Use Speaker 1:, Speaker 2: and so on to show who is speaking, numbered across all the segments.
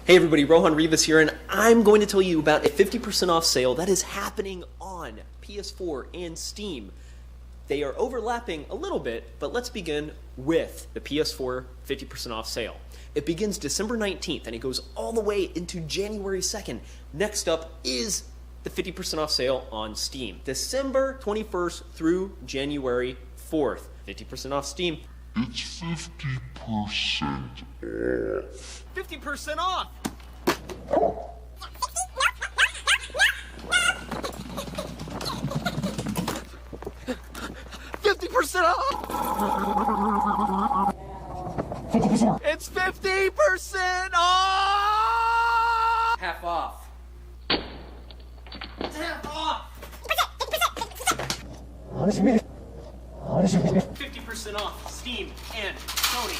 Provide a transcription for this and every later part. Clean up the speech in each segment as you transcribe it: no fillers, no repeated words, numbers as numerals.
Speaker 1: Hey everybody, Rohan Rivas here, and I'm going to tell you about a 50% off sale that is happening on PS4 and Steam. They are overlapping a little bit, but let's begin with the PS4 50% off sale. It begins December 19th and it goes all the way into January 2nd. Next up is the 50% off sale on Steam. December 21st through January 4th. 50% off Steam.
Speaker 2: It's 50% off.
Speaker 1: 50% off! It's 50% off! Half off. It's half off! 50% off Steam and Sony.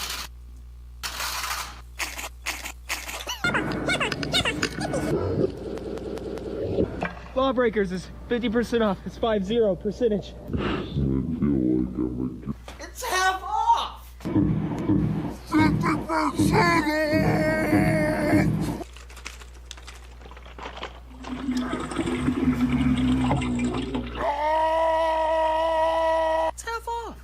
Speaker 1: Lawbreakers is 50% off. It's 50%. It's half off!
Speaker 2: 50%
Speaker 1: It's half off!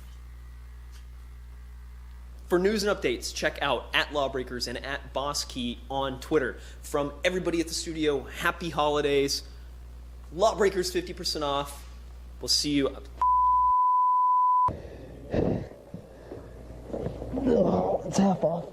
Speaker 1: For news and updates, check out @Lawbreakers and @BossKey on Twitter. From everybody at the studio, happy holidays. Lawbreakers 50% off. We'll see you.
Speaker 3: No, it's half off.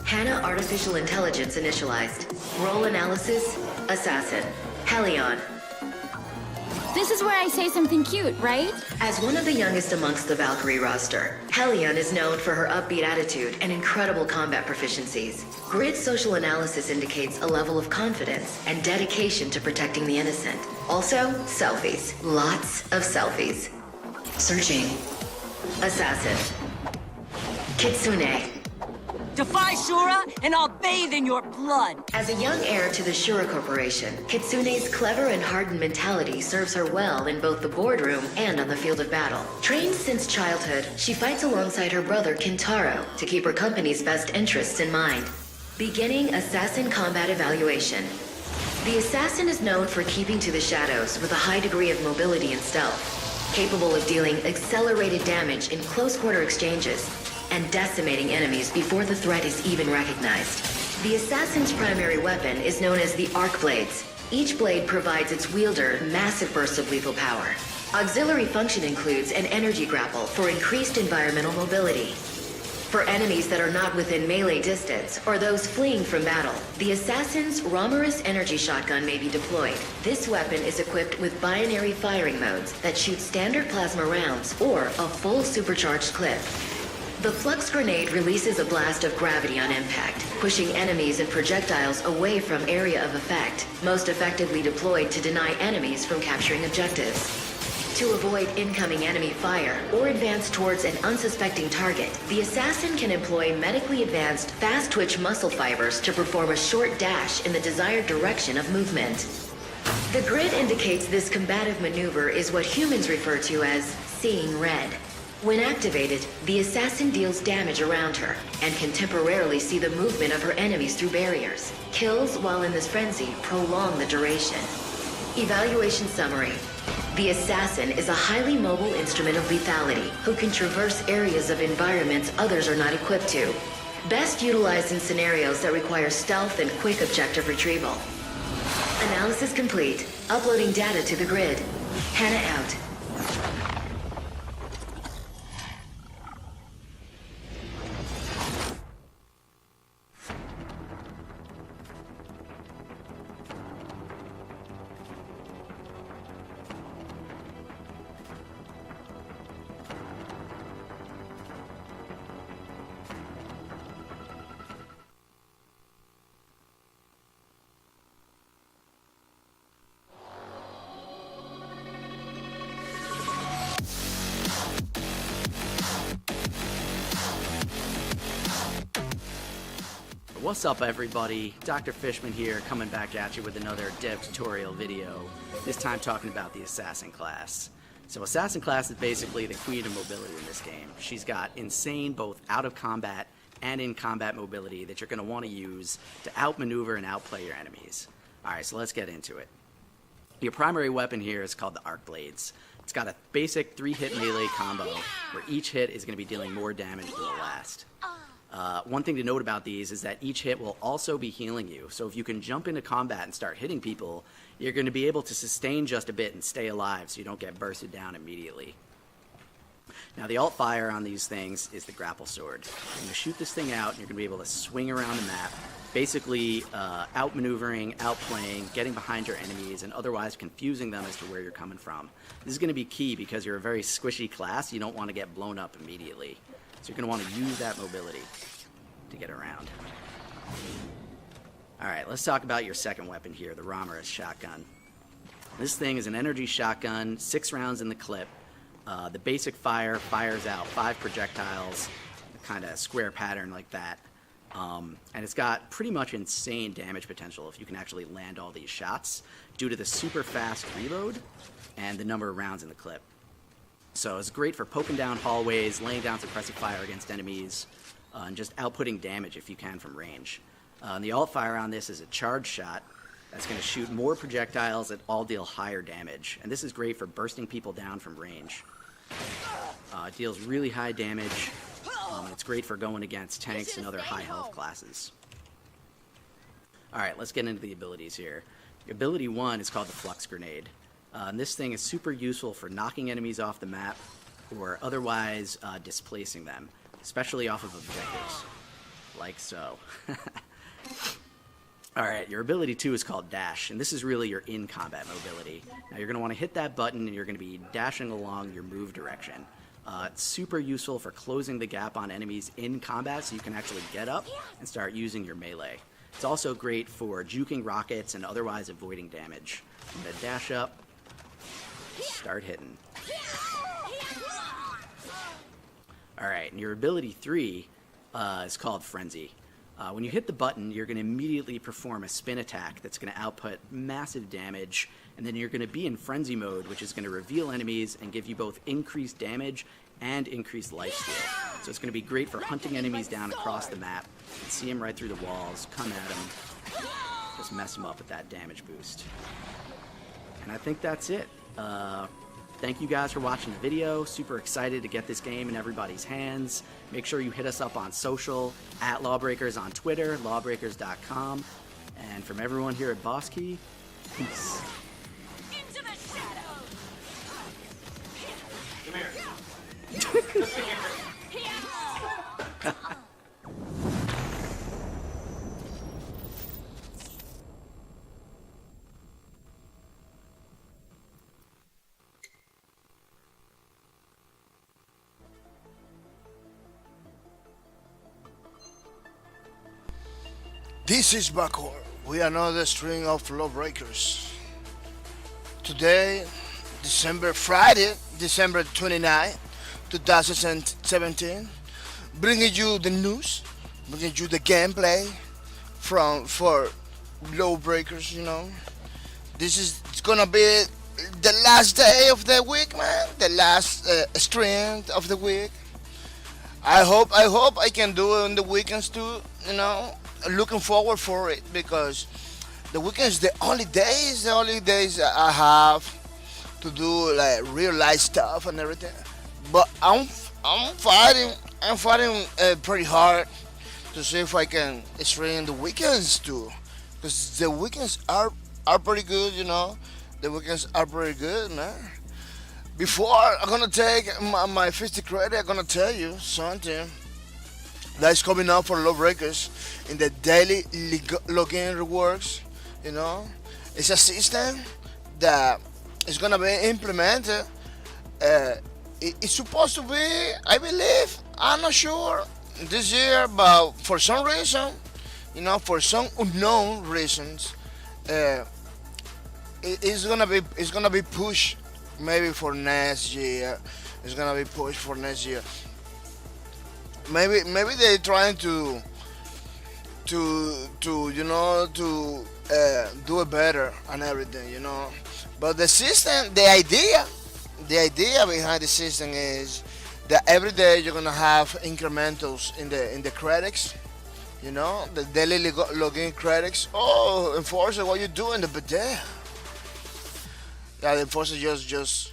Speaker 4: HANA Artificial Intelligence initialized. Role analysis, assassin. Helion.
Speaker 5: This is where I say something cute, right?
Speaker 4: As one of the youngest amongst the Valkyrie roster, Helion is known for her upbeat attitude and incredible combat proficiencies. Grid social analysis indicates a level of confidence and dedication to protecting the innocent. Also, selfies. Lots of selfies. Searching. Assassin. Kitsune.
Speaker 6: Defy Shura, and I'll bathe in your blood!
Speaker 4: As a young heir to the Shura Corporation, Kitsune's clever and hardened mentality serves her well in both the boardroom and on the field of battle. Trained since childhood, she fights alongside her brother Kintaro to keep her company's best interests in mind. Beginning Assassin Combat Evaluation. The Assassin is known for keeping to the shadows with a high degree of mobility and stealth, capable of dealing accelerated damage in close-quarter exchanges, and decimating enemies before the threat is even recognized. The Assassin's primary weapon is known as the Arc Blades. Each blade provides its wielder massive bursts of lethal power. Auxiliary function includes an energy grapple for increased environmental mobility. For enemies that are not within melee distance, or those fleeing from battle, the Assassin's Romorus energy shotgun may be deployed. This weapon is equipped with binary firing modes that shoot standard plasma rounds or a full supercharged clip. The Flux Grenade releases a blast of gravity on impact, pushing enemies and projectiles away from area of effect, most effectively deployed to deny enemies from capturing objectives. To avoid incoming enemy fire or advance towards an unsuspecting target, the Assassin can employ medically advanced fast-twitch muscle fibers to perform a short dash in the desired direction of movement. The grid indicates this combative maneuver is what humans refer to as seeing red. When activated, the Assassin deals damage around her and can temporarily see the movement of her enemies through barriers. Kills while in this frenzy prolong the duration. Evaluation summary. The Assassin is a highly mobile instrument of lethality who can traverse areas of environments others are not equipped to. Best utilized in scenarios that require stealth and quick objective retrieval. Analysis complete. Uploading data to the grid. HANA out.
Speaker 7: What's up everybody, Dr. Fishman here, coming back at you with another dev tutorial video, this time talking about the Assassin class. So Assassin class is basically the queen of mobility in this game. She's got insane both out of combat and in combat mobility that you're going to want to use to outmaneuver and outplay your enemies. Alright, so let's get into it. Your primary weapon here is called the Arc Blades. It's got a basic 3-hit melee combo where each hit is going to be dealing more damage than the last. One thing to note about these is that each hit will also be healing you. So if you can jump into combat and start hitting people, you're going to be able to sustain just a bit and stay alive so you don't get bursted down immediately. Now the alt fire on these things is the grapple sword. You're going to shoot this thing out and you're going to be able to swing around the map, basically outmaneuvering, outplaying, getting behind your enemies, and otherwise confusing them as to where you're coming from. This is going to be key because you're a very squishy class. You don't want to get blown up immediately. So you're going to want to use that mobility to get around. Alright, let's talk about your second weapon here, the Ramdom shotgun. This thing is an energy shotgun, 6 rounds in the clip. The basic fire fires out 5 projectiles, kind of square pattern like that. And it's got pretty much insane damage potential if you can actually land all these shots due to the super fast reload and the number of rounds in the clip. So it's great for poking down hallways, laying down suppressive fire against enemies, and just outputting damage if you can from range. And the alt fire on this is a charge shot that's going to shoot more projectiles that all deal higher damage. And this is great for bursting people down from range. It deals really high damage. It's great for going against tanks and other high health classes. Alright, let's get into the abilities here. Ability 1 is called the Flux Grenade. And this thing is super useful for knocking enemies off the map or otherwise displacing them, especially off of objectives, like so. Alright, your ability 2 is called Dash, and this is really your in-combat mobility. Now you're going to want to hit that button and you're going to be dashing along your move direction. It's super useful for closing the gap on enemies in combat so you can actually get up and start using your melee. It's also great for juking rockets and otherwise avoiding damage. I'm going to dash up, start hitting. Alright, and your ability 3 is called Frenzy. When you hit the button, you're going to immediately perform a spin attack that's going to output massive damage, and then you're going to be in Frenzy mode, which is going to reveal enemies and give you both increased damage and increased lifesteal. So it's going to be great for hunting enemies down across the map. You can see them right through the walls, come at them, just mess them up with that damage boost. And I think that's it. Thank you guys for watching the video. Super excited to get this game in everybody's hands. Make sure you hit us up on social, at Lawbreakers on Twitter, lawbreakers.com. And from everyone here at Boss Key, peace.
Speaker 6: Into the shadows!
Speaker 1: Come here.
Speaker 8: This is bahcorp. We are another string of Lawbreakers. Today, Friday, December 29, 2017, bringing you the news, bringing you the gameplay for Lawbreakers. You know, it's gonna be the last day of the week, man. The last stream of the week. I hope I can do it on the weekends too. You know. Looking forward for it because the weekends the only days I have to do like real life stuff and everything. But I'm fighting pretty hard to see if I can stream the weekends too, because the weekends are pretty good. You know, the weekends are pretty good, man. Before I'm gonna take my 50 credit, I'm gonna tell you something that's coming up for Lawbreakers in the daily login rewards. You know, it's a system that is gonna be implemented. It's supposed to be, I believe, I'm not sure, this year, but for some reason, you know, for some unknown reasons, it's gonna be pushed maybe for next year. It's gonna be pushed for next year. Maybe they're trying to to do it better and everything, But the system, the idea behind the system is that every day you're gonna have incrementals in the credits, the daily login credits. Oh, enforcer, what you doing? But there, yeah, the enforcer just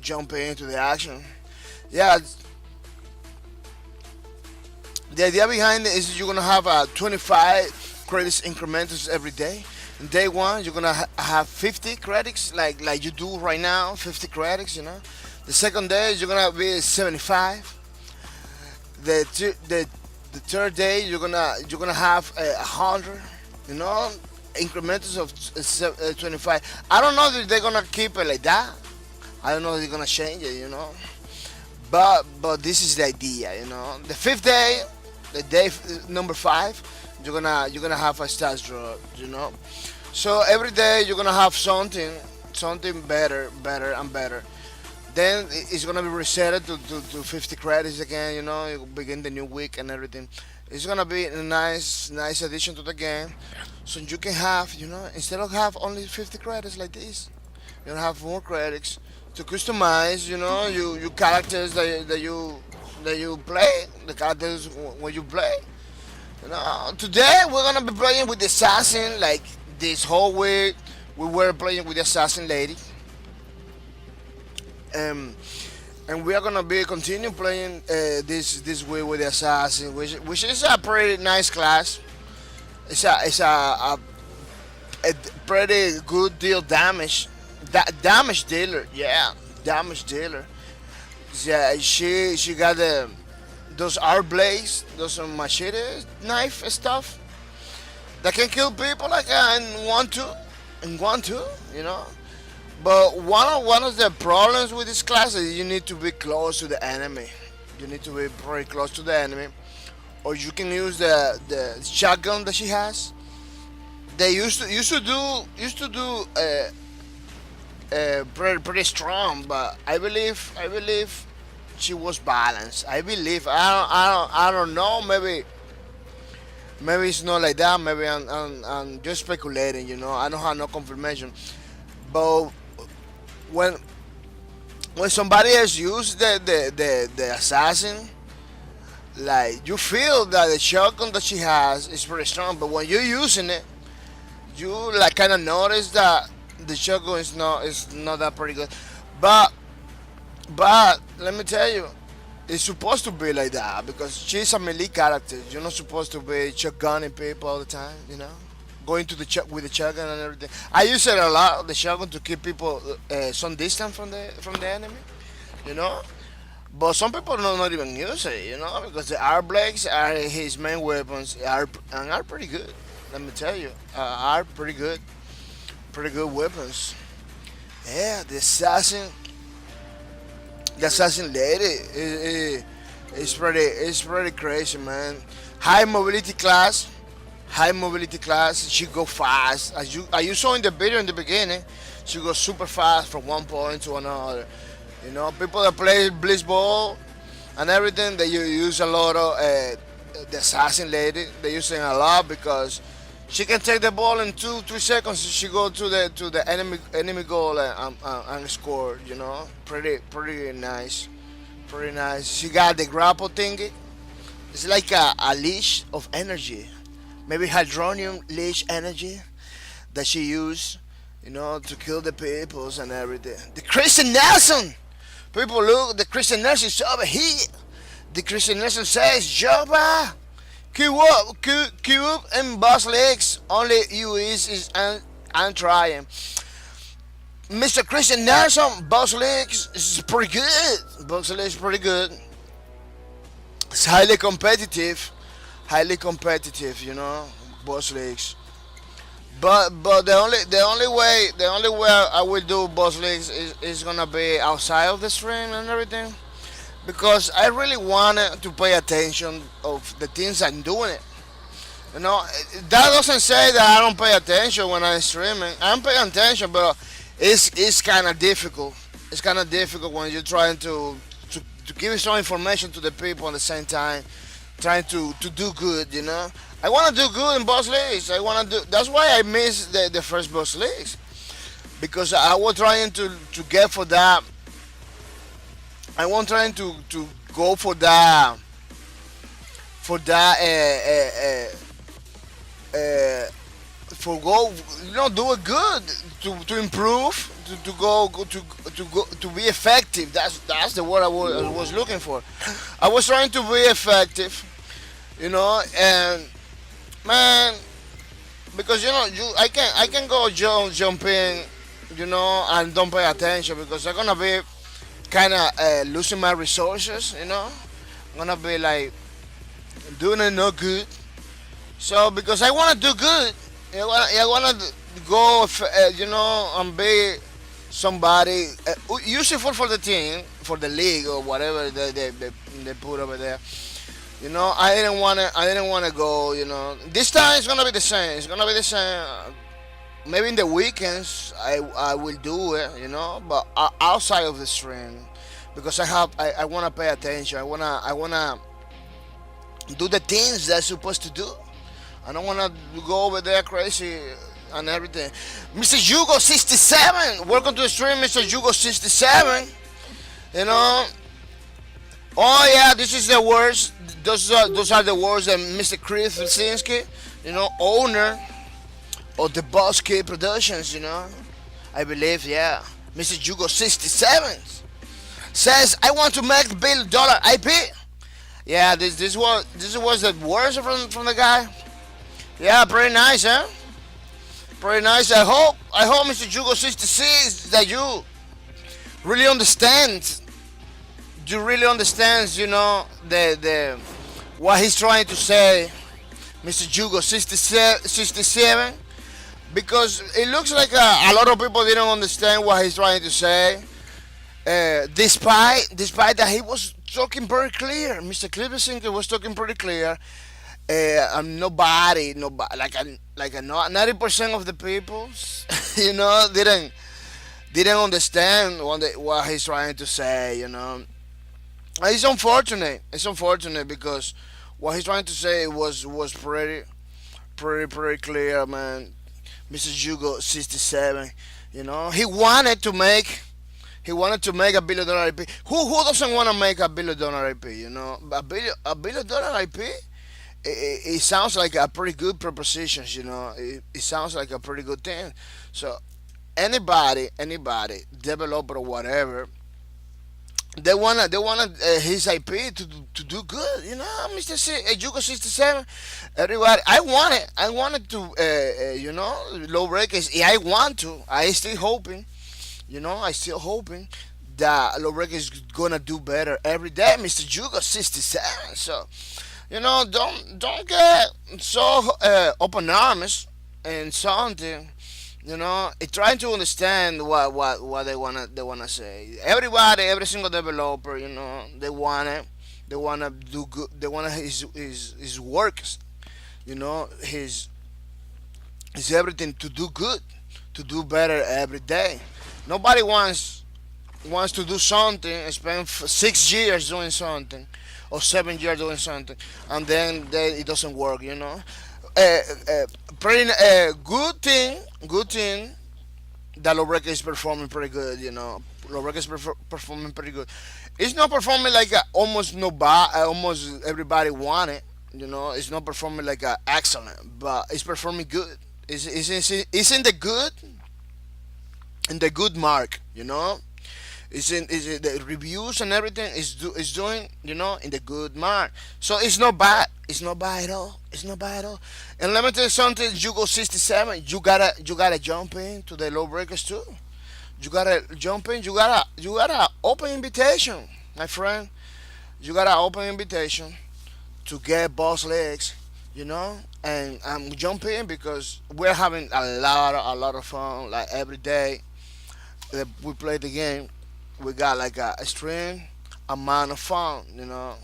Speaker 8: jump into the action. Yeah, the idea behind it is you're gonna have 25 credits incrementals every day. In day one, you're gonna have 50 credits, like you do right now, 50 credits. The second day, you're gonna be 75. The third day, you're gonna have 100. Incrementals of 25. I don't know if they're gonna keep it like that. I don't know if they're gonna change it. But this is the idea. The fifth day, the day number 5, you're gonna have a stats drop. So every day you're gonna have something better and better. Then it's gonna be reset to 50 credits again. You begin the new week and everything. It's gonna be a nice addition to the game. So you can have, instead of have only 50 credits like this, you're gonna have more credits to customize, your characters that you play, the characters when you play. Today we're gonna be playing with the assassin. Like this whole week, we were playing with the assassin lady, and we are gonna be continue playing this week with the assassin, which is a pretty nice class. It's a pretty good deal damage. Damage dealer, yeah, damage dealer. Yeah, she got those art blades, those machete knife stuff that can kill people like in 1-2, But one of the problems with this class is you need to be close to the enemy. You need to be very close to the enemy, or you can use the shotgun that she has. They used to do pretty strong, but I believe she was balanced. I don't know. Maybe it's not like that. Maybe I'm just speculating. I don't have no confirmation. But when somebody else uses the assassin, like you feel that the shotgun that she has is pretty strong. But when you're using it, you like kind of notice that the shotgun is not that pretty good. But let me tell you, it's supposed to be like that because she's a melee character. You're not supposed to be shotgunning people all the time. Going to with the shotgun and everything. I use it a lot, the shotgun, to keep people some distance from the enemy. But some people do not even use it. Because the art blades are his main weapons are pretty good. Let me tell you, are pretty good weapons. Yeah, the assassin lady is pretty crazy, man. High mobility class. She go fast. As you saw in the video in the beginning, she goes super fast from one point to another. People that play Blitzball and everything, they use a lot of the assassin lady. They use it a lot because she can take the ball in 2-3 seconds. She go to the enemy goal and score. Pretty nice. She got the grapple thingy. It's like a leash of energy, maybe hydronium leash energy that she used, to kill the peoples and everything. The Christian Nelson, people look. The Christian Nelson is over here. The Christian Nelson says, "Jobba. Keep up and boss legs. Only you is and trying." Mr. Christian Nelson, boss legs is pretty good. Boss legs is pretty good. It's highly competitive, boss legs. But the only way I will do boss legs is gonna be outside of the stream and everything. Because I really wanted to pay attention of the things I'm doing. That doesn't say that I don't pay attention when I'm streaming. I'm paying attention, but it's kind of difficult. It's kind of difficult when you're trying to give some information to the people at the same time trying to do good, you know. I want to do good in boss leagues. That's why I missed the first boss leagues, because I was trying to get for that. I was trying to go for that for go, you know, do it good, to improve, to be effective. That's the word I was looking for. I was trying to be effective, you know, and man, because you know, I can go jump in, you know, and don't pay attention, because I'm gonna be kind of losing my resources, you know. I'm gonna be like doing it no good. So because I want to do good, I want to go, you know, and be somebody, useful for the team, for the league or whatever they put over there. You know, I didn't want to go. You know, this time it's gonna be the same. It's gonna be the same. Maybe in the weekends I will do it. You know, but outside of the stream, because I want to pay attention. I wanna do the things that I'm supposed to do. I don't want to go over there crazy and everything. Mr. Hugo 67, welcome to the stream, Mr. Hugo 67. You know, oh yeah, this is the words. Those are the words that Mr. Chris Wilsinski, you know, owner of the Boss Kid Productions, you know, I believe, yeah. Mr. Hugo 67 says, I want to make $1 billion IP. Yeah, this was the words from the guy. Yeah, pretty nice, huh? Pretty nice. I hope Mr. Hugo 66 that you really understand. You really understands, you know, the what he's trying to say, Mr. Hugo 67, because it looks like a lot of people didn't understand what he's trying to say. Despite that he was talking very clear, Mr. Cliversinker was talking pretty clear. Nobody, like 90% of the people, you know, didn't understand what he's trying to say, you know. It's unfortunate. It's unfortunate because what he's trying to say was pretty clear, man. Mr. Hugo 67, you know, he wanted to make $1 billion IP. Who doesn't want to make $1 billion IP? You know, $1 billion IP. It sounds like a pretty good proposition, you know. It sounds like a pretty good thing. So anybody, developer or whatever, they wanna his IP to do good, you know. Mr. Hugo 67, everybody. I wanted to, you know, Lawbreakers. I still hoping, you know. I still hoping that Lawbreakers is gonna do better every day, Mr. Hugo 67. So, you know, don't get so open arms and something. You know, trying to understand what they wanna say. Everybody, every single developer, you know, they wanna do good. They wanna his works, you know, his everything to do good, to do better every day. Nobody wants to do something and spend 6 years doing something or 7 years doing something, and then it doesn't work, you know. Pretty good thing that Lawbreakers is performing pretty good, you know. Lawbreakers performing pretty good. It's not performing like almost everybody want it, you know. It's not performing like excellent, but it's performing good. It's in the good mark, you know. It's in the reviews and everything is doing, you know, in the good mark. So it's not bad. It's not bad at all. It's not bad at all. And let me tell you something, Hugo 67, you gotta jump into the Lawbreakers too. You gotta jump in. You gotta open invitation, my friend. You gotta open invitation to get boss legs, you know. And I'm jumping because we're having a lot of fun. Like every day that we play the game, we got like a extreme amount of fun, you know.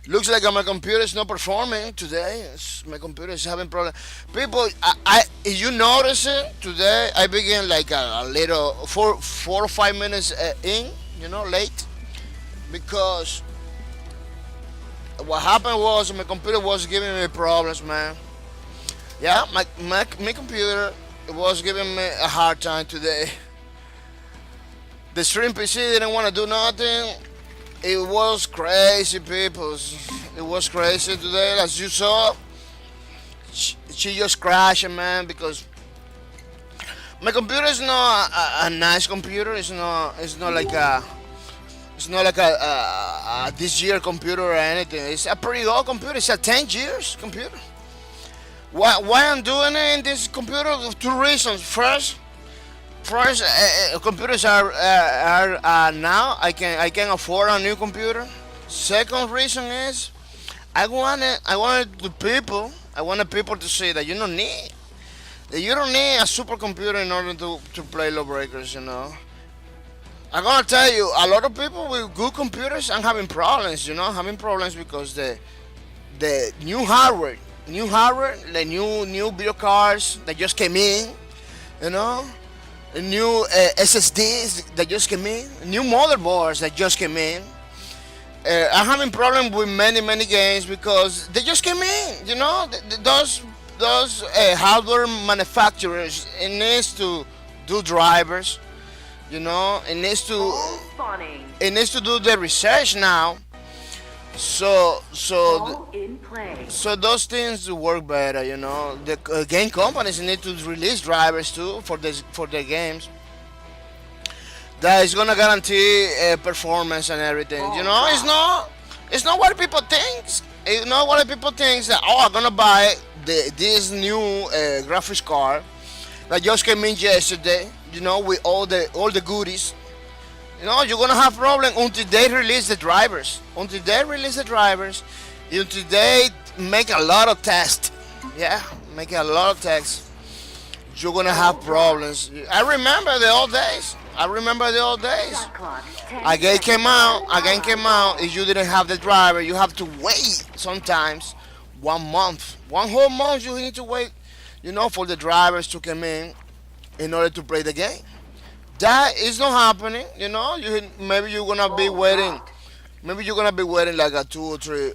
Speaker 8: Looks like my computer is not performing today. My computer is having problems. People, if you notice it today, I begin like a little 4 or 5 minutes in, you know, late, because what happened was my computer was giving me problems, man. Yeah, my computer was giving me a hard time today. The stream PC didn't want to do nothing. It was crazy, people. It was crazy today, as you saw. She just crashed, man, because my computer is not a nice computer. It's not like a this year computer or anything. It's a pretty old computer. It's a 10 years computer. Why I'm doing it in this computer? 2 reasons. First, computers are now I can afford a new computer. Second reason is I wanted people to see that you don't need a supercomputer in order to play Lawbreakers. You know, I'm gonna tell you, a lot of people with good computers are having problems. You know, having problems because the new hardware, the new video cards that just came in. You know. New SSDs that just came in, new motherboards that just came in. I'm having problems with many games because they just came in. You know, those hardware manufacturers, it needs to do drivers. You know, it needs to do the research now. So those things work better, you know. The game companies need to release drivers too for their games. That is gonna guarantee performance and everything. You know, it's not what people think. It's not what people think that I'm gonna buy this new graphics card that just came in yesterday. You know, with all the goodies. You know, you're gonna have problem until they release the drivers. Until they make a lot of tests. Yeah, make a lot of tests. You're gonna have problems. I remember the old days. A game came out. If you didn't have the driver, you have to wait sometimes 1 month. 1 whole month you need to wait, you know, for the drivers to come in order to play the game. That is not happening, you know. Maybe you're gonna be waiting. Maybe you're gonna be waiting like a 2 or 3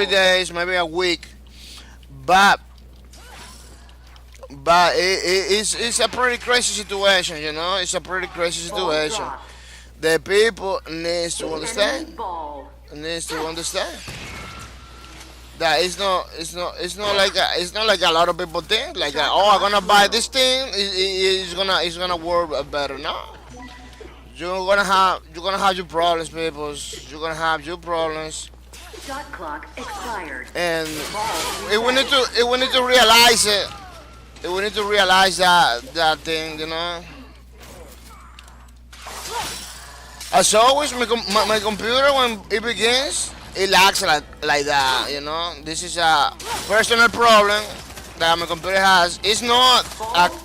Speaker 8: days, maybe a week. But it's a pretty crazy situation, you know. It's a pretty crazy situation. The people needs to understand. That it's not like a lot of people think like I'm gonna buy this thing, it's gonna work better. No, you're gonna have your problems, people. You're gonna have your problems.
Speaker 4: Shot clock expired.
Speaker 8: And we need to realize it. We need to realize that thing, you know. As always, my computer when it begins, it lags like that, you know. This is a personal problem that my computer has. It's not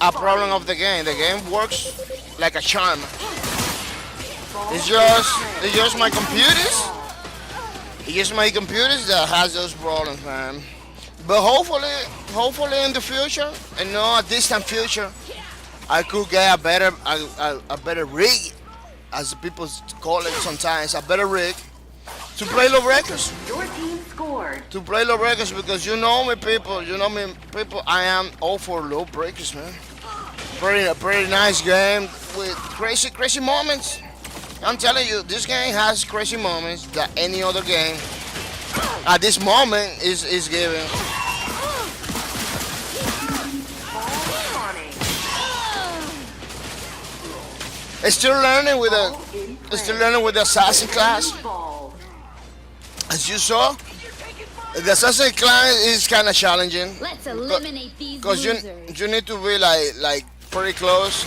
Speaker 8: a problem of the game. The game works like a charm. It's just my computers. It's just my computers that has those problems, man. But hopefully in the future, and no a distant future, I could get a better rig, as people call it sometimes, a better rig. To play Lawbreakers.
Speaker 4: Your team scored.
Speaker 8: To play Lawbreakers because you know me, people. I am all for Lawbreakers, man. Pretty nice game with crazy moments. I'm telling you, this game has crazy moments that any other game at this moment is giving. Still learning with the assassin class. As you saw, the assassin class is kind of challenging.
Speaker 5: Let's eliminate these
Speaker 8: because
Speaker 5: losers.
Speaker 8: you need to be like pretty close.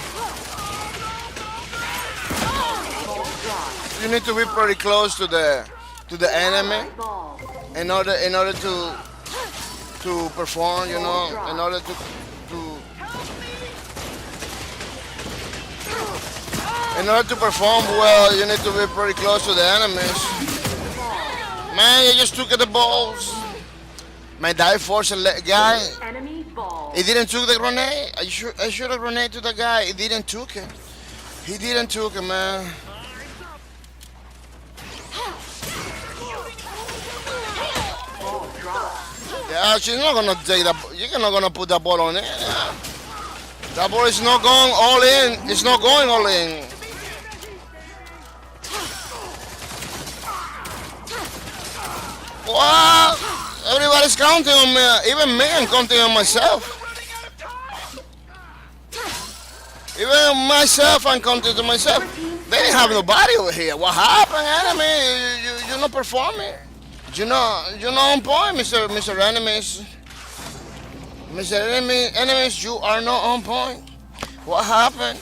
Speaker 8: You need to be pretty close to the enemy in order to perform. You know, in order to perform well, you need to be pretty close to the enemies. Man, you just took the balls. My die force guy. He didn't took the grenade. I shoot a grenade to the guy. He didn't took it. Man. Yeah, she's not gonna take that. You're not gonna put that ball on it. Yeah. That ball is not going all in. It's not going all in. What? Everybody's counting on me. Even me, I'm counting on myself. Even myself, I'm counting to myself. They didn't have nobody over here. What happened, enemy? You're not performing. You're not on point, Mr. Enemies. Mr. Enemies, you are not on point. What happened?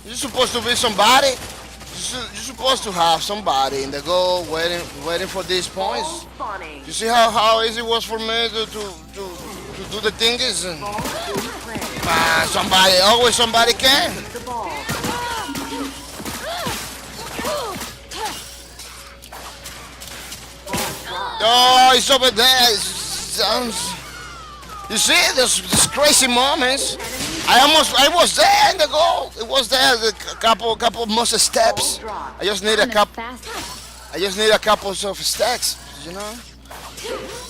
Speaker 8: You're supposed to be somebody. You're supposed to have somebody in the goal waiting for these points. You see how easy it was for me to do the things? Somebody, always somebody can. Oh, it's over there. You see, there's crazy moments. I was there in the goal. It was there. A couple more steps. I just need a couple. I just need a couple of stacks. You know.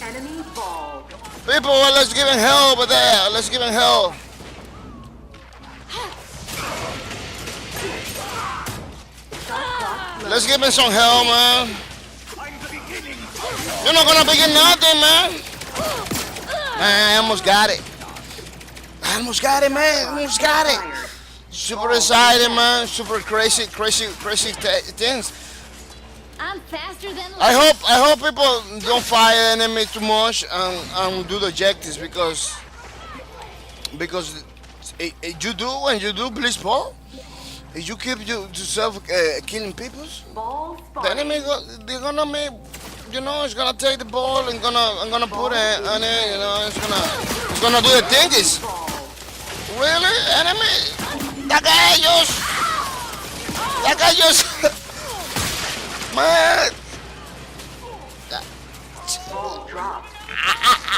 Speaker 9: Enemy ball.
Speaker 8: People, let's give him hell over there. Let's give him hell. Let's give him some hell, man. You're not gonna begin nothing, man. Man, I almost got it. I almost got it, man. I almost got it. Super excited, man. Super crazy things.
Speaker 5: I'm faster than
Speaker 8: I hope people don't fire enemy too much and do the objectives because you do when you do blitz ball. If you keep yourself killing people, the enemy they're gonna make, it's gonna take the ball and gonna put it on it, it's gonna do the things. Really, enemy? That guy just man.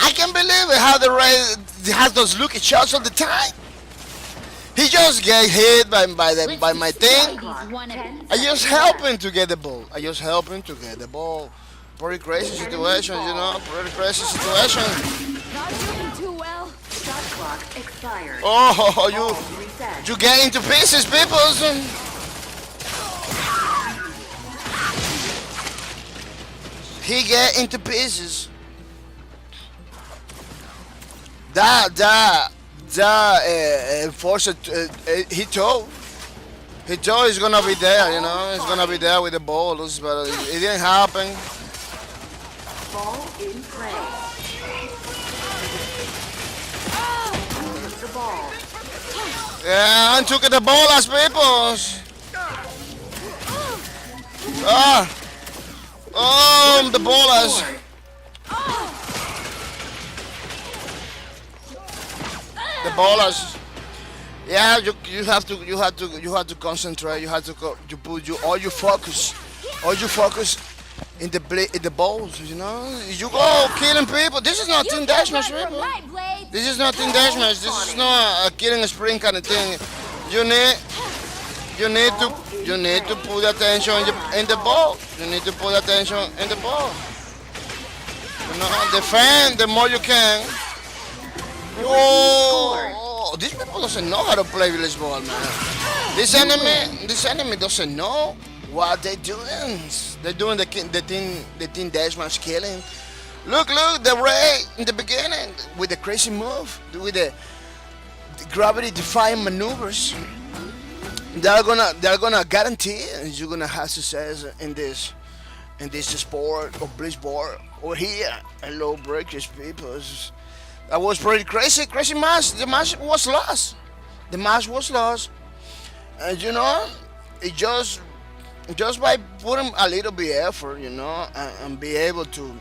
Speaker 8: I can't believe it how the Ray has those lucky shots all the time. He just get hit by my thing. I just help him to get the ball. Pretty crazy situation, Pretty crazy situation.
Speaker 5: not doing too well.
Speaker 9: Shot clock expired.
Speaker 8: Oh, you get into pieces, people. He get into pieces. Enforcer, he told he's gonna be there, he's gonna be there with the balls, but it didn't happen.
Speaker 9: Ball in play. The ball.
Speaker 8: Yeah, I took the ball as people. The ballers. The ballers. Yeah, you have to concentrate. You have to put all your focus in the balls. You go killing people. This is not team deathmatch, people. This is not team deathmatch. This is not a killing sprint kind of thing. You need to put attention in the ball. You need to put attention in the ball. Defend the more you can. Whoa! These people doesn't know how to play baseball, man. This enemy doesn't know what they're doing. They're doing the team deathmatch killing. Look, the Ray in the beginning with the crazy move, with the gravity-defying maneuvers. They're gonna guarantee you're gonna have success in this sport or baseball or here at Lawbreakers, people. That was pretty crazy match. The match was lost. And it just by putting a little bit effort, and be able to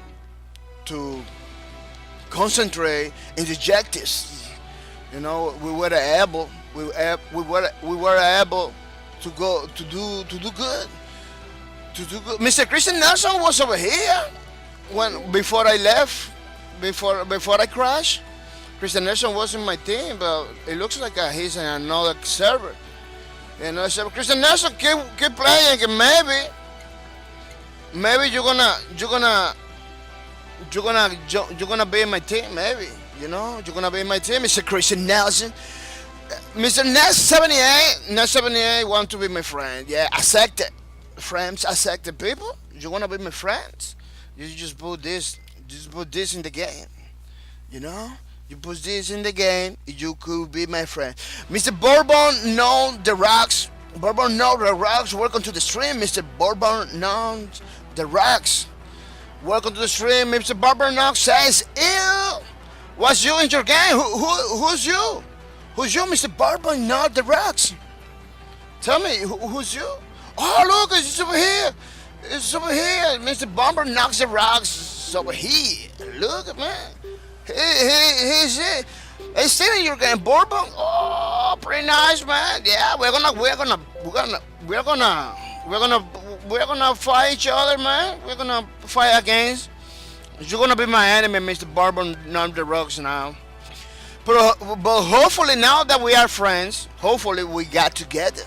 Speaker 8: concentrate in the objectives. We were able to do good. Mr. Christian Nelson was over here before I left. Before I crashed, Christian Nelson was in my team, but it looks like he's in another server. So Christian Nelson keep playing, and maybe you're gonna you're gonna be in my team, maybe. You know, you're gonna be in my team, Mr. Christian Nelson. Mr. Nest78 want to be my friend. Yeah, accept it. Friends, accept it. People, you wanna be my friends? You just put this in the game. You know, you put this in the game, you could be my friend. Mr. Bourbon, know the rocks. Bourbon, know the rocks. Welcome to the stream, Mr. Bourbon, know the rocks. Welcome to the stream, Mr. Bourbon, know says, ew. What's you in your game? Who's you? Who's you, Mr. Bourbon, not the rocks? Tell me, who's you? Oh, look, it's over here. It's over here. Mr. Bourbon knocks the rocks. It's over here. Look, man. He's it. Hey, still in your game, Bourbon. Oh, pretty nice, man. Yeah, we're gonna fight each other, man. We're gonna fight against. You're gonna be my enemy, Mr. Bourbon, not the rocks now. But hopefully now that we are friends, hopefully we got together.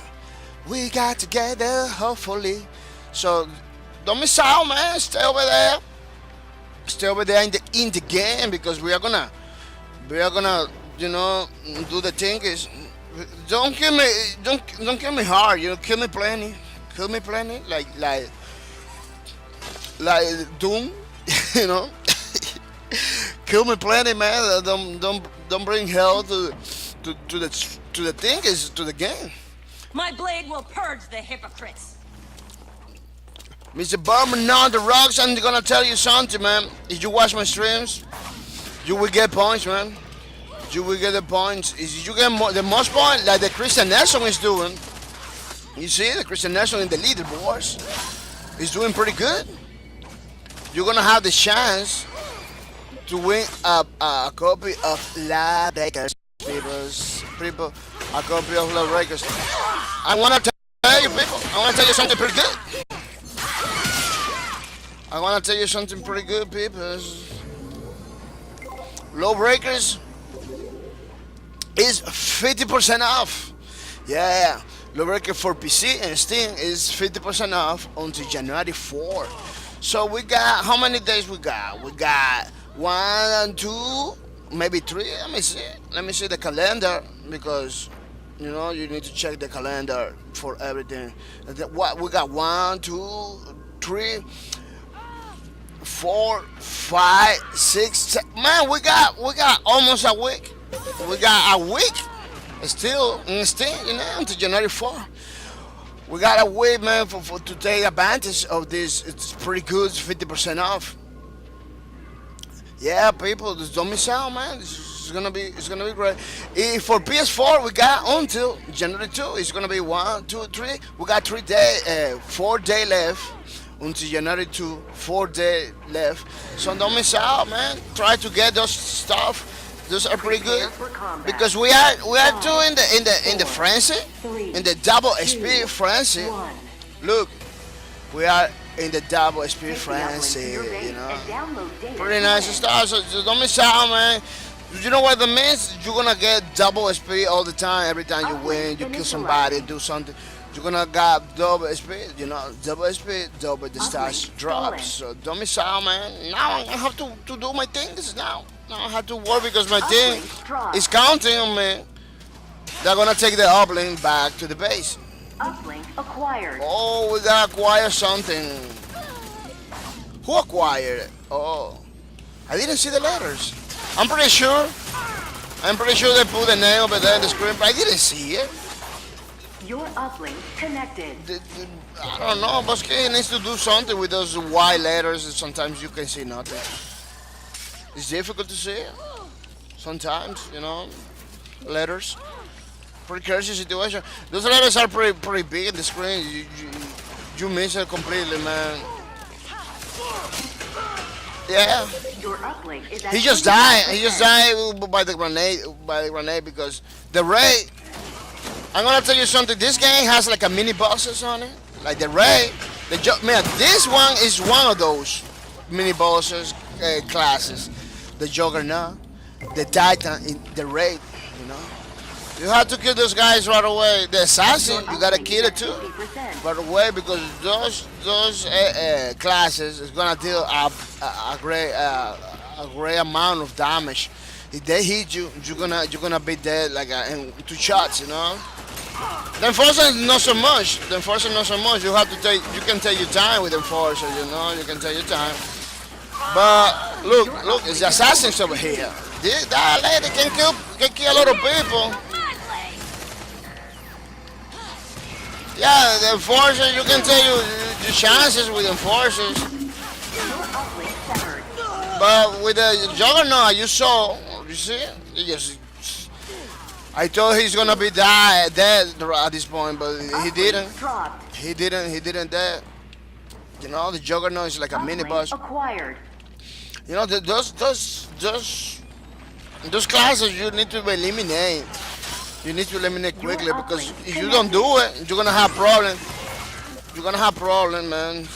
Speaker 8: We got together, hopefully. So don't miss out, man. Stay over there. Stay over there in the game, because we are gonna you know, do the thing is, don't kill me hard. You know, kill me plenty, like Doom. You know, kill me plenty, man. Don't bring hell to the thing is to the game.
Speaker 6: My blade will purge the hypocrites.
Speaker 8: Mr. Bourbon, on the rocks. I'm gonna tell you something, man. If you watch my streams, you will get points, man. You will get the points. If you get the most points, like the Christian Nelson is doing. You see, the Christian Nelson in the leaderboards is doing pretty good. You're gonna have the chance to win a copy of Lawbreakers, people, a copy of Lawbreakers. I wanna tell you, people. I wanna tell you something pretty good. I wanna tell you something pretty good, people. Lawbreakers is 50% off. Yeah, Lawbreakers for PC and Steam is 50% off until January 4. So we got, how many days we got? We got 1, 2, maybe 3. Let me see the calendar, because you know you need to check the calendar for everything. What we got? 1, 2, 3, 4, 5, 6, 7. Man, we got almost a week. We got a week still in Steam, you know, until January 4. We got a week, man, for to take advantage of this. It's pretty good. It's 50% off. Yeah, people, just don't miss out, man. It's gonna be great. For PS4, we got until January 2. It's gonna be 1, 2, 3. We got 4 days left until January 2. 4 days left. So don't miss out, man. Try to get those stuff. Those are pretty good, because we are doing in the frenzy, in the double speed frenzy. Look, we are in the double speed frenzy, you know. Pretty nice stuff. So don't miss out, man. You know what that means? You're gonna get double speed all the time. Every time you win, you kill somebody, do something, you're gonna get double speed. You know, double speed, double the stats drops. So don't miss out, man. Now I have to do my things now. Now I have to work, because my team is counting on me. They're gonna take the uplink back to the base.
Speaker 9: Uplink acquired.
Speaker 8: Oh, we gotta acquire something. Who acquired it? Oh, I didn't see the letters. I'm pretty sure they put the name over there in the screen, but I didn't see it.
Speaker 9: Your uplink connected.
Speaker 8: I don't know, Bosque needs to do something with those white letters, and sometimes you can see nothing. It's difficult to see sometimes, you know, letters. Pretty crazy situation. Those letters are pretty big in the screen. You miss it completely, man. Yeah.
Speaker 9: Your uplink is
Speaker 8: He just died. He just died by the grenade, because the raid. I'm gonna tell you something. This game has like a mini bosses on it, like the raid. Man, this one is one of those mini bosses classes. The Juggernaut, the Titan, in the raid, you know. You have to kill those guys right away. The assassin, you gotta kill it too
Speaker 9: 50%.
Speaker 8: right away because those classes is gonna deal a great amount of damage. If they hit you, you're gonna be dead like in 2 shots, you know. The enforcer not so much. The enforcer not so much. You can take your time with the enforcer, you know. You can take your time. But look, it's the assassins over here. That lady can kill a lot of people. Yeah, the enforcer, you can tell your chances with enforcers.
Speaker 9: Your uplink severed.
Speaker 8: But with the Juggernaut, you see? I thought he's gonna be dead at this point, but he didn't.
Speaker 9: Dropped.
Speaker 8: He didn't dead. You know, the Juggernaut is like a mini
Speaker 9: Uplink
Speaker 8: boss.
Speaker 9: acquired.
Speaker 8: You know, those classes you need to eliminate. You need to eliminate quickly because if you don't do it, you're gonna have problem. You're gonna have problem, man.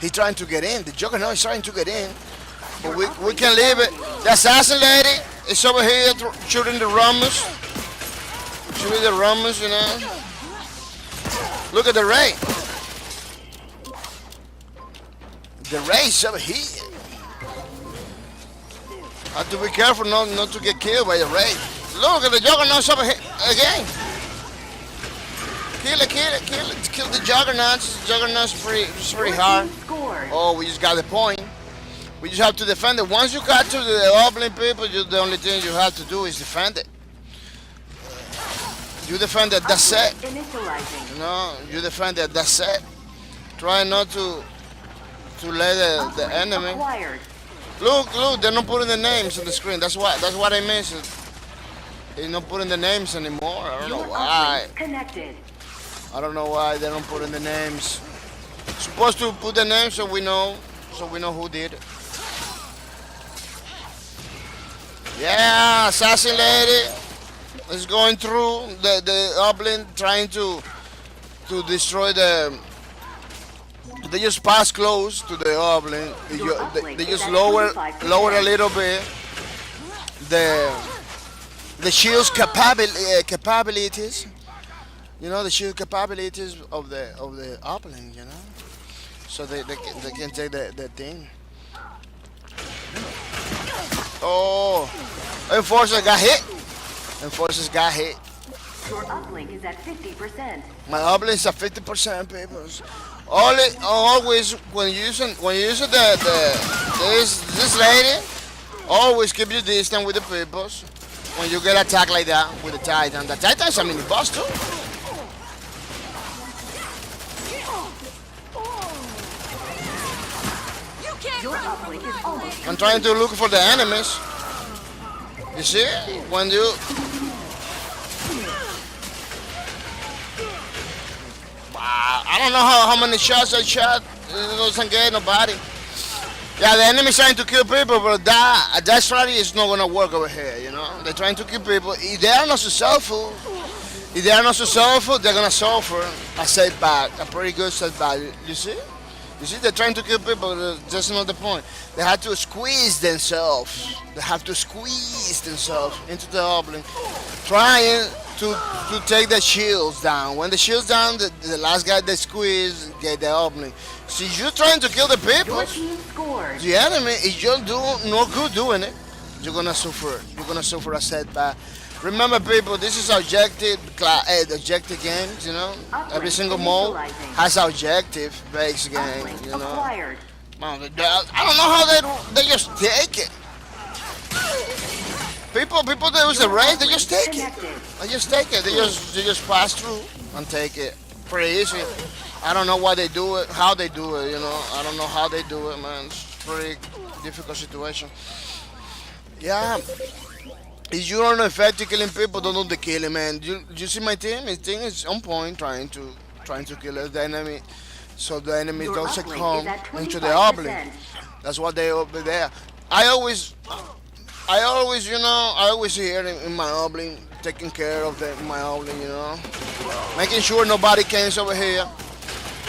Speaker 8: He's trying to get in. The Juggernaut is trying to get in, but we can leave it. The assassin lady is over here shooting the Romans. Shooting the Romans, you know. Look at the Ray. The Ray is over here. Have to be careful not to get killed by the Ray. Look at the Juggernaut over here again. Kill it. Kill the Juggernauts. The Juggernaut's pretty hard.
Speaker 9: Scored.
Speaker 8: Oh, we just got the point. We just have to defend it. Once you got to the opening people, the only thing you have to do is defend it. You defend it, that's it.
Speaker 9: Initializing.
Speaker 8: You know, you defend it, that's it. Try not to let the enemy.
Speaker 9: Acquired.
Speaker 8: Look, they're not putting the names on the screen. That's what I miss. They're not putting the names anymore. I don't know why.
Speaker 9: Connected.
Speaker 8: I don't know why they don't put in the names. Supposed to put the names so we know who did it. Yeah, assassin lady is going through the uplink, trying to destroy the. They just pass close to the uplink. They just lower a little bit the shield's capabilities. You know, the shield capabilities of the uplink, you know, so they can take the thing. Oh, enforcer got hit. Enforcers got hit.
Speaker 9: Your uplink is at 50%.
Speaker 8: My uplink is at 50%, people. Always when you use this lady, always keep your distance with the people. When you get attacked like that with the Titan is a mini boss too.
Speaker 9: Your uplink is almost.
Speaker 8: I'm trying to look for the enemies. You see, when you I don't know how many shots I shot. It doesn't get nobody. Yeah, the enemy's trying to kill people, but that strategy is not gonna work over here. You know, they're trying to kill people. If they are not successful, they're gonna suffer a setback, a pretty good setback. You see, they're trying to kill people. That's not the point. They have to squeeze themselves. They have to squeeze themselves into the uplink, trying to take the shields down. When the shields down, the last guy they squeeze get the uplink. See, you're trying to kill the people.
Speaker 9: Your team scored.
Speaker 8: The enemy, if you're no good doing it, you're gonna suffer. You're gonna suffer a setback. Remember, people, this is objective games. You know, every single mode has objective-based game. You know,
Speaker 9: Acquired.
Speaker 8: Man, I don't know how they just take it. People that use the race, they just take it. They just take it. They just pass through and take it. Pretty easy. I don't know why they do it, how they do it. You know, I don't know how they do it, man. It's a pretty difficult situation. Yeah. If you don't effective killing people, don't do the killing, man. You see my team? My team is on point, trying to kill the enemy, so the enemy doesn't come into the uplink. That's what they over there. I always, you know, I always here in my uplink, taking care of my uplink, you know, making sure nobody comes over here.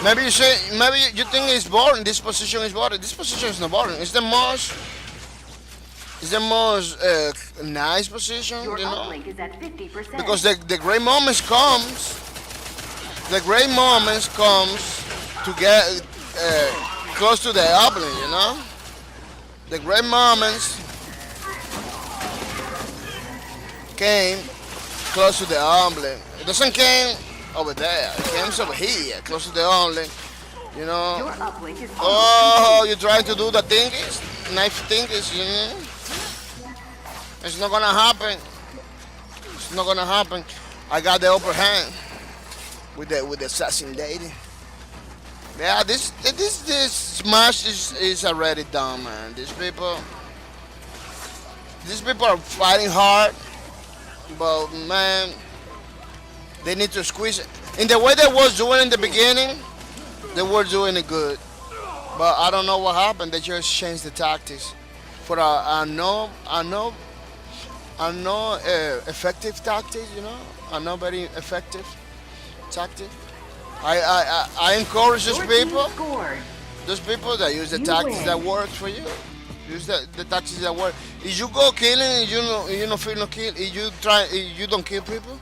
Speaker 8: Maybe you think it's boring. This position is boring. This position is not boring. It's the most It's the most nice position,
Speaker 9: Your
Speaker 8: you know,
Speaker 9: uplink is at 50%.
Speaker 8: because the great moments comes. The great moments comes to get close to the uplink, you know. The great moments came close to the uplink. It doesn't came over there. It comes over here, close to the uplink. You know.
Speaker 9: Your uplink is
Speaker 8: Oh, you're trying to do the thingies, knife thingies, you know. It's not gonna happen. It's not gonna happen. I got the upper hand with the assassin lady. Yeah, this smash is already done, man. These people are fighting hard, but man, they need to squeeze it. In the way they was doing in the beginning, they were doing it good. But I don't know what happened. They just changed the tactics for a no effective tactic, you know, a not very effective tactic. I encourage those
Speaker 9: your team
Speaker 8: people.
Speaker 9: scored.
Speaker 8: Those people that use the
Speaker 9: You
Speaker 8: tactics
Speaker 9: win.
Speaker 8: that work for you. Use the tactics that work. If you go killing and you don't feel no kill, if you don't kill people,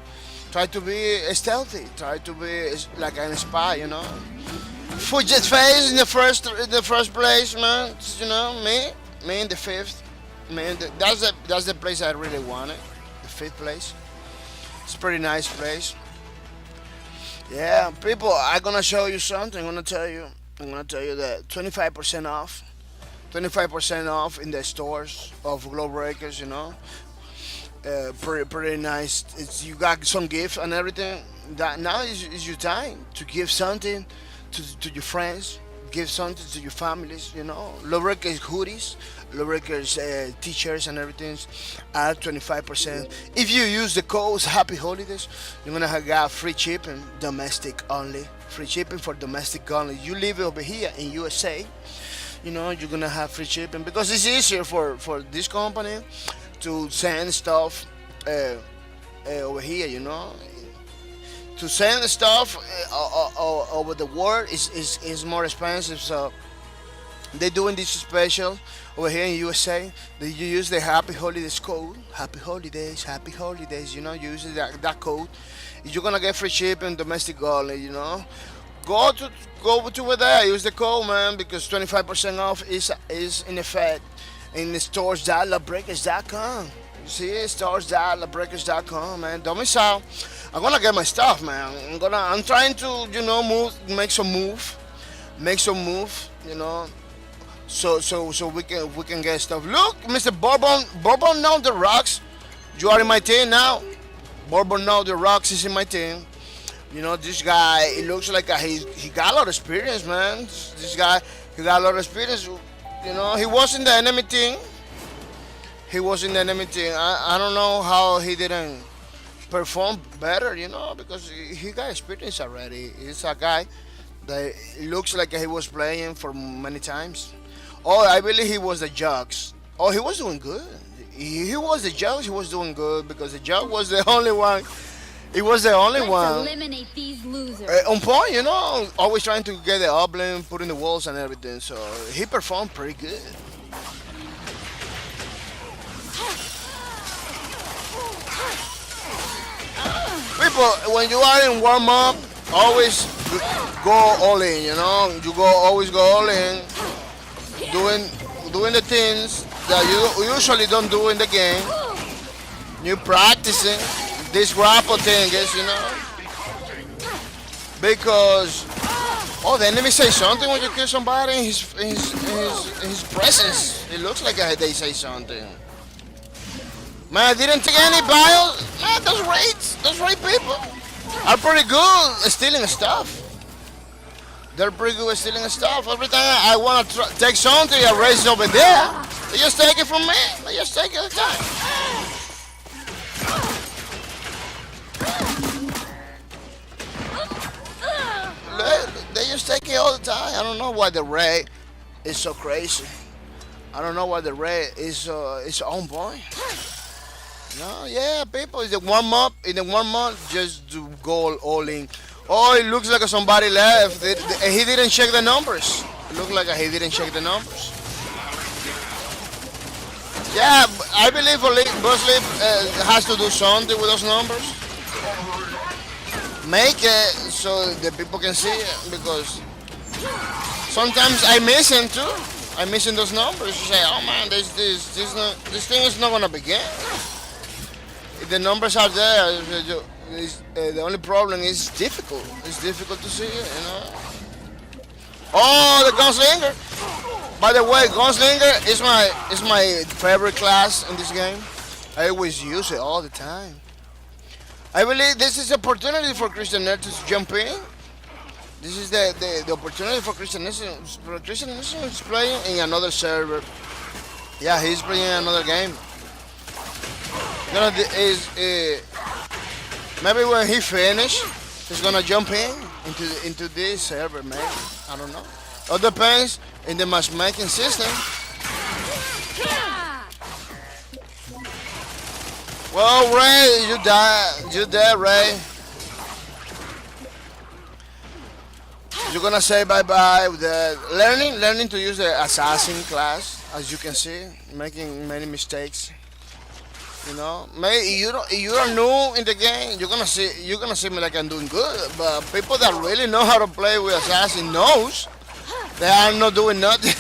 Speaker 8: try to be stealthy. Try to be like an spy, you know. Fudget face in the first place, man. You know, me in the fifth. Man, that's the place I really wanted. The fifth place. It's a pretty nice place. Yeah, people, I'm gonna show you something. I'm gonna tell you that 25% off. 25% off in the stores of Lawbreakers, you know. Pretty nice. You got some gifts and everything. That now is your time to give something to your friends, give something to your families, you know. Lawbreakers hoodies, Lawbreakers t-shirts and everything are 25%. If you use the code Happy Holidays, you're gonna have free shipping, domestic only. Free shipping for domestic only. You live over here in USA, you know, you're gonna have free shipping because it's easier for this company to send stuff over here, you know. To send stuff over the world is more expensive, so they're doing this special over here in USA. That you use the Happy Holidays code, Happy Holidays. You know, you use that code. You're gonna get free shipping, domestic only. You know, go to over there. Use the code, man, because 25% off is in effect in the stores.lawbreakers.com. You see, stores.lawbreakers.com, man. Don't miss out. I'm gonna get my stuff, man. I'm trying to, you know, make some move, you know, so we can get stuff. Look, Mr. Bourbon now the rocks. You are in my team now. Bourbon now the rocks is in my team. You know, this guy, it looks like he got a lot of experience, man. This guy, he got a lot of experience. You know, he was in the enemy team. I don't know how he didn't perform better, you know, because he got experience already. He's a guy that looks like he was playing for many times. Oh, I believe he was the Jugs. Oh, he was doing good. He was the Jugs. He was doing good because the Jug was the only one. He was the only
Speaker 5: Let's
Speaker 8: one.
Speaker 5: eliminate these losers.
Speaker 8: On point, you know, always trying to get the uplink, put in the walls and everything. So he performed pretty good. People, when you are in warm up, always go all in. You know, always go all in, doing the things that you usually don't do in the game. You practicing these grapple things, you know, because the enemy say something when you kill somebody in his presence. It looks like they say something. Man, I didn't take any bios. Man, those raid people are pretty good at stealing stuff. They're pretty good at stealing stuff. Every time I want to take something, I raise it over there. They just take it from me. They just take it all the time. They just take it all the time. I don't know why the raid is so crazy. I don't know why the raid is on point. No, yeah, people, in the warm up, just to go all in. Oh, it looks like somebody left. He didn't check the numbers. It looked like he didn't check the numbers. Yeah, I believe Bosley has to do something with those numbers. Make it so the people can see it, because sometimes I miss them too. I'm missing those numbers. You say, oh man, this thing is not gonna begin. If the numbers are there, the only problem is difficult. It's difficult to see it, you know. Oh, the gunslinger! By the way, gunslinger is my favorite class in this game. I always use it all the time. I believe this is opportunity for Christian Nerd to jump in. This is the opportunity for Christian Nerd. Christian Nerd is playing in another server. Yeah, he's playing another game. Maybe when he finish, he's gonna jump into this server, maybe. I don't know. It depends in the matchmaking system. Well, Ray, you died. You dead, Ray. You're gonna say bye-bye with the learning to use the assassin class, as you can see, making many mistakes. You know, maybe you are new in the game. You're gonna see me like I'm doing good, but people that really know how to play with assassin knows they are not doing nothing.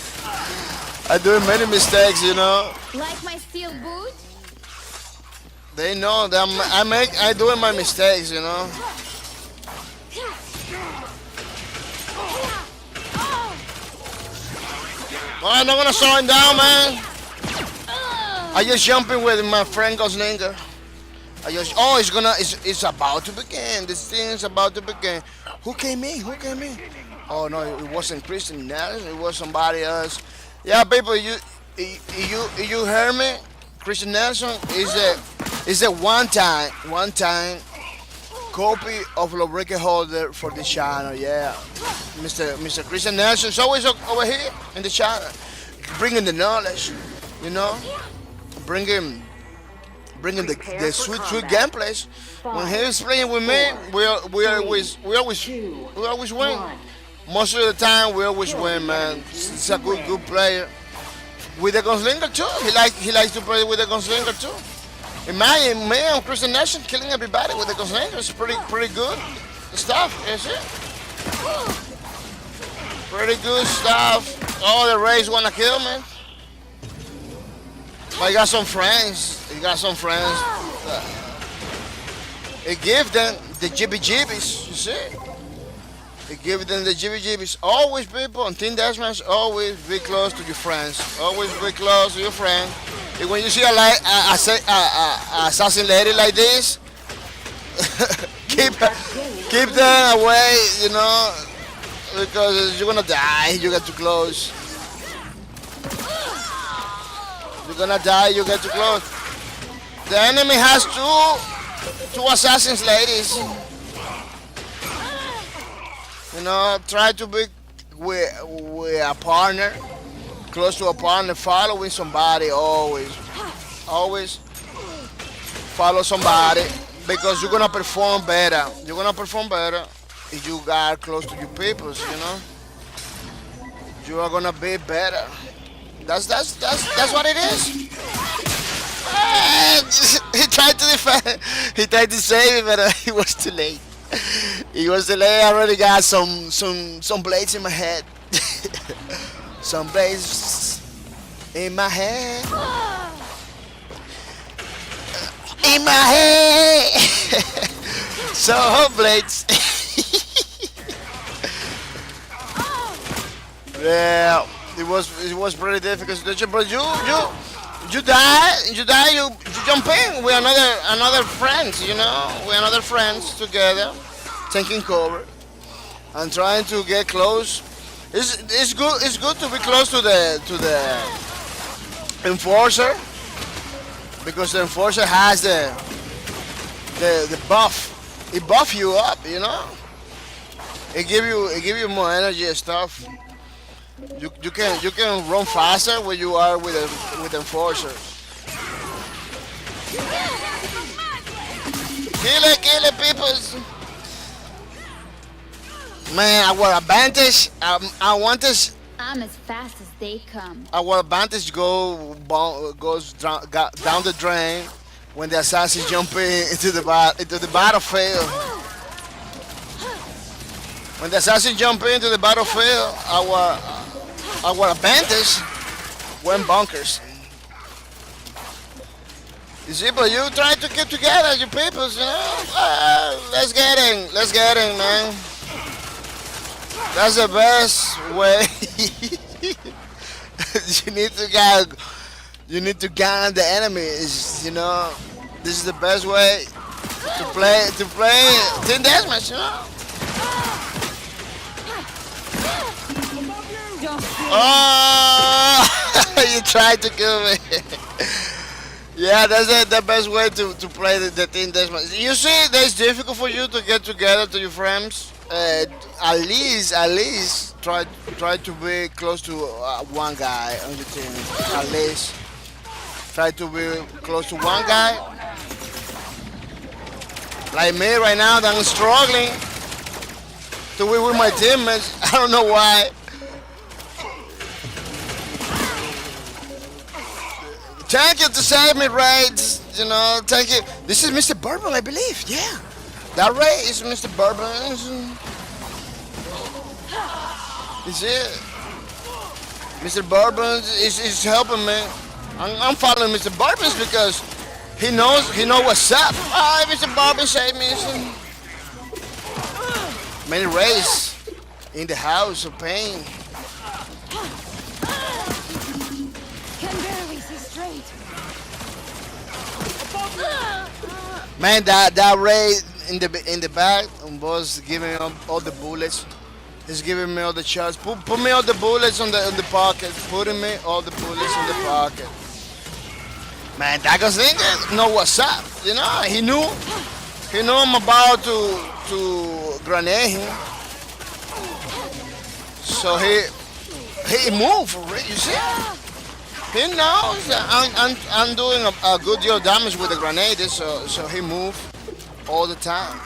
Speaker 8: I'm doing many mistakes, you know.
Speaker 5: Like my steel boot?
Speaker 8: They know that I doing my mistakes, you know. Well, I'm not gonna slow him down, man. I just jumping with my friend Goslinger. It's about to begin. This thing is about to begin. Who came in? Oh no, it wasn't Christian Nelson. It was somebody else. Yeah, people, you heard me? Christian Nelson is a one-time copy of Lawbreakers holder for the channel. Yeah, Mr. Christian Nelson is always over here in the channel, bringing the knowledge, you know, bringing the sweet gameplays. When he is playing with me, we always win. Most of the time, we always win, man. He's a good player. With the gunslinger too. He likes to play with the gunslinger too. Imagine me and Christian Nation killing everybody with the gunslinger. It's pretty good stuff, is it? Pretty good stuff. All the Rays wanna kill me. But he got some friends. It gives them the jibby-jibbies, you see? It gives them the jibby-jibbies. Always, people, on Team Deathmatch, always be close to your friends. Always be close to your friend. And when you see a assassin lady like this, keep them away, you know, because you're gonna die. You get too close. You're gonna die. You get too close. The enemy has two assassins ladies. You know, try to be with a partner, close to a partner, following somebody always. Always follow somebody, because you're gonna perform better. You're gonna perform better if you got close to your people, you know. You are gonna be better. That's what it is. He tried to defend. He tried to save it, but he was too late. He was too late. I already got some blades in my head. Some blades in my head. In my head. So blades. Yeah, it was pretty difficult situation, but you die, you jump in with another friends, you know, with another friends together, taking cover and trying to get close. It's good to be close to the enforcer, because the enforcer has the buff. It buff you up, you know. It give you more energy and stuff. You can run faster when you are with enforcer. Kill it, peoples. Man, our advantage. I want us
Speaker 5: I'm as fast as they come.
Speaker 8: Our advantage goes down the drain when the assassins jump into the battlefield. When the assassins jump into the battlefield, our advantage went bonkers. You see, but you try to keep together, you people, you know. Let's get in, man. That's the best way. You need to gun the enemy. You know, this is the best way to play team deathmatch. You know. Oh, you tried to kill me. Yeah, that's the best way to play the team deathmatch. You see, it's difficult for you to get together to your friends. At least try to be close to one guy on your team. At least try to be close to one guy. Like me right now, that I'm struggling to win with my teammates. I don't know why. Thank you to save me, Ray. You know, thank you. This is Mr. Bourbon, I believe. Yeah. That Ray is Mr. Bourbon. Is it? Mr. Bourbon is helping me. I'm following Mr. Bourbon because he knows what's up. Hi, Mr. Bourbon, save me. Many Rays in the house of pain.
Speaker 5: Can barely see straight.
Speaker 8: Man, that Ray in the back was giving me all the bullets. He's giving me all the shots. Put me all the bullets in the pocket. Putting me all the bullets in the pocket. Man, that guy's know what's up. You know, he knew I'm about to grenade him. So he moved for real. You see? He knows that I'm doing a good deal of damage with the grenade, so he moved all the time.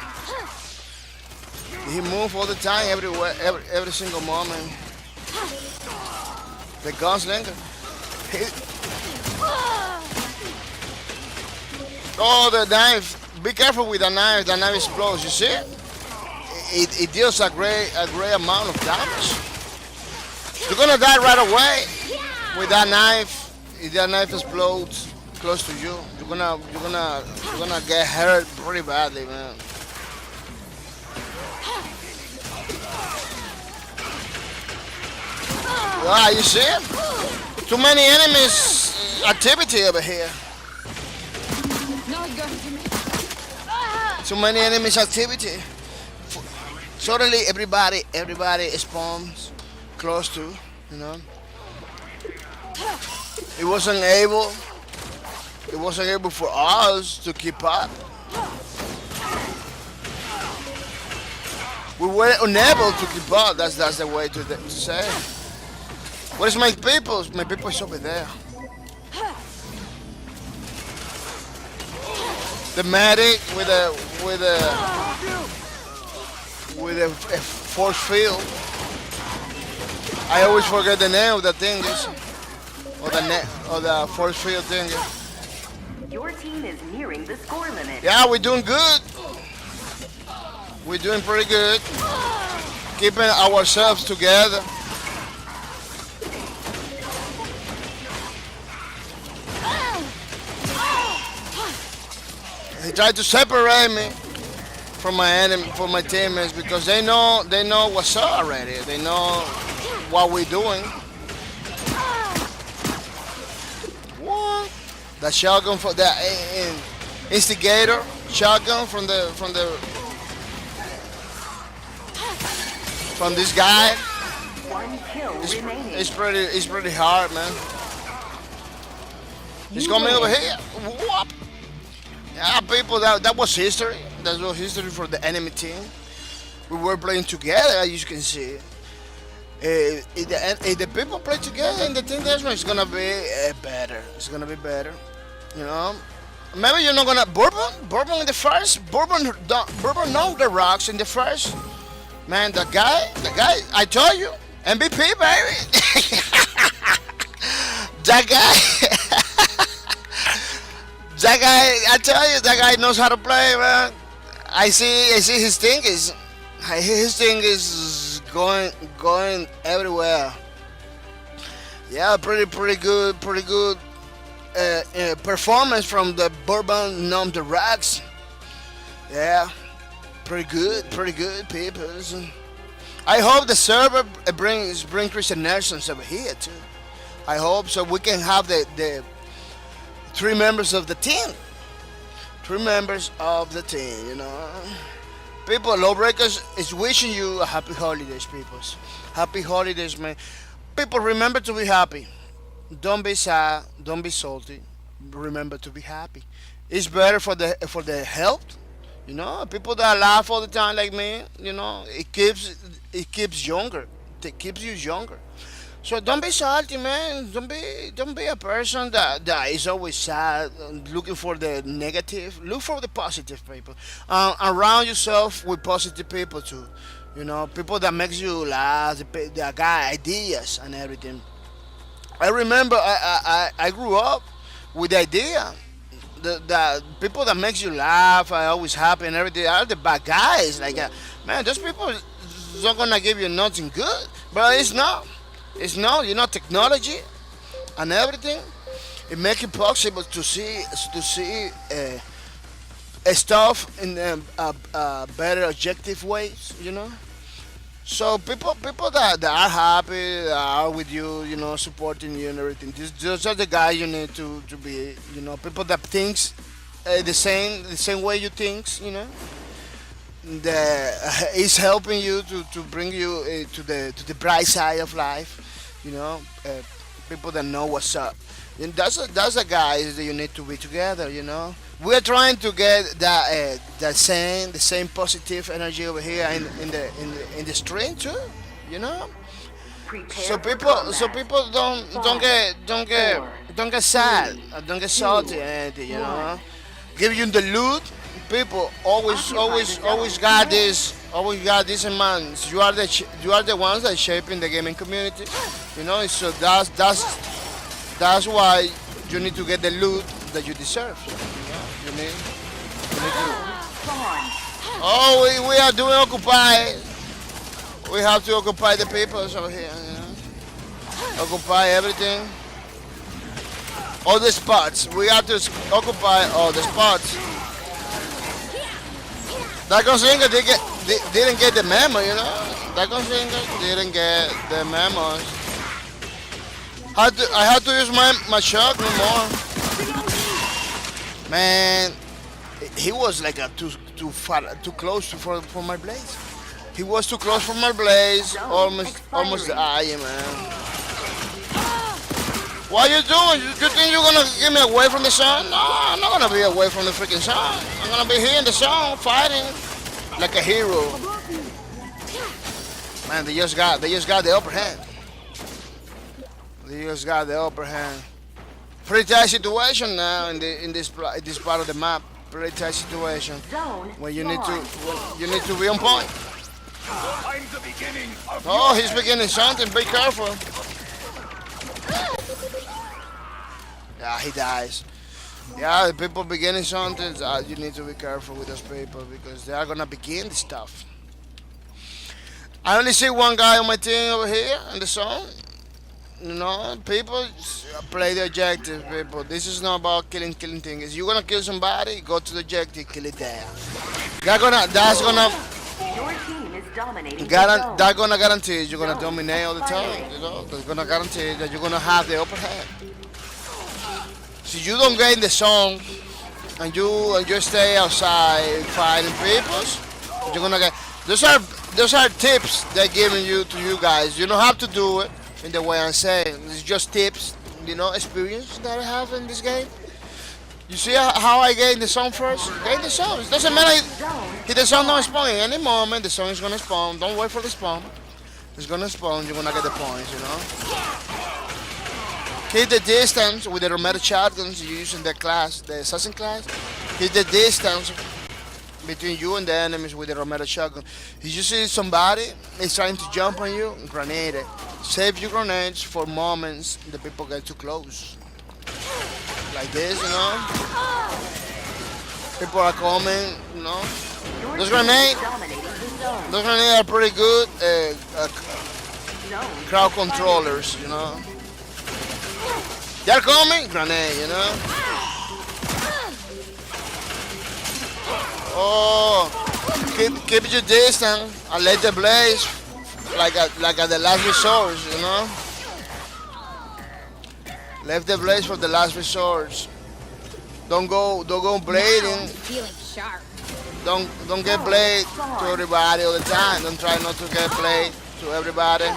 Speaker 8: He moved all the time, everywhere, every single moment. The gunslinger. Oh, the knife! Be careful with the knife. The knife explodes. You see? It deals a great amount of damage. You're gonna die right away with that knife. If that knife explodes close to you, you're gonna get hurt pretty badly, man. Wow, you see it? Too many enemies activity over here. Too many enemies activity. Suddenly everybody spawns close to, you know. It wasn't able for us to keep up. We were unable to keep up. That's the way to say it. Where's my people? My people is over there. The medic with a force field. I always forget the name of the thing. Or the force field thing.
Speaker 9: Your team is nearing the score limit.
Speaker 8: Yeah, we're doing good. We're doing pretty good. Keeping ourselves together. He tried to separate me from my enemy, from my teammates, because they know what's up already. They know what we're doing. What? The shotgun for the instigator shotgun from this guy.
Speaker 9: One kill remaining.
Speaker 8: It's pretty hard, man. He's coming over here. Whoop. Yeah, people, that was history. That was history for the enemy team. We were playing together, as you can see. If the people play together in the team deathmatch, it's gonna be better. It's gonna be better, you know. Maybe you're not gonna Bourbon in the first. Bourbon knocked the rocks in the first. Man, the guy, I told you, MVP, baby. That guy, that guy, I tell you, that guy knows how to play, man. I see his thing is going everywhere. Yeah, pretty good performance from the Bourbon Nom de Racks. Yeah, pretty good people. I hope the server brings Christian Nelsons over here too. I hope so we can have the 3 members of the team. 3 members of the team, you know. People, Lawbreakers is wishing you a happy holidays, peoples. Happy holidays, man. People, remember to be happy. Don't be sad. Don't be salty. Remember to be happy. It's better for the health. You know, people that laugh all the time like me, you know, it keeps younger. It keeps you younger. So don't be salty, man. Don't be a person that is always sad, looking for the negative. Look for the positive people. Around yourself with positive people too. You know, people that makes you laugh, that got ideas and everything. I remember I grew up with the idea that people that makes you laugh, are always happy and everything, are the bad guys. Like, man, those people not gonna give you nothing good. But it's not. It's not. You know, technology and everything. It makes it possible to see stuff in better objective ways. You know. So people that are happy, that are with you, you know, supporting you and everything. Those are the guys you need to be, you know, people that thinks the same way you thinks, you know. That is helping you to bring you to the bright side of life, you know. People that know what's up. And that's the guys that you need to be together, you know. We're trying to get the same positive energy over here in the stream too, you know. So people don't get sad, don't get salty, anything, you know. Give you the loot. People always got this in mind. You are the ones that shaping the gaming community, you know. So that's why you need to get the loot that you deserve. You need to. Oh, we are doing occupy. We have to occupy the people over here, you know. Occupy everything. All the spots. We have to occupy all the spots. That Gonzinga didn't get the memo, you know. That Gonzinga didn't get the memos. I had to use my shock no more. Man, he was like too close for my blaze. He was too close for my blaze. Almost dying, man. What you doing? You think you're gonna get me away from the sun? No, I'm not gonna be away from the freaking sun. I'm gonna be here in the sun fighting like a hero. Man, they just got the upper hand. They just got the upper hand. Pretty tight situation now in this part of the map. Pretty tight situation where you need to be on point. Oh, he's beginning something. Be careful. Yeah, he dies. Yeah, the people beginning something. You need to be careful with those people because they are gonna begin the stuff. I only see one guy on my team over here in the zone. You know, people play the objective, people. This is not about killing things. You're gonna kill somebody, go to the objective, kill it there. That's gonna
Speaker 9: Your team is dominating.
Speaker 8: that's gonna guarantee you're gonna dominate all the time. You know, that's gonna guarantee that you're gonna have the upper hand. So you don't get in the zone and you stay outside fighting people, you're gonna get. Those are tips they're giving you to you guys. You don't have to do it in the way I'm saying. It's just tips, you know, experience that I have in this game. You see how I get in the zone first? Get in the zone. It doesn't matter if the zone don't spawn. In any moment, the zone is gonna spawn. Don't wait for the spawn. It's gonna spawn. You're gonna get the points, you know. Keep the distance with the automatic shotguns you use in the class, the assassin class. Keep the distance between you and the enemies with the automatic shotgun. If you see somebody is trying to jump on you, grenade it. Save your grenades for moments the people get too close. Like this, you know? People are coming, you know? Those grenades are pretty good crowd controllers, you know? They're coming, grenade, you know? Oh, keep your distance and let the blaze like at the last resort, you know? Left the blaze for the last resort. Don't go blading.
Speaker 5: Feeling sharp.
Speaker 8: Don't get blade to everybody all the time. Don't try not to get blade to everybody.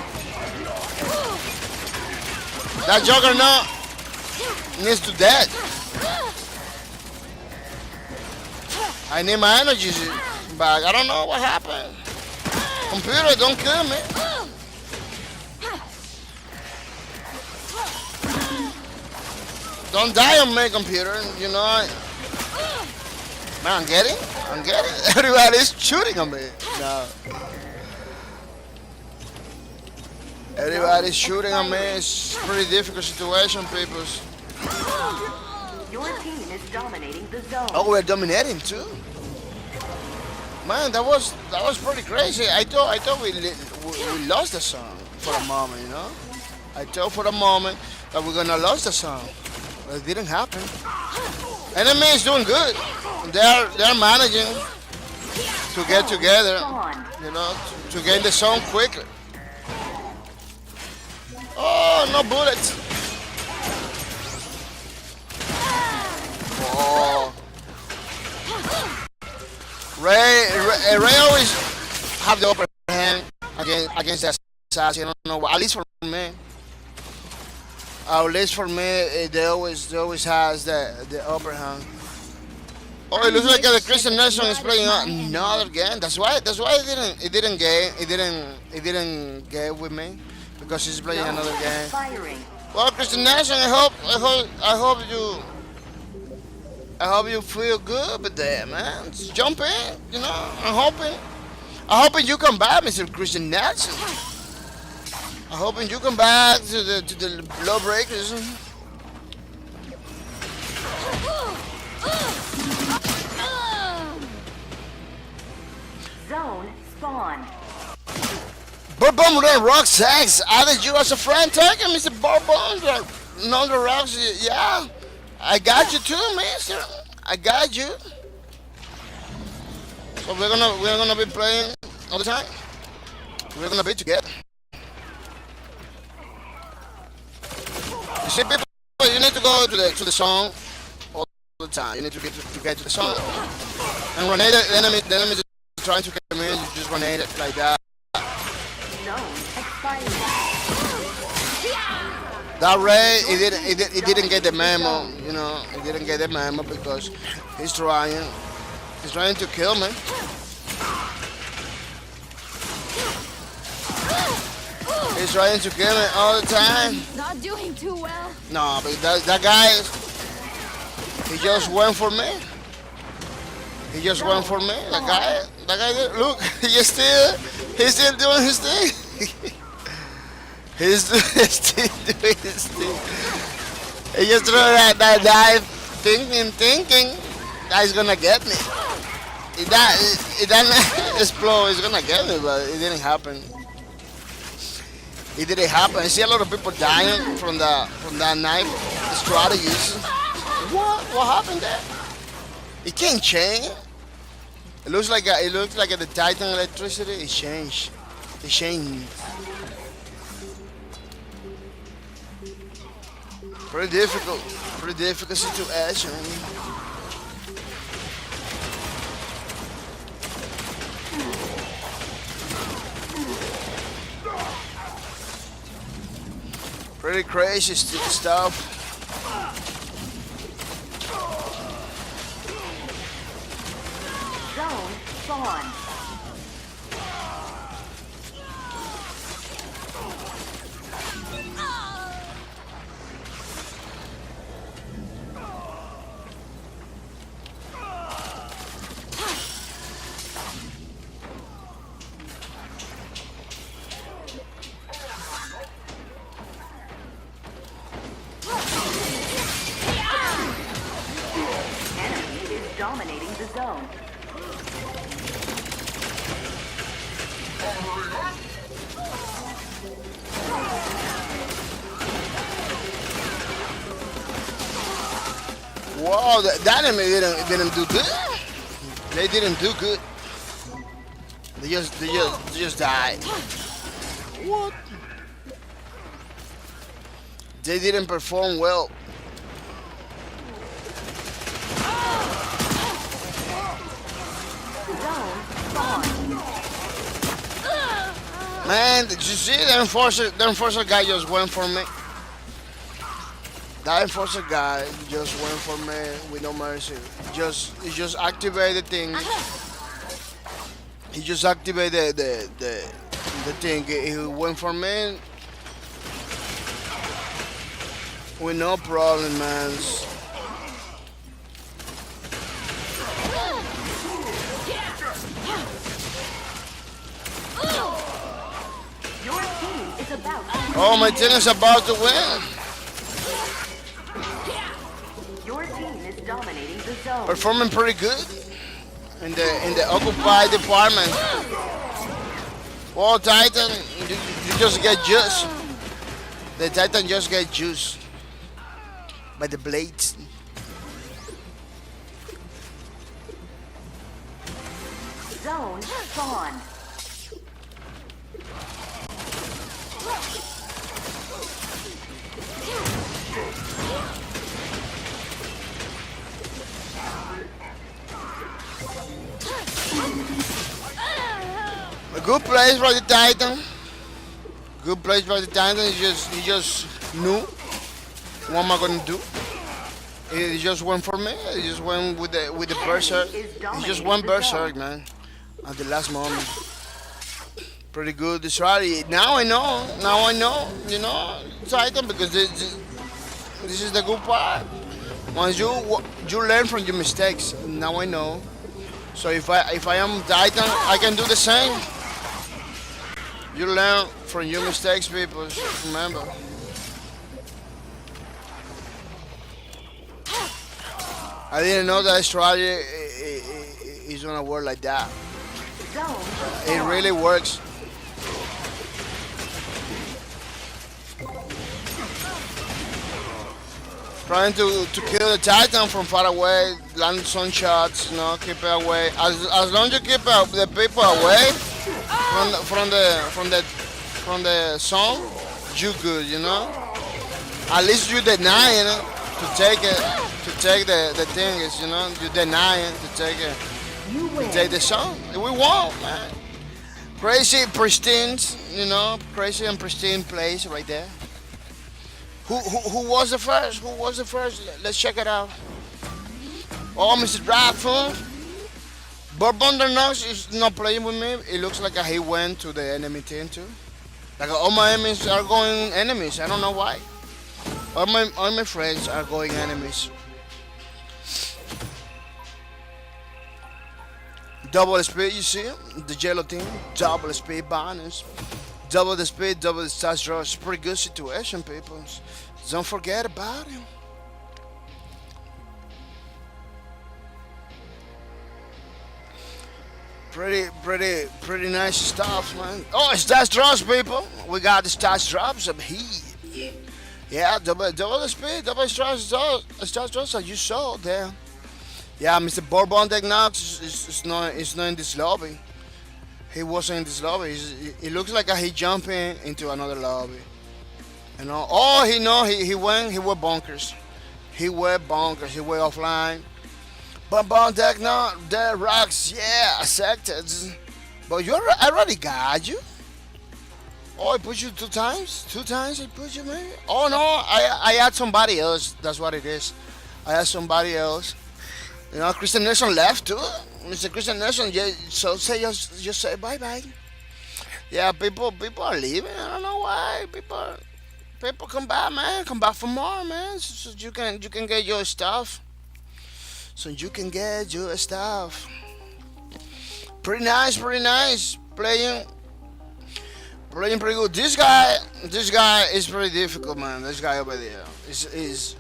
Speaker 8: That juggernaut needs to dead. I need my energy back. I don't know what happened. Computer, don't kill me. Don't die on me, computer. You know, man, I'm getting. Everybody's shooting on me. No. Everybody's shooting on me. It's a pretty difficult situation, people.
Speaker 9: Your team is dominating the zone.
Speaker 8: Oh, we're dominating too. Man, that was pretty crazy. I thought we lost the song for a moment, you know. I thought for a moment that we're gonna lose the song, but it didn't happen. Enemy is doing good. They're managing to get together, you know, to gain the song quickly. Oh, no bullets. Oh. Ray always have the upper hand against the assassin. I don't know why. At least for me. At least for me, they always has the upper hand. Oh, it looks like the Christian Nation is playing another game. That's why it didn't get with me, because he's playing another game. Well, Christian Nation, I hope you feel good with that, man. Just jump in, you know. I'm hoping you come back, Mr. Christian Nation. I'm hoping you come back to the Lawbreakers.
Speaker 9: Zone spawn.
Speaker 8: Bourbon ran rock sex. Added you as a friend. Take him, Mr. Bourbon. Like, no, the rocks. Yeah, I got you too, mister. I got you. So we're gonna be playing all the time. We're gonna be together. You see, people, you need to go to the song all the time. You need to get to the song. And grenade the enemy is trying to come in. You just grenade it like that. That Ray, he didn't get the memo. You know, he didn't get the memo because he's trying to kill me. He's trying to kill me all the time.
Speaker 5: Not doing too well.
Speaker 8: No, but that guy, he just went for me. He just went for me. That guy, look, he's still doing his thing. He's still doing his thing. He just threw that knife, thinking that's gonna get me. It doesn't explode. It's gonna get me, but it didn't happen. It didn't happen. I see a lot of people dying from that knife strategies. What happened there? It can't change. It looks like the Titan electricity. It changed. It changed. Pretty difficult situation. Pretty crazy stuff.
Speaker 9: Zone spawn. zone.
Speaker 8: Whoa, that enemy didn't do good. They didn't do good. They just died. What? They didn't perform well. Man, did you see the enforcer guy just went for me? That enforcer guy just went for me with no mercy. He just activated the thing. He just activated the thing. He went for me with no problem, man.
Speaker 9: Your team is about to
Speaker 8: Oh, my team is about to win.
Speaker 9: Your team is dominating the zone.
Speaker 8: Performing pretty good in the occupied department. Well, Titan, you just get juiced. The Titan just get juiced by the blades.
Speaker 9: Zone spawn.
Speaker 8: A good place for the Titan. Good place for the Titan. He just knew what am I gonna do. He just went for me. He just went with the berserk. He just went berserk, man, at the last moment. Pretty good this strategy. Now I know. You know, Titan, because this is the good part. Once you learn from your mistakes. Now I know. So if I am Titan, I can do the same. You learn from your mistakes, people. Remember. I didn't know that strategy is gonna work like that. It really works. Trying to kill the Titan from far away, land some shots, you know, keep it away. As long as you keep the people away from the zone, you good, you know. At least you denying it to take the thing is, you know, you denying to take it, to take the zone. We won, man. Crazy, pristine, you know, crazy and pristine place right there. Who was the first? Who was the first? Let's check it out. Oh, Mr. Bradford. Bourbon is not playing with me. It looks like he went to the enemy team too. Like all my enemies are going enemies. I don't know why. All my friends are going enemies. Double the speed, you see? The yellow team. Double the speed bonus. Double the speed, double the stats draw. It's a pretty good situation, people. Don't forget about him. Pretty nice stuff, man. Oh, it's stats drops, people. We got the stats drops of heat. Yeah, double the speed, double the stats drops as you saw there. Yeah, Mr. Bourbon is not in this lobby. He wasn't in this lobby. It looks like he jumping into another lobby. You know. Oh, he went bonkers. He went bonkers. He went offline. Bourbon the rocks. Yeah, accepted. But I already got you. Oh, I put you 2 times. 2 times I put you, maybe. Oh no, I had somebody else. That's what it is. I had somebody else. You know, Christian Nelson left too. Mr. Christian Nelson, just say bye bye. Yeah, people are leaving. I don't know why. People come back, man. Come back for more, man. So you can get your stuff. So you can get your stuff. Pretty nice. Playing pretty good. This guy is pretty difficult, man. This guy over there is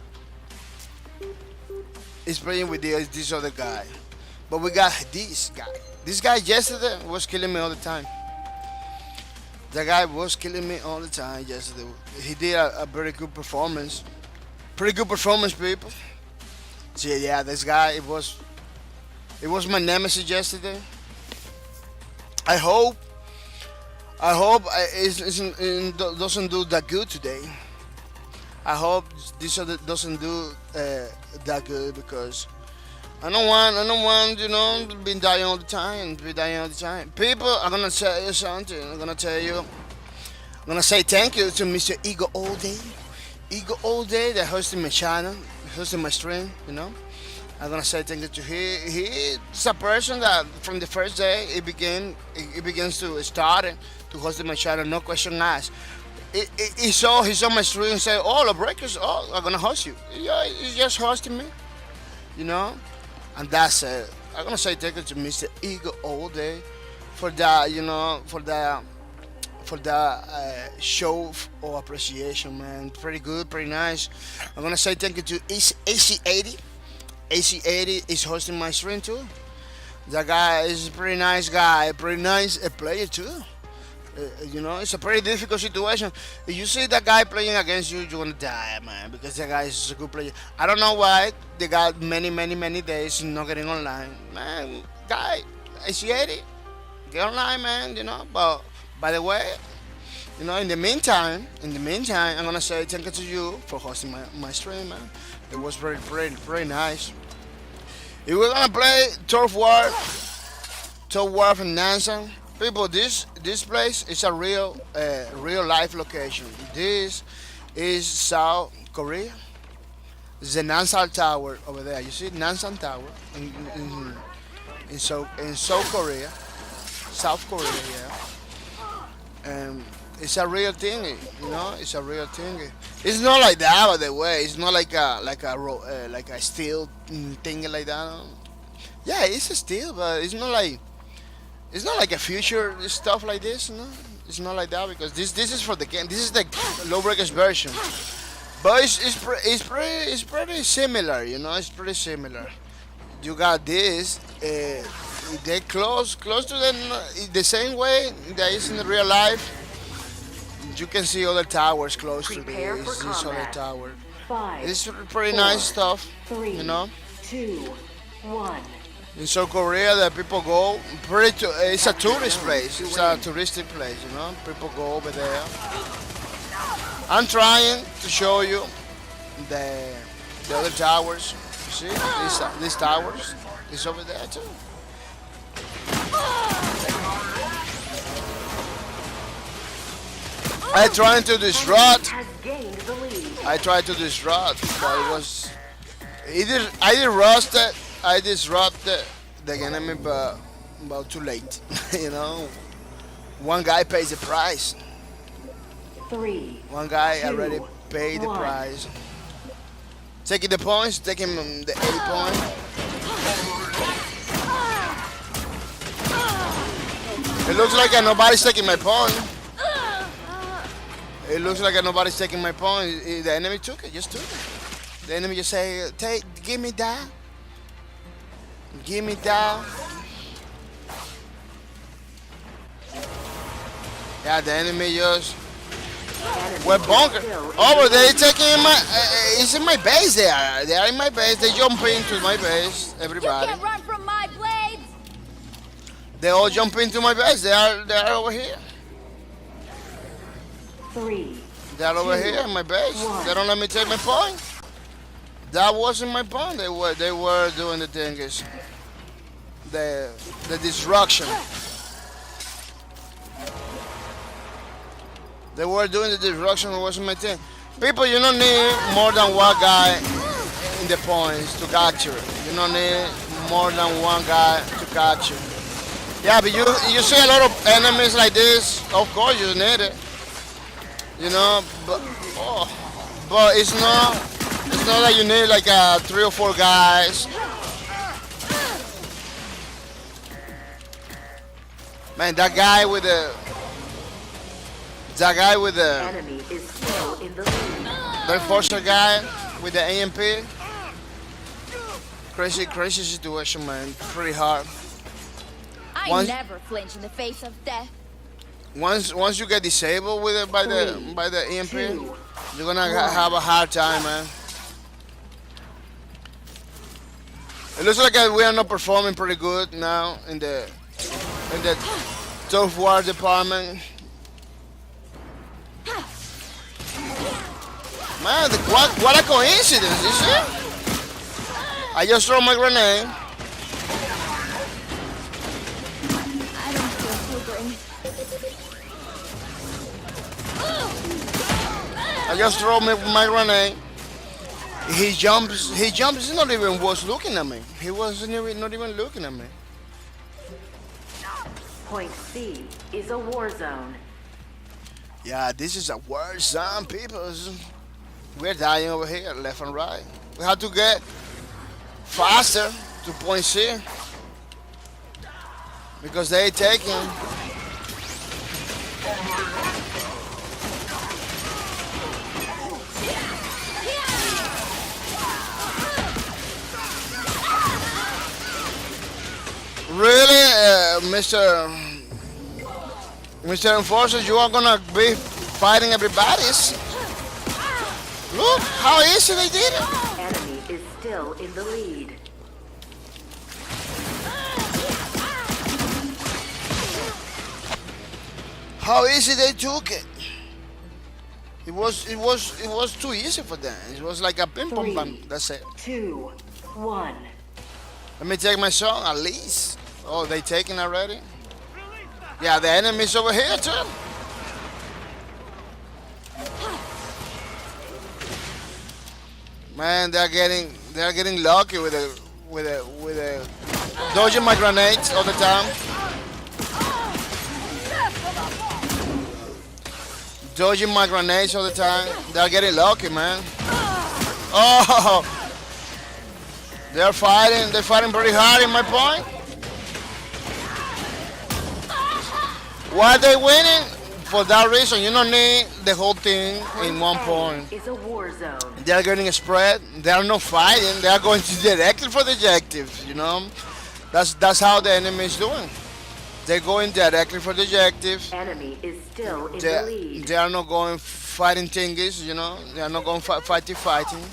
Speaker 8: playing with this other guy. But we got this guy. This guy yesterday was killing me all the time. The guy was killing me all the time yesterday. He did a very good performance. Pretty good performance, people. So yeah, this guy, it was my nemesis yesterday. I hope it doesn't do that good today. I hope this other doesn't do that good, because I don't want, to be dying all the time. People, I'm gonna tell you something. I'm gonna say thank you to Mr. Eagle All Day. Eagle All Day, that hosting my channel, hosting my stream. I'm gonna say thank you to he. He's a person that from the first day it begins to start to hosting my channel. No question asked. He saw my stream and said, "Oh, Lawbreakers, I'm gonna host you." Yeah, he's just hosting me, And that's it. I'm gonna say thank you to Mr. Eagle All Day for that, for that show of appreciation, man. Pretty good, pretty nice. I'm gonna say thank you to AC80. AC80 is hosting my stream too. That guy is a pretty nice guy, pretty nice player too. It's a pretty difficult situation. If you see that guy playing against you, you're gonna die, man, because that guy is a good player. I don't know why they got many days not getting online, man. Guy, AC80, get online, man. But by the way, in the meantime, I'm gonna say thank you to you for hosting my stream, man. It was very nice. If we're gonna play Turf War from Nansan, people, this place is a real life location. This is South Korea. It's the Nansan Tower over there. You see Nansan Tower in South Korea, South Korea, yeah. It's a real thing, It's a real thing. It's not like that, by the way. It's not like a steel thing like that. Yeah, it's a steel, but it's not like a future stuff like this. It's not like that, because this is for the game. This is the Lawbreakers version, but it's pretty similar. It's pretty similar. You got this. They close to the same way that is in the real life. You can see other towers close to this other tower. It's pretty nice stuff,
Speaker 9: 3, 2, 1.
Speaker 8: In South Korea, the people go it's a tourist place. It's a touristic place, People go over there. I'm trying to show you the other towers. You see, these towers is over there too. I tried to disrupt. But it was I disrupted the enemy, but too late. One guy pays the price.
Speaker 9: 3.
Speaker 8: One guy
Speaker 9: 2,
Speaker 8: already paid the
Speaker 9: 1.
Speaker 8: price. Taking the points, taking the 8 point. It looks like nobody's taking my point. It looks like nobody's taking my point. The enemy took it, just took it. The enemy just say, give me that. Give me that. Yeah, the enemy just went bunker. Oh, but they're taking my, it's in my base there. They are in my base. They jump into my base, everybody.
Speaker 5: You can't run from my blades!
Speaker 8: They all jump into my base. They are over here.
Speaker 9: 3.
Speaker 8: They're over here in my base.
Speaker 9: 1.
Speaker 8: They don't let me take my point. That wasn't my point. They were doing the thing is the destruction. They were doing the destruction. It wasn't my thing. People, you don't need more than one guy in the points to capture. You don't need more than one guy to capture. Yeah, but you see a lot of enemies like this. Of course, you need it. But it's not that you need like 3 or 4 guys. Man, that guy with the
Speaker 9: Enemy is still in the lead.
Speaker 8: the enforcer guy with the AMP. Crazy situation, man. Pretty hard.
Speaker 5: I
Speaker 8: Once-
Speaker 5: never flinch in the face of death.
Speaker 8: Once you get disabled with it by the EMP, you're gonna have a hard time, man. It looks like we are not performing pretty good now in the tough war department. Man, what a coincidence, you see? I just throw my grenade.
Speaker 5: I don't feel so great.
Speaker 8: I just throw my grenade. He jumps. He not even was looking at me. He wasn't even, not even looking at me.
Speaker 9: Point C is a war zone.
Speaker 8: Yeah, this is a war zone, people. We're dying over here, left and right. We have to get faster to point C because they taking. Really, Mr. Enforcer, you are gonna be fighting everybody's. Look how easy they did it.
Speaker 9: Enemy is still in the lead.
Speaker 8: How easy they took it. It was too easy for them. It was like a ping pong ball. That's it.
Speaker 9: 2, 1.
Speaker 8: Let me take my song at least. Oh, they taking already? Yeah, the enemy's over here too. Man, they're getting lucky with dodging my grenades all the time. Dodging my grenades all the time. They're getting lucky, man. Oh, they're fighting pretty hard in my point. Why are they winning? For that reason, you don't need the whole thing in one point.
Speaker 9: Is a war zone.
Speaker 8: They are getting a spread. They are not fighting. They are going directly for the objective. You know, that's how the enemy is doing. They're going directly for the objective.
Speaker 9: Enemy is still in the lead.
Speaker 8: They are not going fighting thingies. You know, they are not going fighting.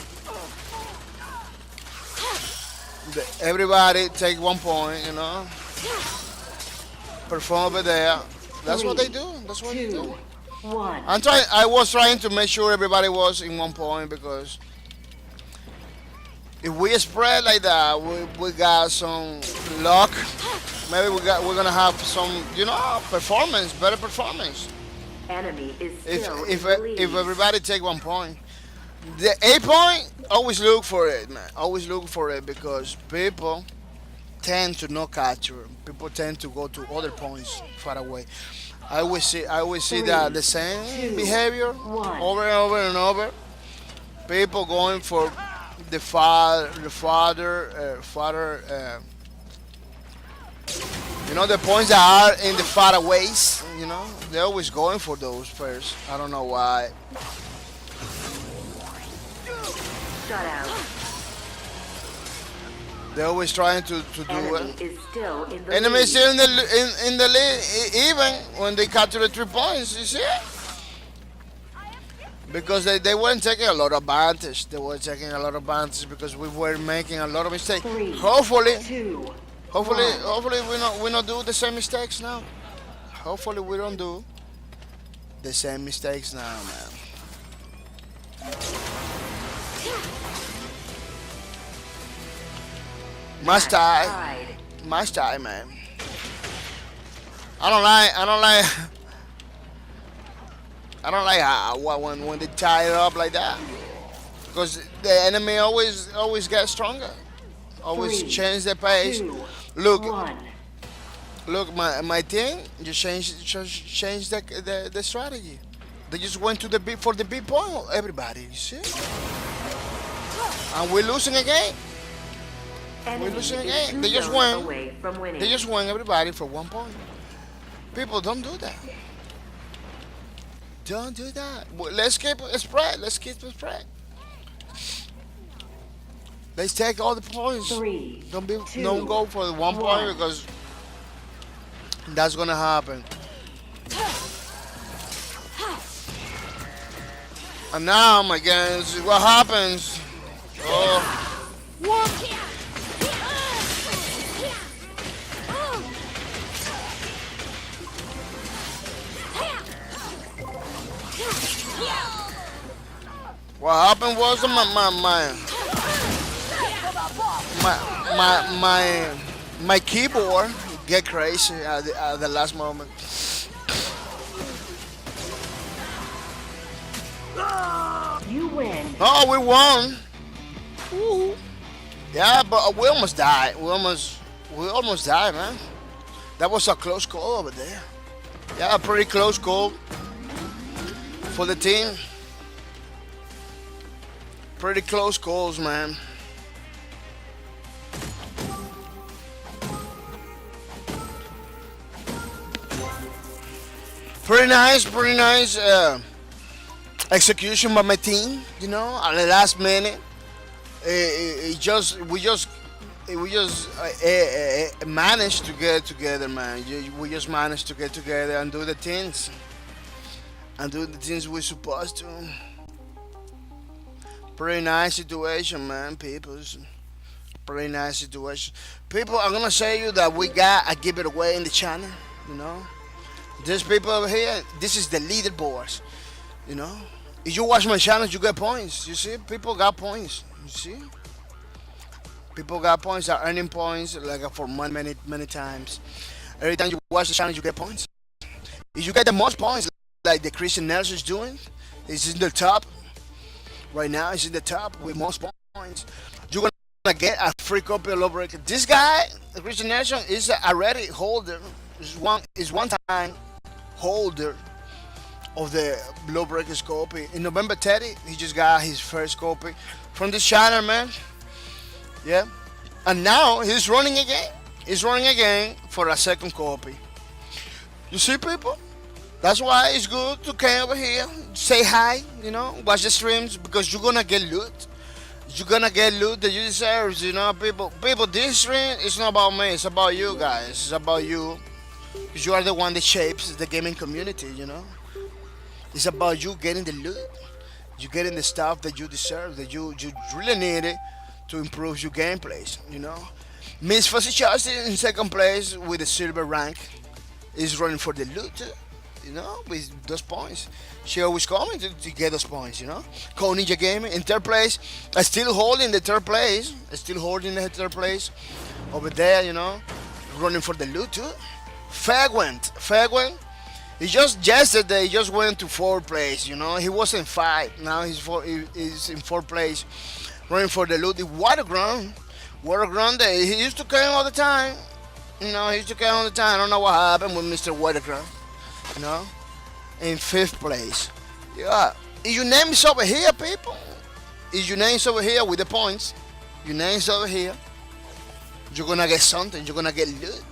Speaker 8: Everybody take 1 point. You know, perform over there. That's what they do. That's what they do.
Speaker 9: 1.
Speaker 8: I was trying to make sure everybody was in 1 point because if we spread like that, we got some luck. Maybe we're gonna have some, better performance.
Speaker 9: Enemy is still
Speaker 8: If
Speaker 9: in the lead.
Speaker 8: everybody take 1 point, the 8 point, always look for it, man. Always look for it because people tend to not capture. People tend to go to other points far away. I always see that the same behavior over and over and over. People going for the the points that are in the far aways. They're always going for those first. I don't know why.
Speaker 9: Shut out.
Speaker 8: They're always trying to do
Speaker 9: Enemy
Speaker 8: it.
Speaker 9: is still in the
Speaker 8: Enemy
Speaker 9: lead.
Speaker 8: is still in the lead, even when they capture the 3 points. You see? Because they weren't taking a lot of advantage. They were taking a lot of advantage because we were making a lot of mistakes.
Speaker 9: 3,
Speaker 8: Hopefully
Speaker 9: 2,
Speaker 8: we not do the same mistakes now. Hopefully we don't do the same mistakes now, man. Must die, man. I don't like how when they tie it up like that, because the enemy always gets stronger, always
Speaker 9: 3,
Speaker 8: change the pace.
Speaker 9: 2,
Speaker 8: Look,
Speaker 9: 1.
Speaker 8: look, my team just changed the strategy. They just went for the big point. Everybody, you see, and we're losing again.
Speaker 9: Enemy
Speaker 8: We're losing
Speaker 9: is
Speaker 8: again.
Speaker 9: 2
Speaker 8: They just
Speaker 9: zones
Speaker 8: win.
Speaker 9: away from winning.
Speaker 8: They just win everybody for 1 point. People don't do that. Don't do that. Let's keep a spread. Let's keep a spread. Let's take all the points.
Speaker 9: 3,
Speaker 8: Don't
Speaker 9: 2,
Speaker 8: don't go for the 1 point
Speaker 9: one.
Speaker 8: because that's gonna happen. And now, my guys, what happens? Oh. What happened was my keyboard get crazy at the last moment.
Speaker 9: You win.
Speaker 8: Oh, we won. Woo. Yeah, but we almost died. We almost died, man. That was a close call over there. Yeah, a pretty close call for the team. Pretty close calls, man. Pretty nice execution by my team. You know, at the last minute, we just managed to get together, man. We just managed to get together and do the things we're supposed to. Pretty nice situation, man, people. Pretty nice situation. People, I'm gonna say you that we got a giveaway in the channel, you know. These people over here, this is the leaderboards, you know. If you watch my channel, you get points. You see, people got points. You see, people got points. Are earning points like for money many times. Every time you watch the channel, you get points. If you get the most points, like the Christian Nelson is doing, he's in the top. Right now, he's in the top with most points. You're gonna get a free copy of Lawbreakers. This guy, the Christian Nelson, is already holder. Is one time holder of the Lawbreakers copy. In November 30, he just got his first copy from this channel, man. Yeah, and now he's running again. He's running again for a second copy. You see, people? That's why it's good to come over here, say hi, you know, watch the streams, because you're gonna get loot. You're gonna get loot that you deserve, you know, people. People, this stream is not about me, it's about you guys. It's about you. Because you are the one that shapes the gaming community, you know. It's about you getting the loot. You getting the stuff that you deserve, that you really need it to improve your gameplays, you know. Miss Fuzzy Chassis in second place with the silver rank is running for the loot. You know, with those points. She always coming to get those points, you know. Co Ninja Gaming in third place. Still holding the third place. Over there, you know. Running for the loot too. Fagwent. He just yesterday he just went to fourth place, you know. He was in 5. Now he's in fourth place. Running for the loot. The Waterground Day. He used to come all the time. You know, I don't know what happened with Mr. Waterground. You know, in 5th place. Yeah, if your name is over here, people. If your name's over here with the points, your name's over here. You're gonna get something. You're gonna get loot.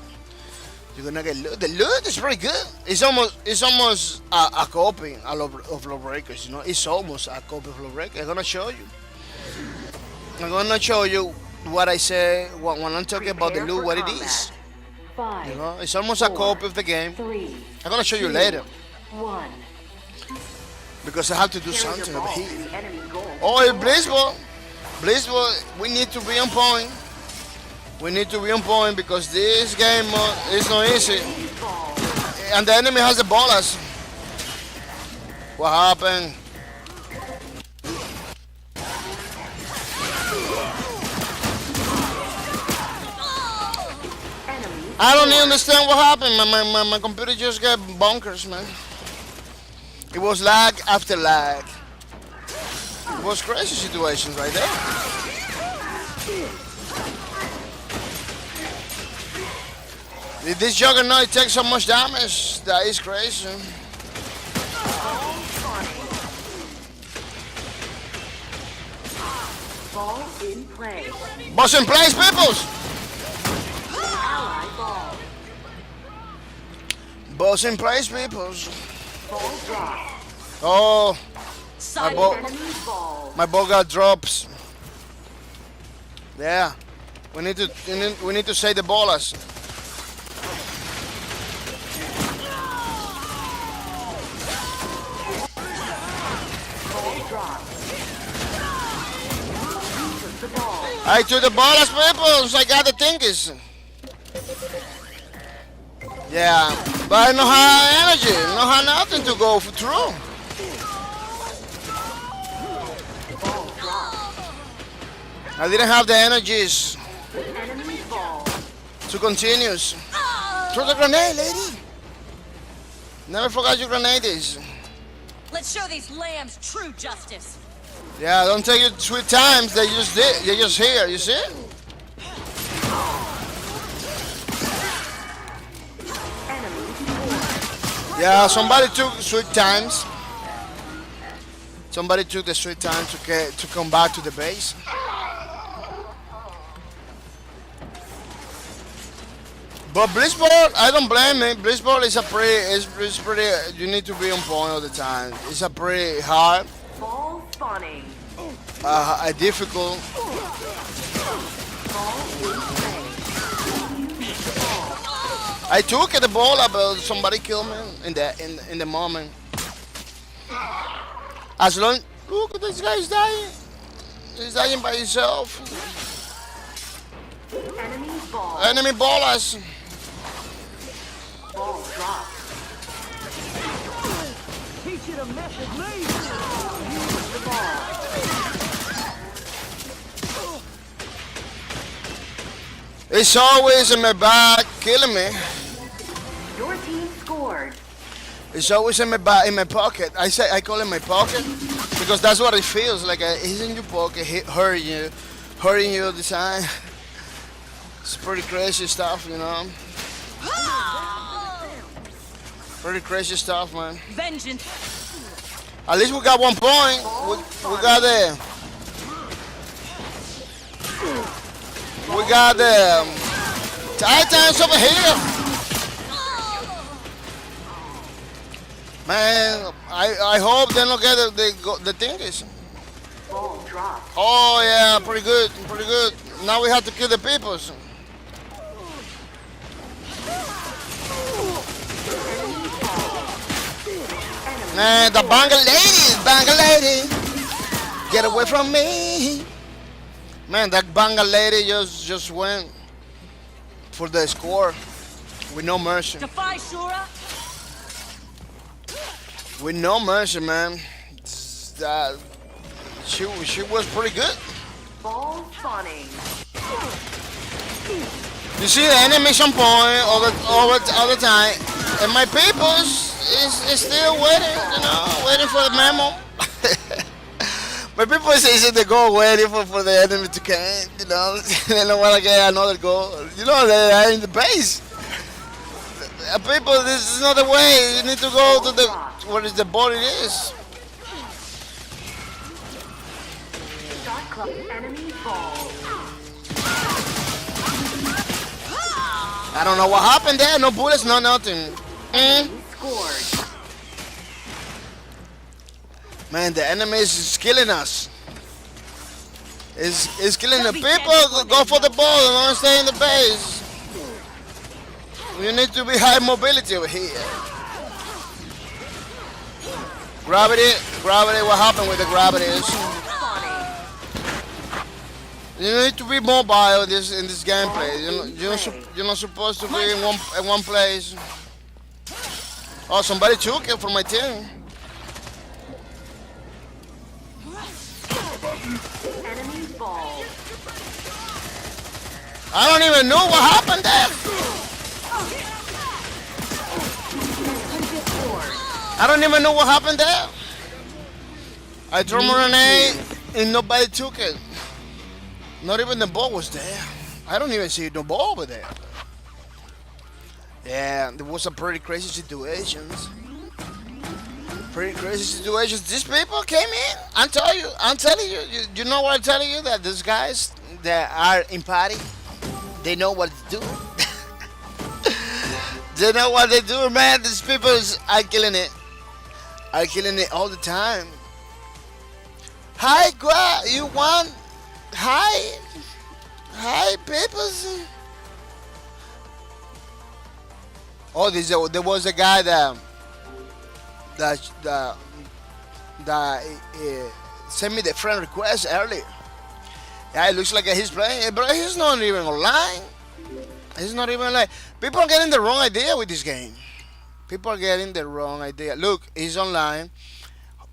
Speaker 8: The loot is pretty good. It's almost a copy of Lawbreakers. You know, it's almost a copy of Lawbreakers. I'm gonna show you what I say when I'm talking about the loot. What it is.
Speaker 9: 5,
Speaker 8: you know, it's almost a copy of the game.
Speaker 9: 3,
Speaker 8: I'm gonna show you later.
Speaker 9: 1.
Speaker 8: Because I have to do something over here. Oh,
Speaker 9: It's
Speaker 8: Blizzball, we need to be on point. Because this game is not easy. And the enemy has the ballers. What happened? I don't even understand what happened. My computer just got bonkers, man. It was lag after lag. It was crazy situations right there. If this Juggernaut takes so much damage, that is crazy.
Speaker 9: Ball in play.
Speaker 8: Boss in place, peoples!
Speaker 9: Ally ball.
Speaker 8: Boss in place, peoples.
Speaker 9: Ball drop.
Speaker 8: Oh,
Speaker 9: Enemy ball.
Speaker 8: my ball got drops. Yeah. We need to save the ballers. I took the ballers, people. So I got the thinkers. Yeah, but I don't have energy. I don't have nothing to go through. I didn't have the energies to continue. Throw the grenade, lady. Never forgot your grenades.
Speaker 6: Let's show these lambs true justice.
Speaker 8: Yeah, don't take it 3 times. They just did. They just here. You see? Yeah, somebody took sweet times. Somebody took the sweet time to come back to the base. But Blitzball, I don't blame it. Blitzball is it's pretty. You need to be on point all the time. It's a pretty hard,
Speaker 9: Ball spawning.
Speaker 8: a difficult. I took the ball, but somebody killed me in the moment. As long, look at this guy's dying. He's dying by himself.
Speaker 9: Enemy ball.
Speaker 8: Enemy ballers.
Speaker 9: Ball drop.
Speaker 3: Teach you to mess with me.
Speaker 9: Use the ball.
Speaker 8: It's always in my back, killing me.
Speaker 9: Your team scored.
Speaker 8: It's always in my back, in my pocket. I call it my pocket because that's what it feels like. It's in your pocket, hurting you all the time. It's pretty crazy stuff, you know. Pretty crazy stuff, man.
Speaker 6: Vengeance.
Speaker 8: At least we got 1 point. We got the. We got the Titans over here. Man, I hope they don't get the thingies.
Speaker 9: Ball drop.
Speaker 8: Oh yeah, pretty good, pretty good. Now we have to kill the peoples. Man, the banger lady, get away from me. Man, that banger lady just went for the score with no mercy.
Speaker 6: Defy Shura.
Speaker 8: With no mercy, man. That she was pretty good.
Speaker 9: Ball spawning.
Speaker 8: You see the enemies on point all the time, and my peoples is still waiting, you know, waiting for the memo. My people is in the goal waiting for the enemy to come, you know. They don't want to get another goal. You know, they are in the base. People, this is not the way. You need to go to the where is the ball it is.
Speaker 9: Shot clock. Enemy ball.
Speaker 8: I don't know what happened there. No bullets, no nothing.
Speaker 9: Scored.
Speaker 8: Man, the enemy is killing us. It's killing the people. Go for the ball and don't stay in the base. You need to be high mobility over here. Gravity, what happened with the gravities? You need to be mobile in this gameplay. You're not supposed to be in one place. Oh, somebody took it from my team.
Speaker 9: Enemy ball.
Speaker 8: I don't even know what happened there. I don't even know what happened there. I threw my grenade and nobody took it. Not even the ball was there. I don't even see no ball over there. Yeah, there was a pretty crazy situations. Pretty crazy situations. These people came in. I'm telling you. You know what I'm telling you? That these guys that are in party, they know what to do. They know what they do, man. These people are killing it. Are killing it all the time. Hi, you want? Hi. Hi, people. Oh, there was a guy that sent me the friend request earlier. Yeah, it looks like he's playing, but he's not even online. He's not even like. People are getting the wrong idea with this game. People are getting the wrong idea. Look, he's online.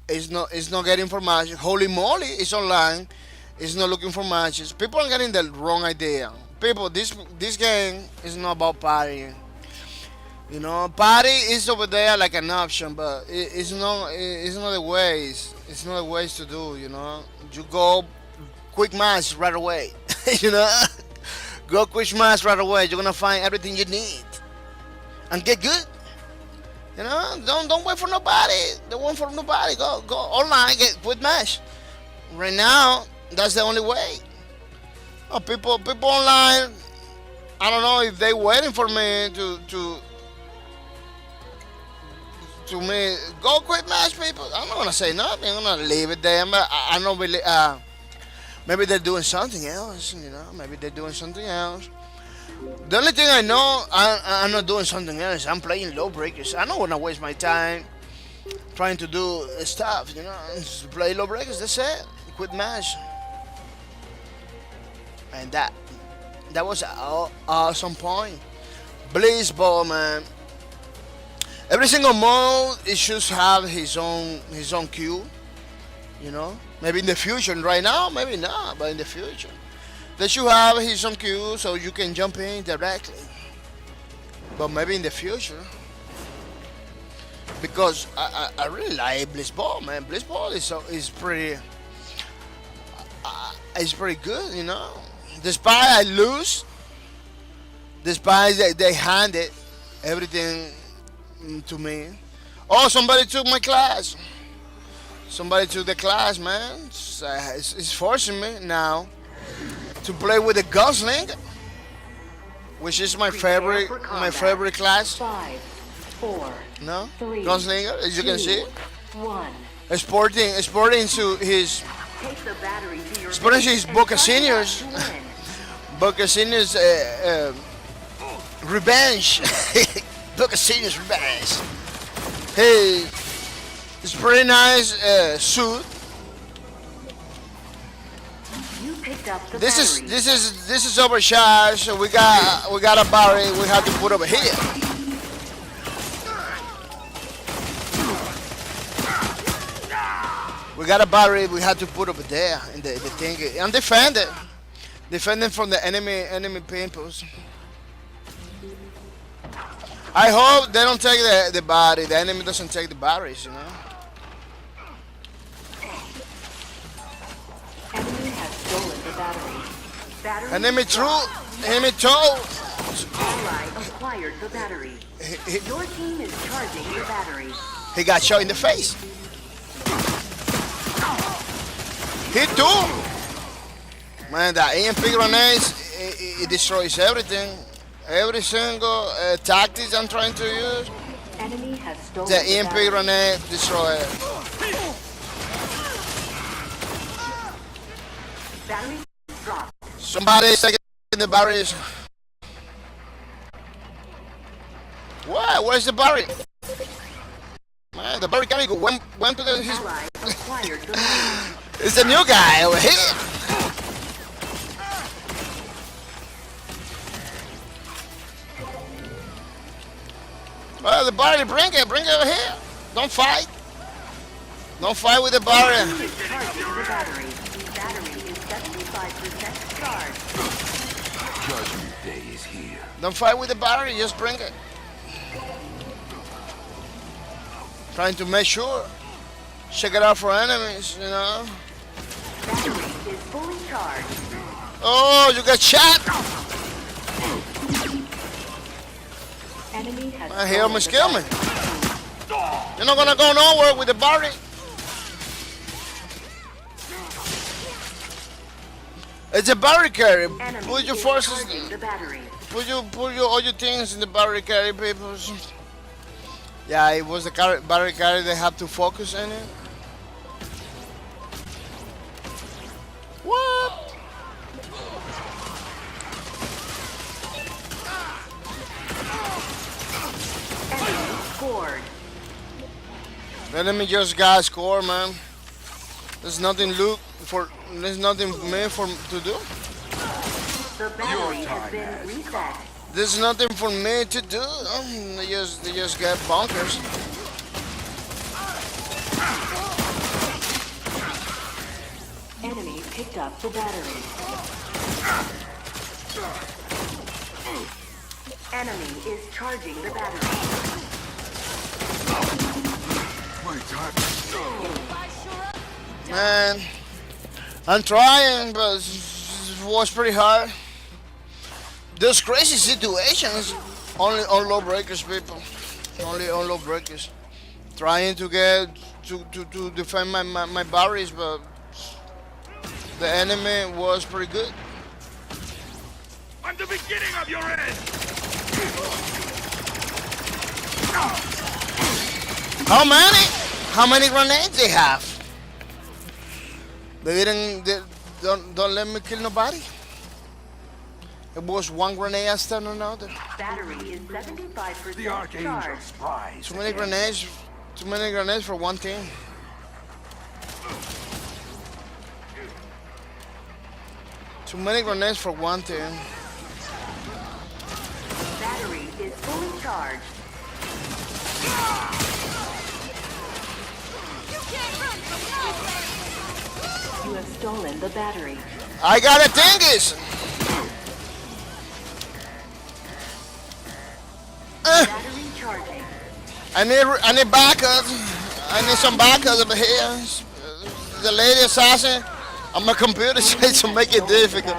Speaker 8: He's not getting for matches. Holy moly, he's online. He's not looking for matches. People are getting the wrong idea. People, this game is not about partying. You know, party is over there like an option, but it's not. It's not the ways. It's not the ways to do. You know, you go quick match right away. You know, go quick match right away. You're gonna find everything you need and get good. You know, don't wait for nobody. Don't wait for nobody. Go online, get quick match. Right now, that's the only way. Oh, people online. I don't know if they waiting for me to me go quick match, people. I'm not gonna say nothing. I'm gonna leave it there. I don't really. Maybe they're doing something else. You know, maybe they're doing something else. The only thing I know, I'm not doing something else. I'm playing Lawbreakers. I don't wanna waste my time trying to do stuff. You know, just play Lawbreakers. That's it. Quick match. And that was an awesome point. Blitzball, man. Every single mode it should have his own queue. You know, maybe in the future. Right now, maybe not, but in the future, they should have his own queue so you can jump in directly. But maybe in the future, because I really like Blitzball, man. Blitzball is pretty. It's pretty good, you know. Despite I lose, despite they handed everything to me. Oh, somebody took my class. Somebody took the class, man. It's forcing me now to play with the gunslinger, which is my favorite class.
Speaker 9: 5, 4,
Speaker 8: No,
Speaker 9: 3,
Speaker 8: gunslinger, as you can see,
Speaker 9: 1.
Speaker 8: sporting to his.
Speaker 9: Take the battery to your
Speaker 8: Especially his
Speaker 9: base
Speaker 8: Boca
Speaker 9: and
Speaker 8: Seniors.
Speaker 9: find out to win.
Speaker 8: Boca Seniors revenge. Boca Seniors revenge. Hey, it's pretty nice suit.
Speaker 9: You picked up the
Speaker 8: This
Speaker 9: battery.
Speaker 8: is overcharged. So we got a battery we have to put over here. We got a battery we had to put over there in the thing and defend it. Defending from the enemy pimples. I hope they don't take the battery. The enemy doesn't take the batteries, you know.
Speaker 9: Enemy has stolen the battery. Battery
Speaker 8: Enemy
Speaker 9: dropped.
Speaker 8: true. Enemy toe.
Speaker 9: Ally acquired the battery. Your team is charging the battery.
Speaker 8: He got shot in the face. He too. Man, that EMP grenades, it destroys everything. Every single tactics I'm trying to use,
Speaker 9: Enemy has stolen
Speaker 8: the EMP
Speaker 9: battery.
Speaker 8: grenade destroy it.
Speaker 9: Battery dropped.
Speaker 8: Somebody's taking the batteries. What? Where's the battery? Man, the battery can't go. Went to the.
Speaker 9: Ally acquired the battery.
Speaker 8: It's a new guy over here. Well, the battery, bring it over here. Don't fight. Don't fight with the battery.
Speaker 9: Charging the battery. Battery is 75% charged.
Speaker 2: Judgment Day is here.
Speaker 8: Don't fight with the battery, just bring it. Trying to make sure. Check it out for enemies, you know.
Speaker 9: Battery is fully charged.
Speaker 8: Oh, you got shot.
Speaker 9: Enemy has
Speaker 8: He almost
Speaker 9: stolen
Speaker 8: killed
Speaker 9: the
Speaker 8: me.
Speaker 9: battery.
Speaker 8: You're not gonna go nowhere with the battery. It's a battery carry.
Speaker 9: Enemy
Speaker 8: Put your
Speaker 9: is
Speaker 8: forces.
Speaker 9: charging the battery.
Speaker 8: Put all your things in the battery carry, people. Yeah, it was the battery carry. They have to focus on it. What?
Speaker 9: scored.
Speaker 8: The enemy just got score, man. There's nothing there's nothing made for to do.
Speaker 9: The battery has been reset.
Speaker 8: There's nothing for me to do. They just get bonkers.
Speaker 9: Enemy picked up the battery. Enemy is charging the battery.
Speaker 8: Man, I'm trying, but it was pretty hard. There's crazy situations only on Lawbreakers, people. Only on Lawbreakers. Trying to get to defend my barriers, but the enemy was pretty good.
Speaker 2: I'm the beginning of your end!
Speaker 8: How many? How many grenades they have? They don't let me kill nobody. It was one grenade after another.
Speaker 9: Battery is 75%
Speaker 2: The Archangel
Speaker 9: charged.
Speaker 2: spies.
Speaker 8: Too many grenades for one team. Too many grenades for one team.
Speaker 9: Battery is fully charged. You have stolen the battery.
Speaker 8: I got a dingus.
Speaker 9: Battery charging.
Speaker 8: I need backup. I need some backup over here. The lady assassin on my computer says to make it difficult.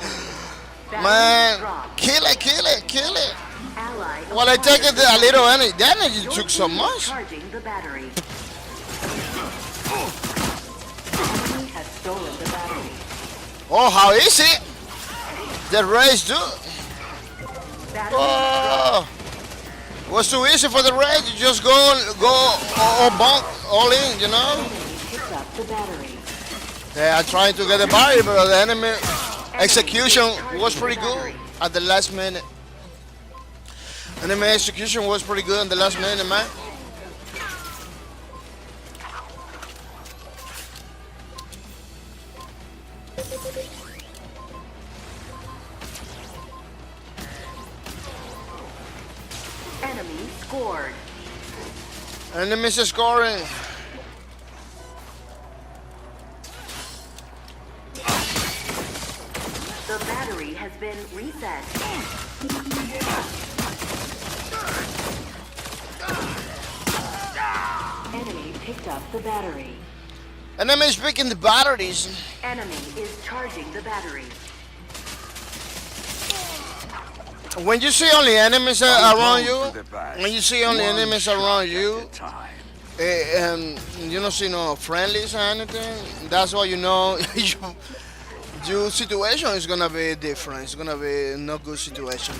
Speaker 8: Man, kill it.
Speaker 9: Ally
Speaker 8: Well, I take it a little energy. The energy took so much.
Speaker 9: charging the battery. Enemy has stolen the battery.
Speaker 8: Oh, how is it? The race, dude.
Speaker 9: Battery
Speaker 8: Oh, was too easy for the race. You just go all in, you know.
Speaker 9: picked up the battery.
Speaker 8: They are trying to get the barrier, but the enemy execution was pretty good at the last minute. Enemy execution was pretty good in the last minute, man.
Speaker 9: Enemy scored.
Speaker 8: Enemies are scoring.
Speaker 9: The battery has been reset. Enemy picked up the battery.
Speaker 8: Enemy is picking the batteries.
Speaker 9: Enemy is charging the battery.
Speaker 8: When you see only enemies around you, when you see only enemies around you, and you don't see no friendlies or anything, that's why you know your situation is gonna be different. It's gonna be no good situation.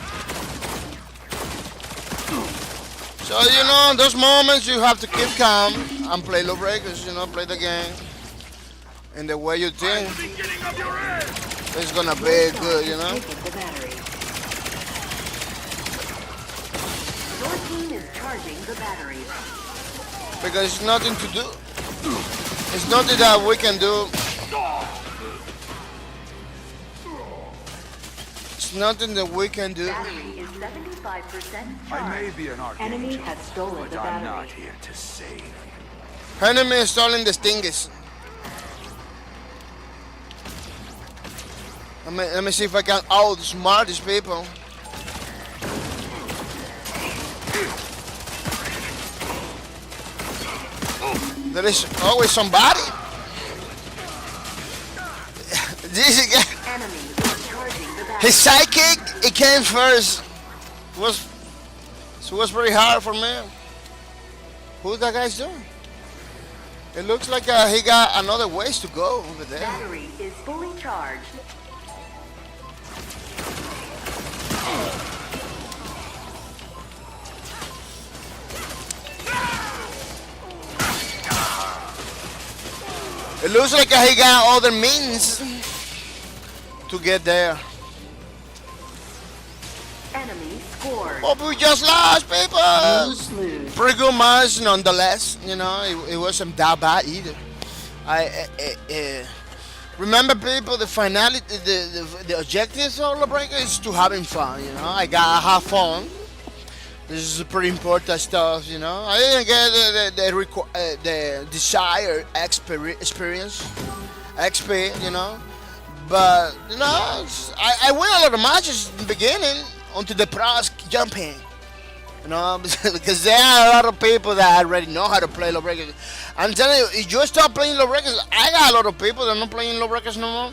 Speaker 8: So you know, those moments you have to keep calm and play Lawbreakers. You know, play the game in the way you think it's gonna be good. You know.
Speaker 9: Taking the battery. Your team is charging the battery.
Speaker 8: Because it's nothing to do. It's nothing that we can do. It's nothing that we can do.
Speaker 9: Battery is 75%
Speaker 2: I
Speaker 9: charged.
Speaker 2: may be an archangel,
Speaker 9: Enemy has stolen
Speaker 2: but
Speaker 9: the
Speaker 2: I'm
Speaker 9: battery.
Speaker 2: not here to save you.
Speaker 8: Enemy is stealing the stingers. Let me see if I can outsmart these people. There is always somebody. This guy.
Speaker 9: Enemy is charging the battery.
Speaker 8: His sidekick, it came first. It was very hard for me. Who's that guy's doing? It looks like he got another ways to go over there.
Speaker 9: Battery is fully charged.
Speaker 8: It looks like he got other means to get there.
Speaker 9: Enemy scored.
Speaker 8: But we just lost, people.
Speaker 9: Lose.
Speaker 8: Pretty good match, nonetheless. You know, it wasn't that bad either. Remember, people, the finality, the objectives of Lawbreakers is to having fun. You know, I have fun. This is pretty important stuff. You know, I didn't get the desired experience, XP. You know, but you know, I win a lot of matches in the beginning until the pros jumping. You know, because there are a lot of people that already know how to play Lawbreakers. I'm telling you, if you start playing Lawbreakers, I got a lot of people that are not playing Lawbreakers no more.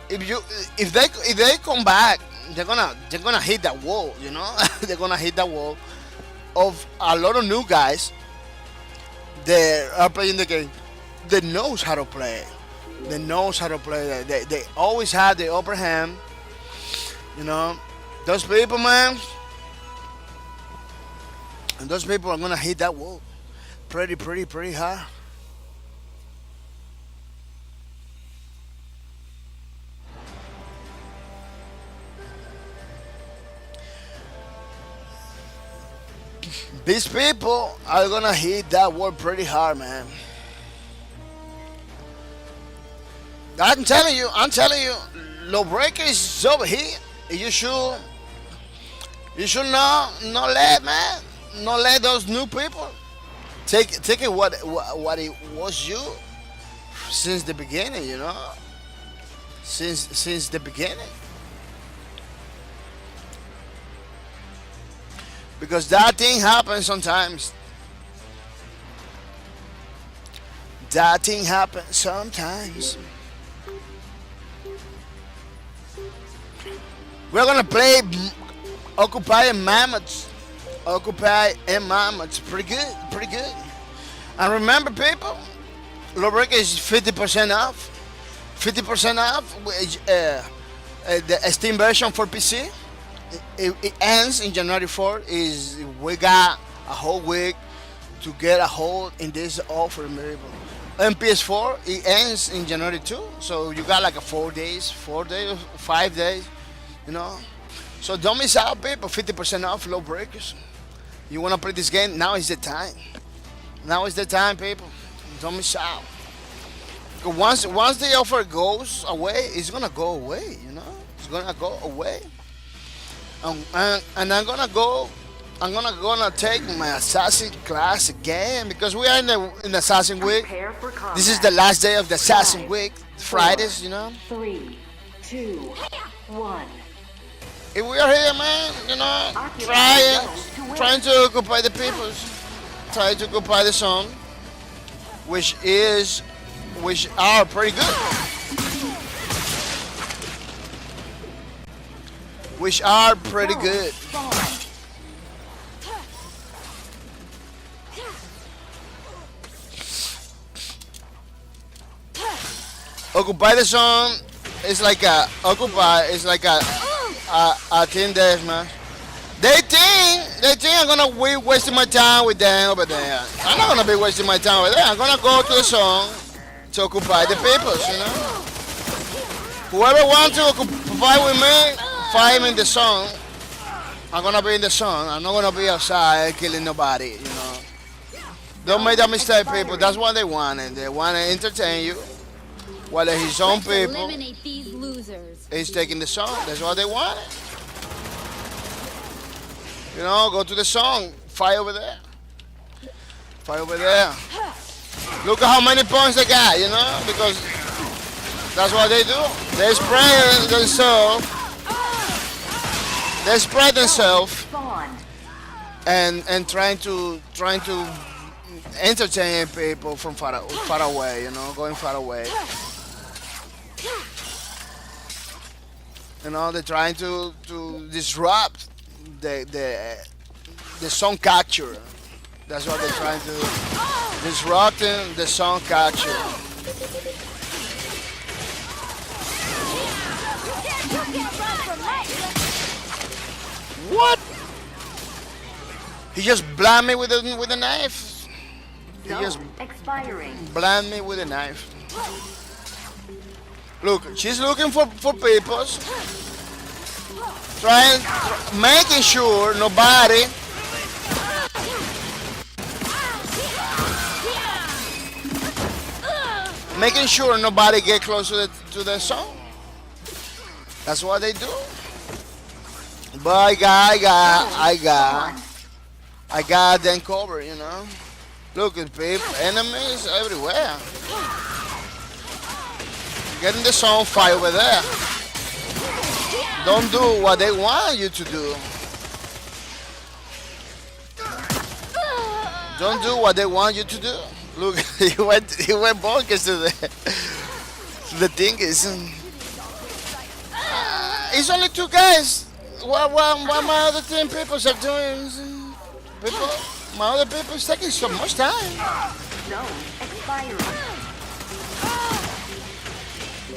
Speaker 8: If they come back, they're gonna hit that wall. You know, they're gonna hit that wall of a lot of new guys that are playing the game. They knows how to play. They knows how to play. They always have the upper hand. You know, those people, man. And those people are gonna hit that wall pretty hard. These people are gonna hit that wall pretty hard, man. I'm telling you, Lawbreakers is over here. You should not let, man. Not let those new people take it what it was you since the beginning, you know. Since the beginning. Because that thing happens sometimes. That thing happens sometimes. We're gonna play Occupy and Mammoths. Occupy and Mammoths. Pretty good. And remember, people, Lawbreakers is 50% off. 50% off with the Steam version for PC. It ends in January 4th. We got a whole week to get a hold in this offer, people. And PS4, it ends in January 2. So you got like a 5 days, you know. So don't miss out, people. 50% off Lawbreakers. You want to play this game? Now is the time. Now is the time, people. Don't miss out. Once the offer goes away, it's gonna go away. You know, it's gonna go away. And I'm gonna take my Assassin class again because we are in Assassin week. This is the last day of the Assassin week, Fridays. You know.
Speaker 9: 3, 2, 1.
Speaker 8: If we are here, man, you know, trying to occupy the peoples, trying to occupy the zone, which are pretty good. Which are pretty good. Occupy the zone is like a team deathmatch. They think I'm gonna be wasting my time with them over there. I'm not gonna be wasting my time over there. I'm gonna go to the zone to occupy the peoples, you know. Whoever wants to occupy with me, fight in the zone. I'm gonna be in the zone. I'm not gonna be outside killing nobody, you know. Don't make that mistake, people. That's what they want, and they want to entertain you. While his own people
Speaker 5: Eliminate these losers.
Speaker 8: is taking the song. That's what they want. You know, go to the song. Fight over there. Fight over there. Look at how many points they got, you know, because that's what they do. They spread themselves. They spread themselves and trying to entertain people from far away, you know, going far away. You know, they're trying to disrupt the song capture. That's what they're trying to do. Disrupting the song capture. What? He just blind me with a knife. He just blind me with a knife. Look, she's looking for peoples. Making sure nobody get close to the zone. That's what they do. But I got them covered, you know. Look at people, enemies everywhere. Get in the zone, fight over there. Don't do what they want you to do. Don't do what they want you to do. Look, he went bonkers to the thing is. It's only 2 guys. What my other 10 people are doing? My other people is taking so much time.
Speaker 9: Zone expiring.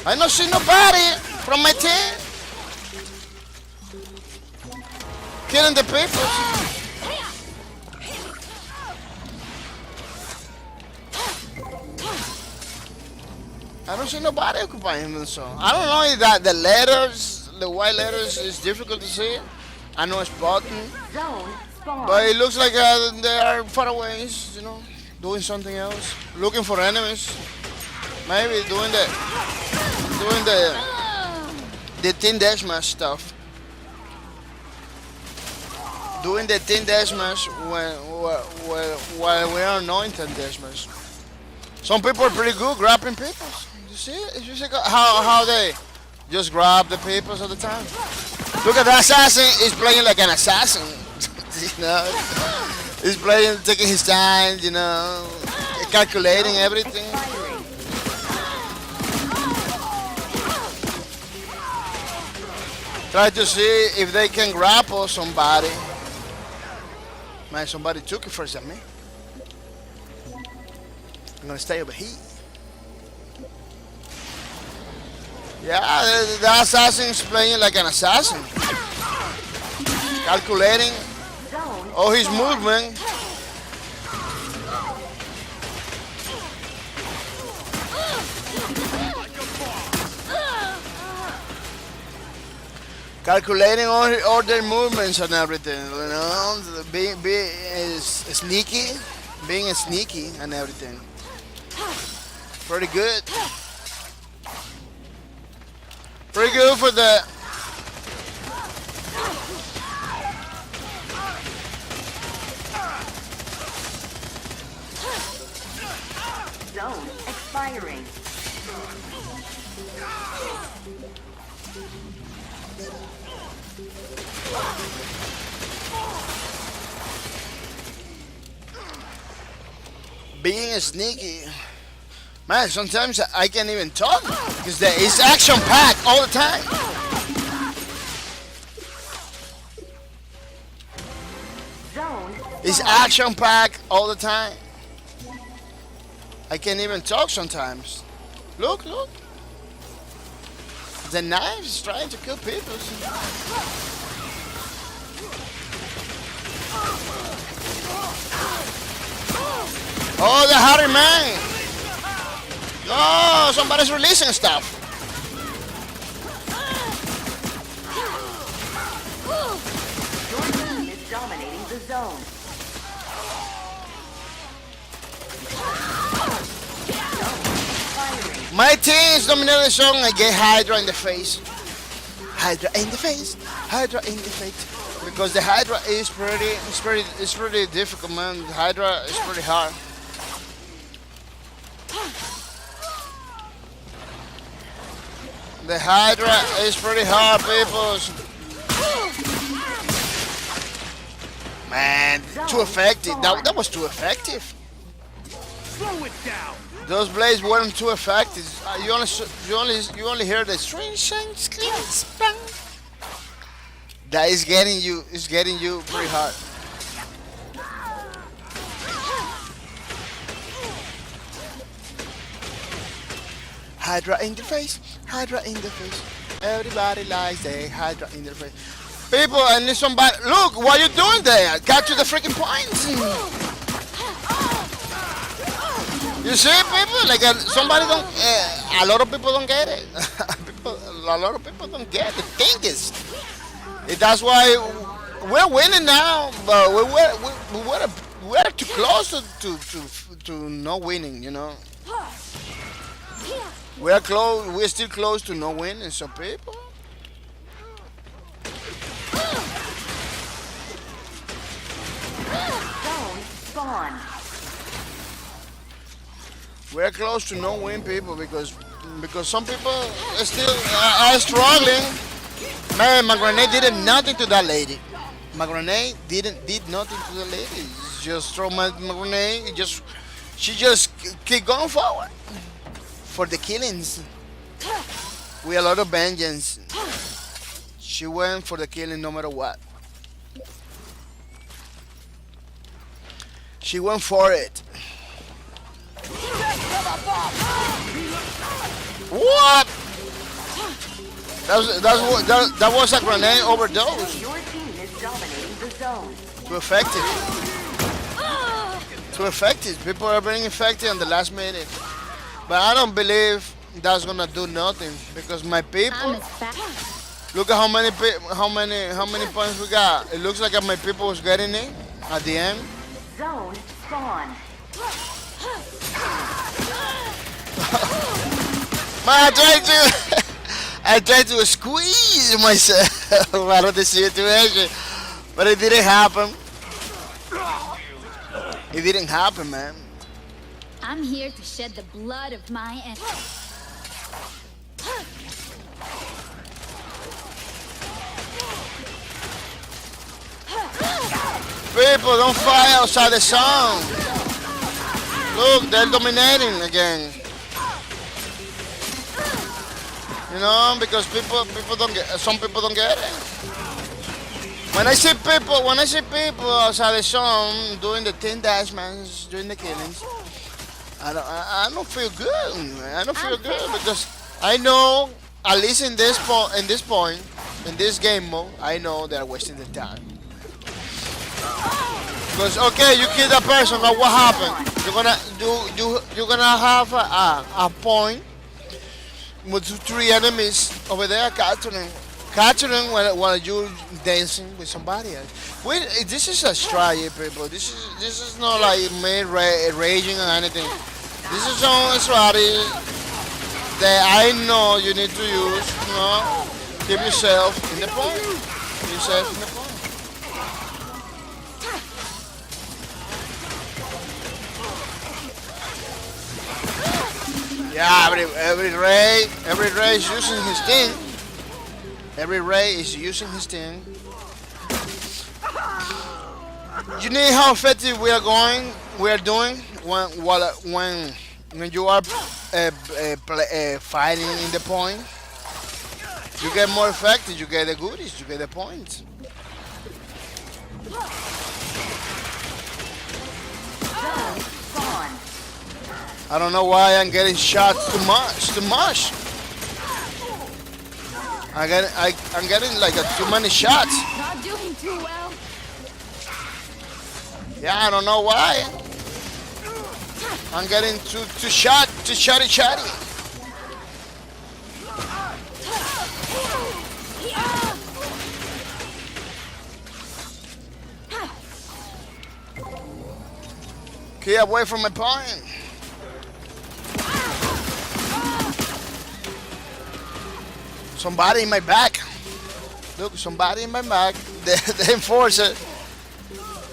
Speaker 8: I don't see nobody from my team killing the people. I don't see nobody occupying the zone. I don't know if that the letters, the white letters, is difficult to see. I know it's button,
Speaker 9: Zone spawn.
Speaker 8: but it looks like they are far away, you know, doing something else, looking for enemies. Maybe doing the team deathmatch stuff. Doing the team deathmatch while we are not in team deathmatch. Some people are pretty good grabbing people. You see it? You see how they just grab the papers all the time. Look at the assassin. He's playing like an assassin. You know, he's playing, taking his time. You know, calculating everything. Try to see if they can grapple somebody. Man, somebody took it first than me. I'm gonna stay over here. Yeah, the assassin's playing like an assassin. Calculating all his movement. Calculating all their movements and everything, you know, being sneaky and everything. Pretty good. Pretty good for the
Speaker 9: Zone expiring.
Speaker 8: being sneaky. Man, sometimes I can't even talk because it's action packed all the time. It's action packed all the time. I can't even talk sometimes. Look, look. The knife is trying to kill people. Oh, the Harry man. No, somebody's releasing stuff.
Speaker 9: Your team is dominating the zone.
Speaker 8: My team is dominating the zone. I get Hydra in the face. Hydra in the face. Hydra in the face. Because the Hydra is pretty difficult, man. The Hydra is pretty hard. The Hydra is pretty hard, people. Man, too effective. That was too effective.
Speaker 2: Slow it down.
Speaker 8: Those blades weren't too effective. You only hear the string. That is getting you. It's getting you pretty hard. Hydra in the face. Hydra in the face. Everybody likes the Hydra in the face. People, I need somebody. Look, what are you doing there? Got to the freaking points. You see, people, like somebody don't. A lot of people don't get it. A lot of people don't get it. The thing is, That's why we're winning now, but we're too close to not winning. You know, we're close. We're still close to not winning. So people.
Speaker 9: Zone spawn.
Speaker 8: We're close to no win, people, because some people are still are struggling. Man, my grenade did nothing to that lady. My grenade did nothing to the lady. Just throw my grenade. She just keep going forward for the killings. With a lot of vengeance. She went for the killing no matter what. She went for it. What? That was a grenade overdose.
Speaker 9: Your team is dominating the zone.
Speaker 8: Too effective. Too effective. People are being infected in the last minute. But I don't believe that's gonna do nothing because my people. Look at how many points we got. It looks like my people was getting it at the end.
Speaker 9: Zone spawn.
Speaker 8: Man, I tried to squeeze myself out of the situation, but it didn't happen. It didn't happen, man.
Speaker 5: I'm here to shed the blood of my enemies.
Speaker 8: People, don't fight outside the zone. Look, they're dominating again. You know, because some people don't get it. When I see people outside the zone doing the 10 dash mans, doing the killings, I don't feel good. I don't feel good because I know, at least in this point, in this game mode, I know they're wasting the time. Because okay, you kill that person, but what happened? You're gonna have a point with 3 enemies over there capturing while you're dancing with somebody else. Wait, this is a strategy, people. This is not like me raging or anything. This is some strategy that I know you need to use. You know, keep yourself in the point. Keep yourself in the point. Yeah, every ray is using his thing. Every ray is using his thing. You know how effective we are doing when you are fighting in the point. You get more effective. You get the goodies. You get the points. I don't know why I'm getting shot too much. I'm getting like too many shots.
Speaker 5: Not doing too well.
Speaker 8: Yeah, I don't know why. I'm getting too shotty. Keep away from my point. Somebody in my back. Look, somebody in my back. The enforcer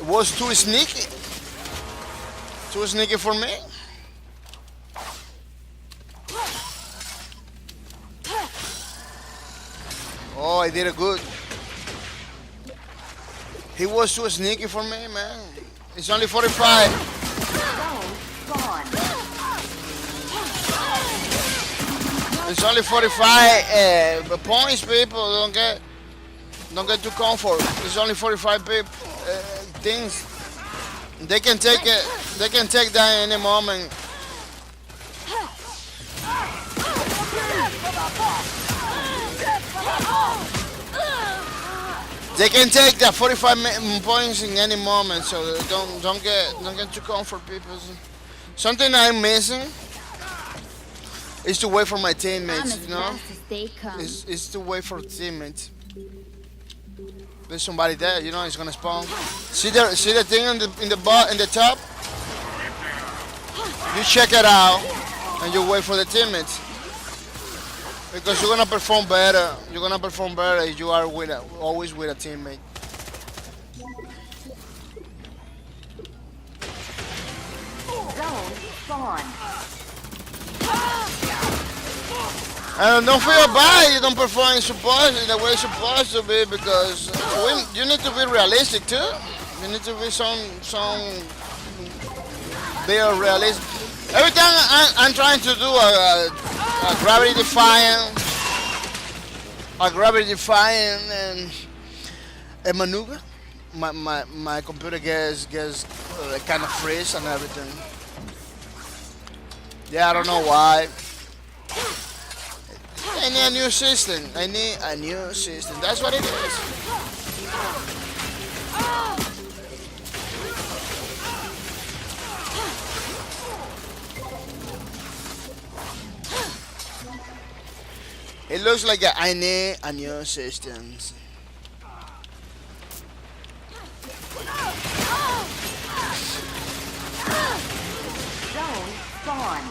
Speaker 8: was too sneaky. Too sneaky for me. Oh, I did it good. He was too sneaky for me, man. It's only 45. It's only 45 points, people. Don't get too comfort. It's only 45 things. They can take it. They can take that any moment. They can take that 45 points in any moment. So don't get too comfort, people. Something I'm missing is to wait for my teammates, you know?
Speaker 5: Fast as they come.
Speaker 8: It's to wait for teammates. There's somebody there, you know, it's gonna spawn. See the thing in the top? You check it out and you wait for the teammates. Because you're gonna perform better. You're gonna perform better if you are always with a teammate.
Speaker 9: Zone spawn.
Speaker 8: And don't feel bad you don't perform in the way it's supposed to be, because you need to be realistic too. You need to be some very realistic. Every time I'm trying to do a gravity defying and a maneuver, my computer gets kind of freeze and everything. Yeah, I don't know why. I need a new system. That's what it is. It looks like I need a new system.
Speaker 9: Zone spawn.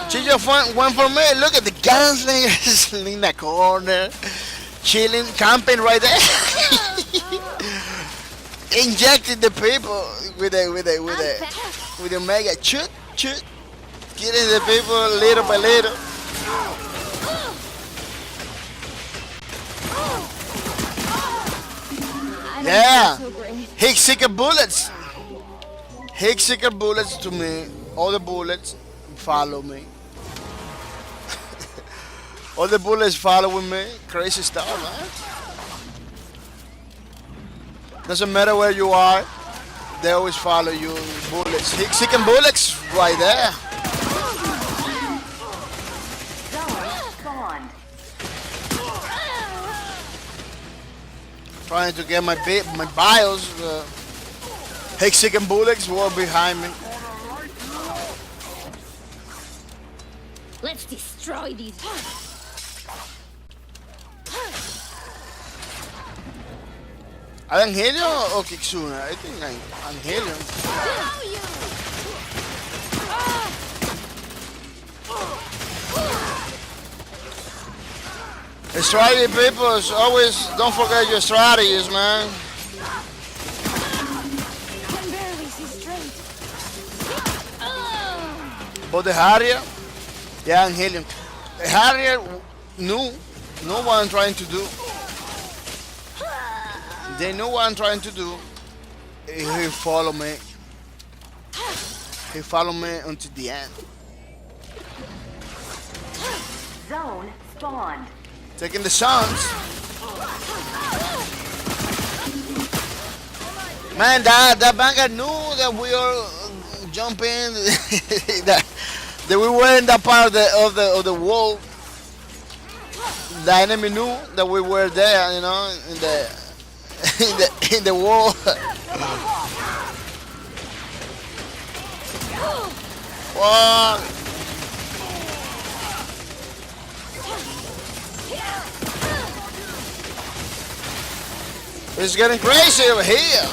Speaker 8: She just went for me. Look at the gunslingers in the corner, chilling, camping right there. Injecting the people with a mega shoot, killing the people little by little. Yeah, High-seeker bullets. High-seeker bullets to me. All the bullets follow me. All the bullets following me. Crazy stuff, man. Doesn't matter where you are, they always follow you. Bullets. High-seeker bullets right there.
Speaker 9: Zone spawned.
Speaker 8: Trying to get my bios. High-seeker bullets were behind me.
Speaker 5: Let's destroy these.
Speaker 8: ¿Are Helion o Kitsune? I think I'm Helion. Strategy people, always don't forget your strategies, man.
Speaker 5: Can barely see straight.
Speaker 8: But the Harrier, yeah, and Helion. The Harrier knew what I'm trying to do. They know what I'm trying to do. He followed me. He followed me until the end.
Speaker 9: Zone spawned.
Speaker 8: Taking the shots. Man, that banker knew that we are jumping. that we were in that part of the wall. The enemy knew that we were there, you know, in the wall. Whoa. It's getting crazy over here.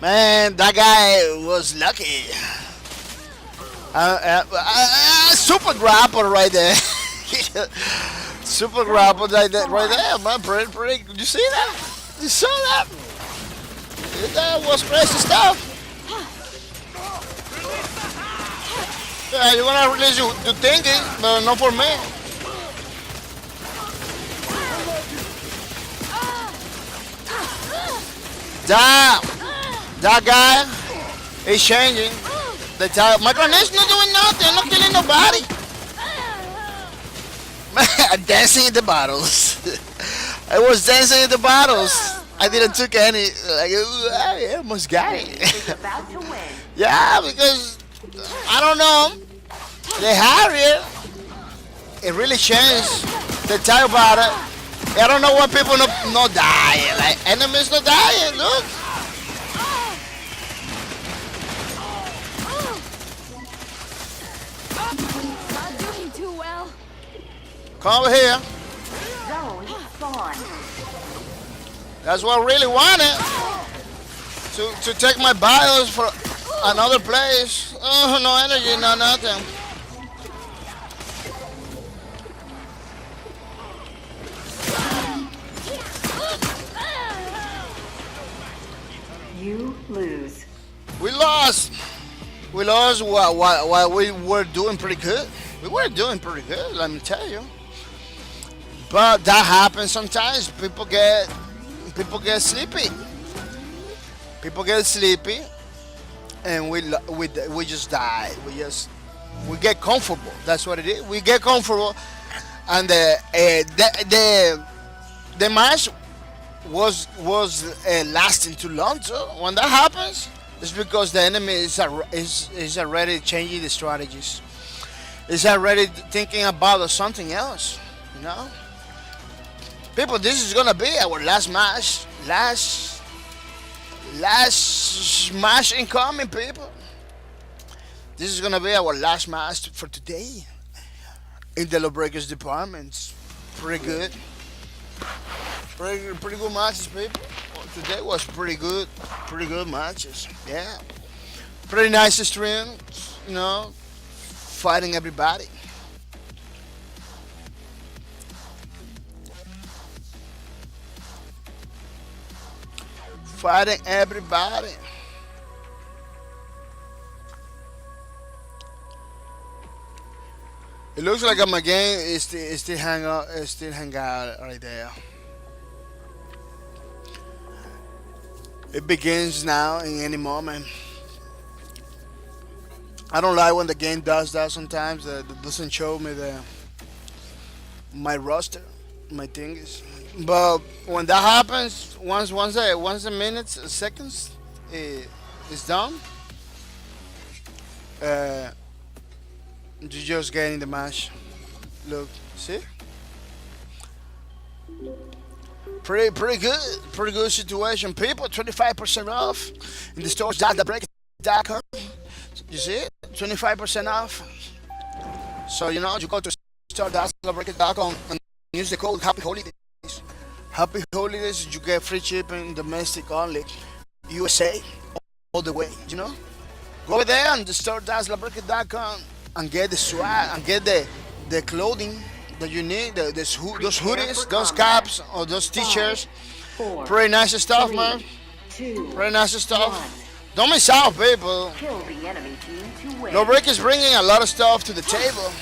Speaker 8: Man, that guy was lucky. Super grapple right there. Super grapple right there, man. Pretty. Did you see that? You saw that? That was crazy stuff. Yeah, you're gonna release your thinking, but not for me. That guy is changing. My grenade's not doing nothing. I'm not killing nobody. Man, dancing in the bottles. I was dancing in the bottles. I didn't took any. Like, I almost got it.
Speaker 9: Is about to win.
Speaker 8: Yeah, because I don't know. The Harrier, it really changed. They talk about it. I don't know why people not dying. Like enemies not dying. Look.
Speaker 5: Not doing too well.
Speaker 8: Come over here.
Speaker 9: Zone spawn.
Speaker 8: That's what I really wanted. To take my BIOS for another place. Oh, no energy, no nothing.
Speaker 9: You lose.
Speaker 8: We lost. We lost while we were doing pretty good. We were doing pretty good, let me tell you. But that happens sometimes. People get sleepy. People get sleepy, and we just die. We get comfortable. That's what it is. We get comfortable, and the match was lasting too long. So when that happens, it's because the enemy is already changing the strategies. It's already thinking about something else. You know, people. This is gonna be our last match. Last match incoming, people. This is gonna be our last match for today in the Lawbreakers department. Pretty good. Pretty good matches, people. Well, today was pretty good matches. Yeah, pretty nice stream. You know, fighting everybody. Fighting everybody. It looks like my game is still hang out right there. It begins now in any moment. I don't like when the game does that sometimes. It doesn't show me my roster, my things. But when that happens, once the minutes, seconds is done, you just get in the match. Look, see? Pretty good situation. People, 25% off in the stores. Lawbreakers.com. You see it? 25% off. So you know, you go to store.lawbreakers.com and use the code Happy Holidays. Happy Holidays. You get free shipping, domestic only, USA, all the way. You know, go over there and the store.lawbreakers.com and get the swag and get the clothing that you need, those hoodies, those caps, or those t-shirts. Pretty nice stuff, man. Pretty nice stuff. Don't miss out, people.
Speaker 9: Kill the enemy team to win.
Speaker 8: Lawbreakers bringing a lot of stuff to the table.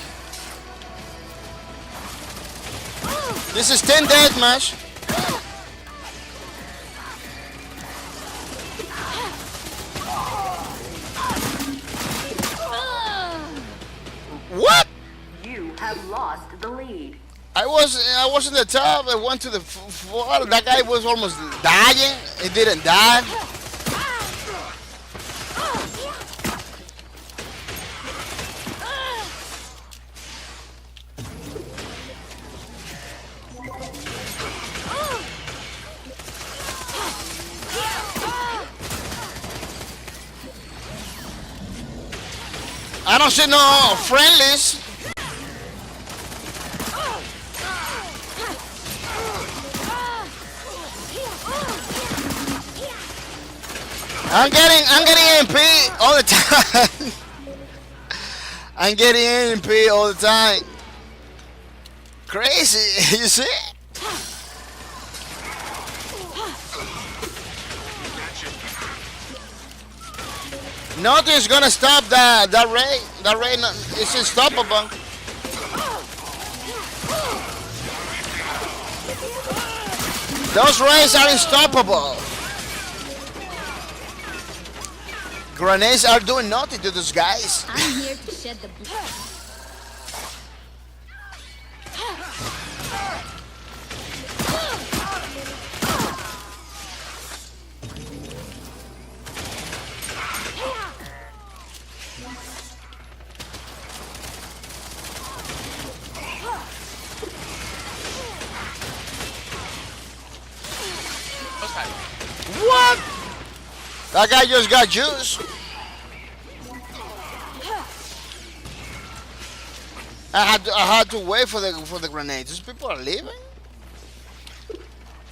Speaker 8: This is 10 deathmatch. What?
Speaker 9: You have lost the lead.
Speaker 8: I was in the top. I went to the floor. That guy was almost dying. He didn't die. I don't see no friendlies. I'm getting MP all the time. I'm getting MP all the time. Crazy, you see? Nothing's gonna stop that ray. That ray is unstoppable. Those rays are unstoppable. Grenades are doing nothing to those guys.
Speaker 5: I'm here to shed the blood.
Speaker 8: What? That guy just got juice. I had to wait for the grenades. These people are leaving.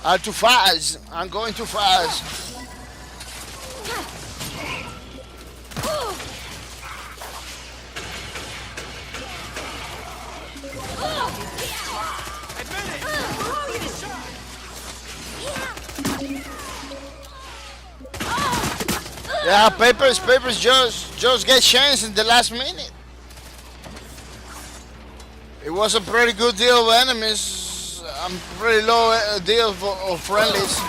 Speaker 8: I'm too fast. I'm going too fast. Yeah, papers just get changed in the last minute. It was a pretty good deal of enemies. I'm pretty low deal of friendlies.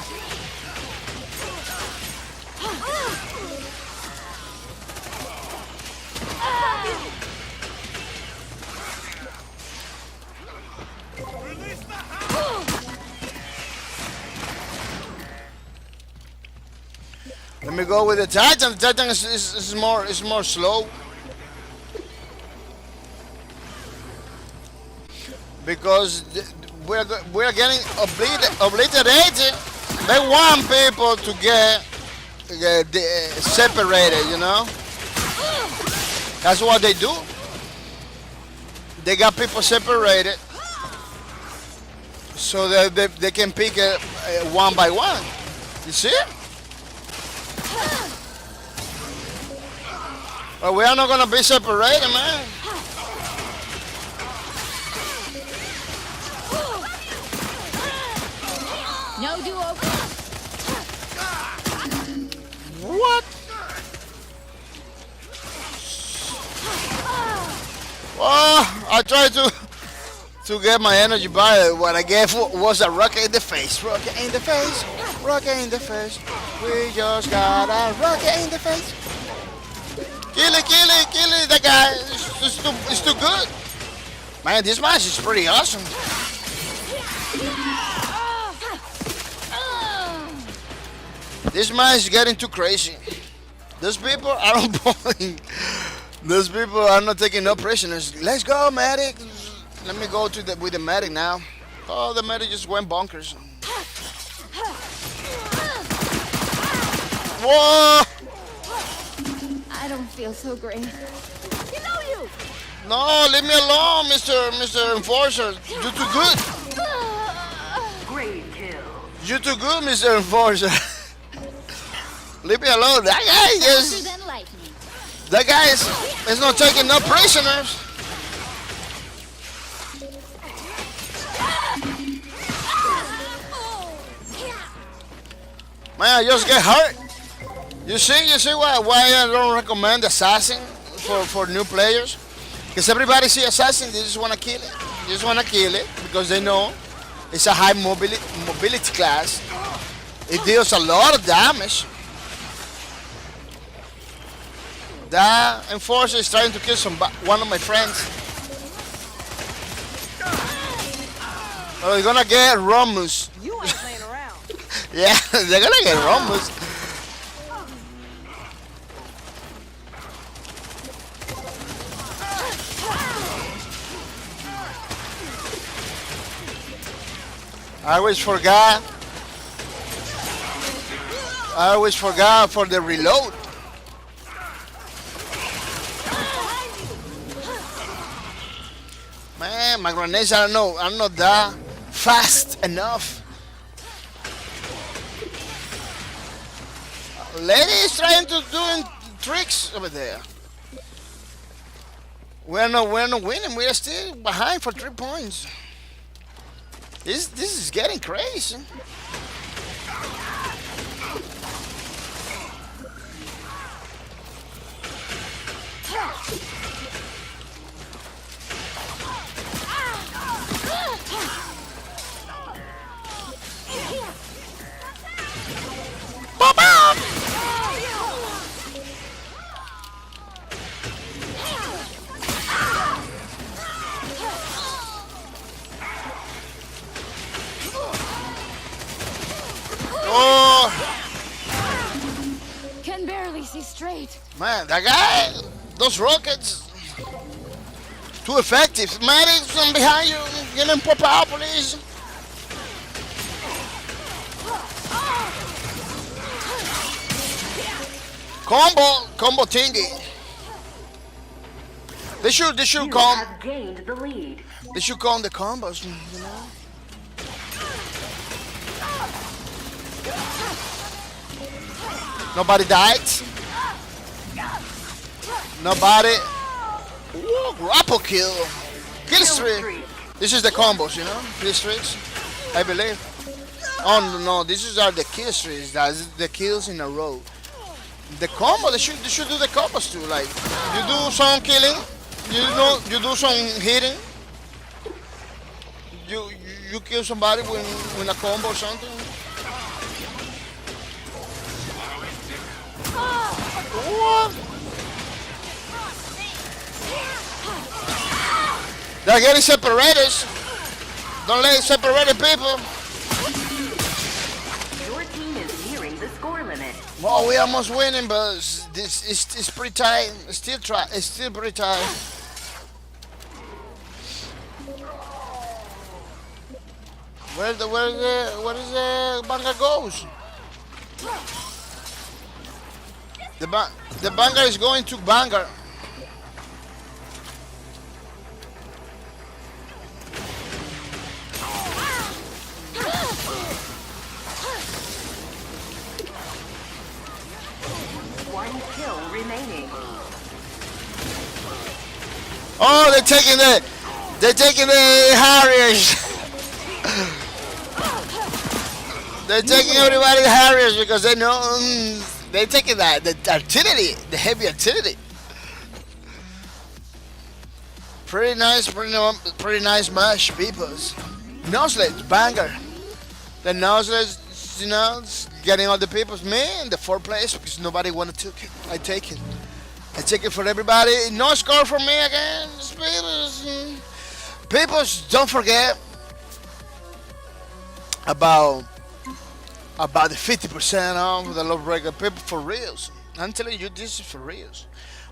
Speaker 8: Let me go with the Titan. The Titan is more slow. Because we're getting obliterated. They want people to get separated, you know. That's what they do. They got people separated so that they can pick one by one. You see? But we are not gonna be separated, man.
Speaker 5: No do-over.
Speaker 8: What? Oh, I tried to get my energy back. What I gave was a rocket in the face. Rocket in the face. Rocket in the face. We just got a rocket in the face. Kill it, kill it, kill it. That guy is too good. Man, this match is pretty awesome. This match is getting too crazy. Those people are on point. Those people are not taking no prisoners. Let's go, medic. Let me go with the medic now. Oh, the medic just went bonkers. Whoa!
Speaker 5: I don't feel so great. You know you!
Speaker 8: No, leave me alone, Mr. Enforcer. You're too good.
Speaker 9: Great kill.
Speaker 8: You're too good, Mr. Enforcer. Leave me alone. That guy is... That guy is not taking no prisoners. Man, I just get hurt. You see why I don't recommend Assassin for new players? Because everybody see Assassin, they just want to kill it. They just want to kill it because they know it's a high mobility class. It deals a lot of damage. That Enforcer is trying to kill one of my friends. Oh, they're gonna get Romus.
Speaker 6: You ain't playing around.
Speaker 8: Yeah, they're gonna get Romus. I always forgot for the reload. Man, my grenades are not that fast enough. Lady is trying to do tricks over there. We're not winning. We are still behind for 3 points. This is getting crazy. Oh!
Speaker 5: Can barely see straight.
Speaker 8: Man, that guy, those rockets, too effective. Medics from behind you, get him pop out, please. Combo thingy. They should
Speaker 9: You
Speaker 8: come.
Speaker 9: have gained the lead.
Speaker 8: They should come the combos, you know. Nobody died. Nobody. Ooh, grapple kill. Kill streak. This is the combos, you know. Kill streaks, I believe. Oh no, these are the kill streaks. That's the kills in a row. The combo, they should do the combos too. Like you do some killing, you do some hitting. You kill somebody with a combo or something. What? They're getting separated. Don't let separated people.
Speaker 9: Your team is nearing the score limit.
Speaker 8: Well, we almost winning, but this it's pretty tight. It's still pretty tight. Where is the Banga goes? The Banga is going to Banga.
Speaker 9: One kill remaining.
Speaker 8: Oh, they're taking the Harriers. They're taking everybody the Harriers because they know they're taking the artillery, the heavy artillery. Pretty nice match, peoples. Noseless, banger. The noseless, you know, getting all the peoples. Me in the 4th place because nobody wanted to take it. I take it. I take it for everybody. No score for me again. Peoples, don't forget about the 50% off the Lawbreakers. People, for reals. I'm telling you, this is for reals.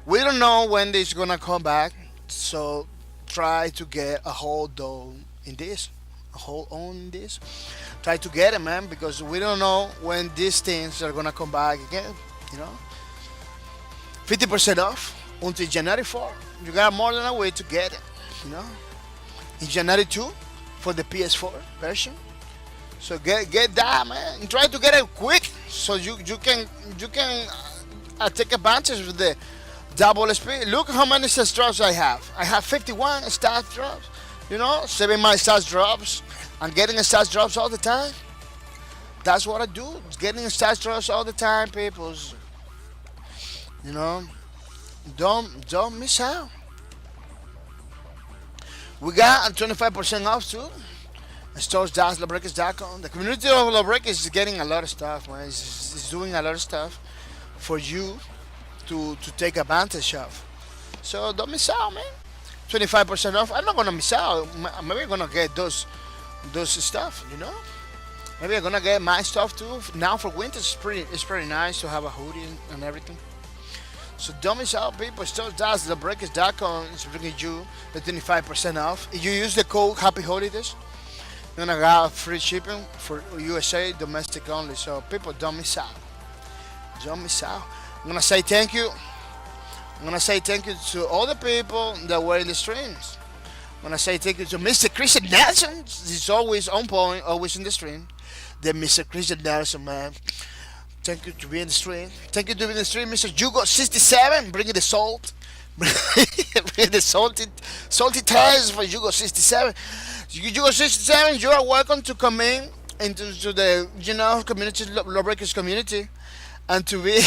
Speaker 8: We don't know when this is gonna come back, so try to get a hold on in this. Try to get it, man, because we don't know when these things are gonna come back again. You know, 50% off until January 4. You got more than a way to get it. You know, in January 2 for the PS4 version. So get that, man. And try to get it quick so you can take advantage of the double speed. Look how many stats drops I have. I have 51 stats drops. You know, 7 my stats drops. I'm getting stats drops all the time. That's what I do. Getting stats drops all the time, people. You know, don't miss out. We got a 25% off too. Stores.lawbreakers.com. The community of Lawbreakers is getting a lot of stuff, man. It's doing a lot of stuff for you to take advantage of. So don't miss out, man. 25% off. I'm not gonna miss out. Maybe I'm gonna get those stuff, you know. Maybe I'm gonna get my stuff too. Now for winter, it's pretty nice to have a hoodie and everything. So don't miss out, people. Stores.lawbreakers.com is bringing you the 25% off. If you use the code Happy Holidays, you're gonna have free shipping for USA, domestic only. So people, don't miss out. Don't miss out. I'm gonna say thank you. I'm gonna say thank you to all the people that were in the streams. I'm gonna say thank you to Mr. Christian Nelson. He's always on point, always in the stream. The Mr. Christian Nelson, man. Thank you to be in the stream. Thank you to be in the stream, Mr. Jugo67, bringing the salt. Bringing the salty ties for Jugo67. Jugo67, you are welcome to come into the community, Lawbreakers community, and to be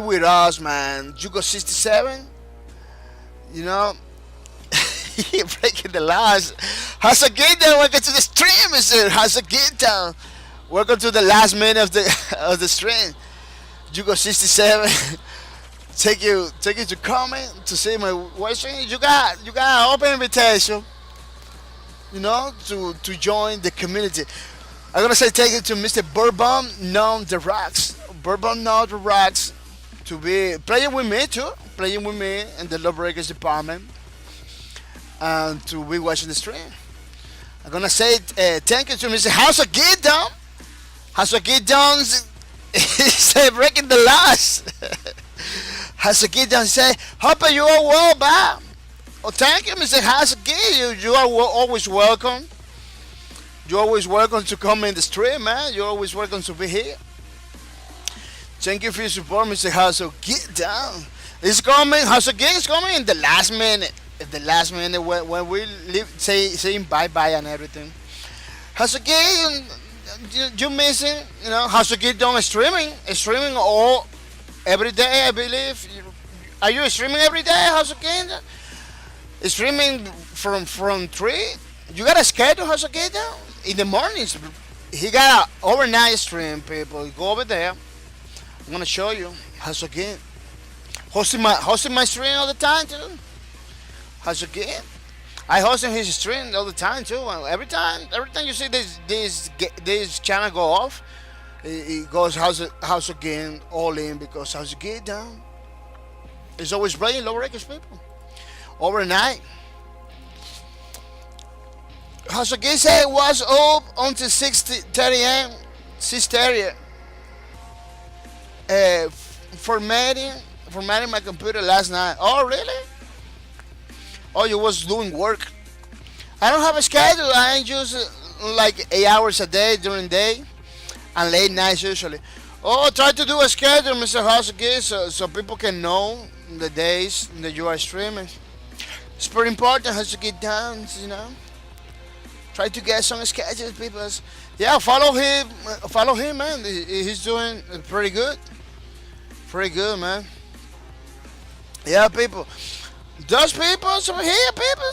Speaker 8: with us, man. Jugo67, you know, he breaking the laws. How's a good down? Welcome to the stream, Mister. How's a good down? Welcome to the last minute of the stream. Jugo67. Take you to comment to see my watching. You got an open invitation, you know, to join the community. I'm gonna say thank you to Mr. Bourbon, known the rocks. Bourbon, known the rocks, to be playing with me in the Lawbreakers department, and to be watching the stream. I'm gonna say thank you to Mr. House of Gidom. Hasuki Jones is breaking the laws. Hasuki Jones say, hope you are well, ba. Oh, thank you, Mr. Hasuki. You are always welcome. You're always welcome to come in the stream, man. You're always welcome to be here. Thank you for your support, Mr. Hasuki. Get down. It's coming. Hasuki is coming in the last minute. At the last minute when we leave, saying bye-bye and everything. Hasuki, you missing? You know, Hasuki don't streaming all every day, I believe. Are you streaming every day, Hasuki? Streaming from 3. You got a schedule, Hasuki? In the mornings, he got an overnight stream. People, go over there. I'm gonna show you Hasuki hosting my stream all the time too. Hasuki, I hosting his stream all the time too. Every time you see this channel go off, it goes Hasuki all in because Hasuki down. It's always playing Lawbreakers, people overnight. Hasuki said was up until 6:30 a.m. 6:30. Formatting my computer last night. Oh, really? Oh, you was doing work. I don't have a schedule. I just like 8 hours a day during the day and late nights usually. Oh, try to do a schedule, Mr. Hasuki, so people can know the days that you are streaming. It's pretty important how to get down, you know. Try to get some schedules, people. Yeah, follow him, man. He's doing pretty good. Pretty good, man. Yeah, people. Those people over here, people.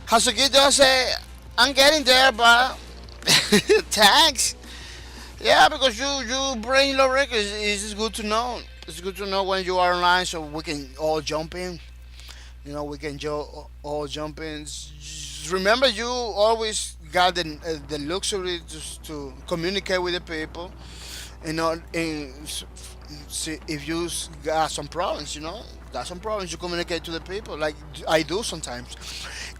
Speaker 8: Hasuki does say, I'm getting there, but thanks. Yeah, because you bring Lawbreakers. It's good to know. It's good to know when you are online, so we can all jump in. You know, we can all jump in. Remember, you always got the luxury to communicate with the people. You know, see if you got some problems, you know, you communicate to the people like I do sometimes.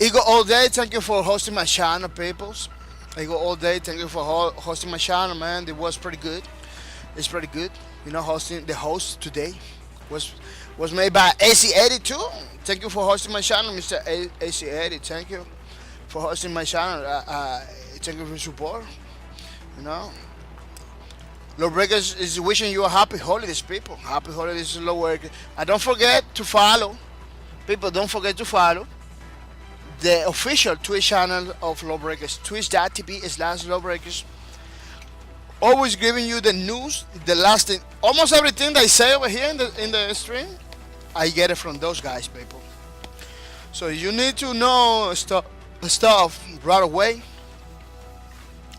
Speaker 8: Ego all day, thank you for hosting my channel, peoples. Ego all day, thank you for hosting my channel, man. It was pretty good. It's pretty good. You know, the host today was made by AC82. Thank you for hosting my channel, Mr. AC80. Thank you for hosting my channel. Thank you for your support. You know. Lawbreakers is wishing you a happy holidays, people. Happy holidays, Lawbreakers. And don't forget to follow. People, don't forget to follow the official Twitch channel of Lawbreakers. Twitch.tv/Lawbreakers. Always giving you the news, the last thing. Almost everything they say over here in the stream, I get it from those guys, people. So you need to know stuff right away.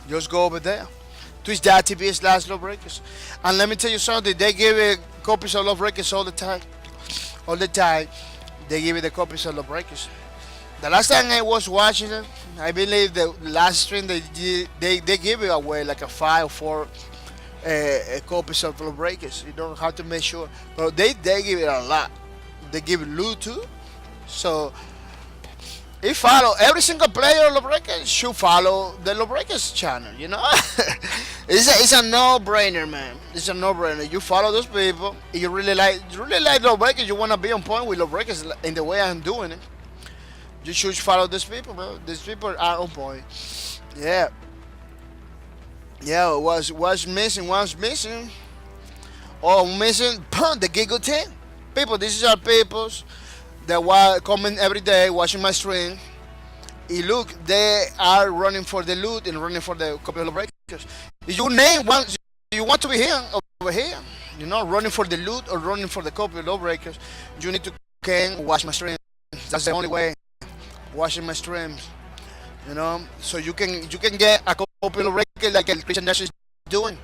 Speaker 8: Just go over there. Twitch.tv/Lawbreakers. And let me tell you something, they give copies of Lawbreakers all the time. All the time, they give you the copies of Lawbreakers. The last time I was watching it, I believe the last stream they give it away like a 5 or 4 copies of Lawbreakers. You don't have to make sure, but they give it a lot. They give it loot too. So if follow every single player of Lawbreakers should follow the Lawbreakers channel. You know, it's a no-brainer, man. It's a no-brainer. You follow those people. If you really like Lawbreakers, you wanna be on point with Lawbreakers in the way I'm doing it. You should follow these people, bro. These people are on point. Yeah. Yeah, what's missing? Oh, missing the Giggle team. People, this is our peoples that were coming every day watching my stream. Look, they are running for the loot and running for the copy of Lawbreakers. If you want to be here over here, you know, running for the loot or running for the copy of Lawbreakers, you need to can watch my stream. That's the only way. Watching my streams, you know, so you can get a copy of Lawbreakers like Christian Nash is doing,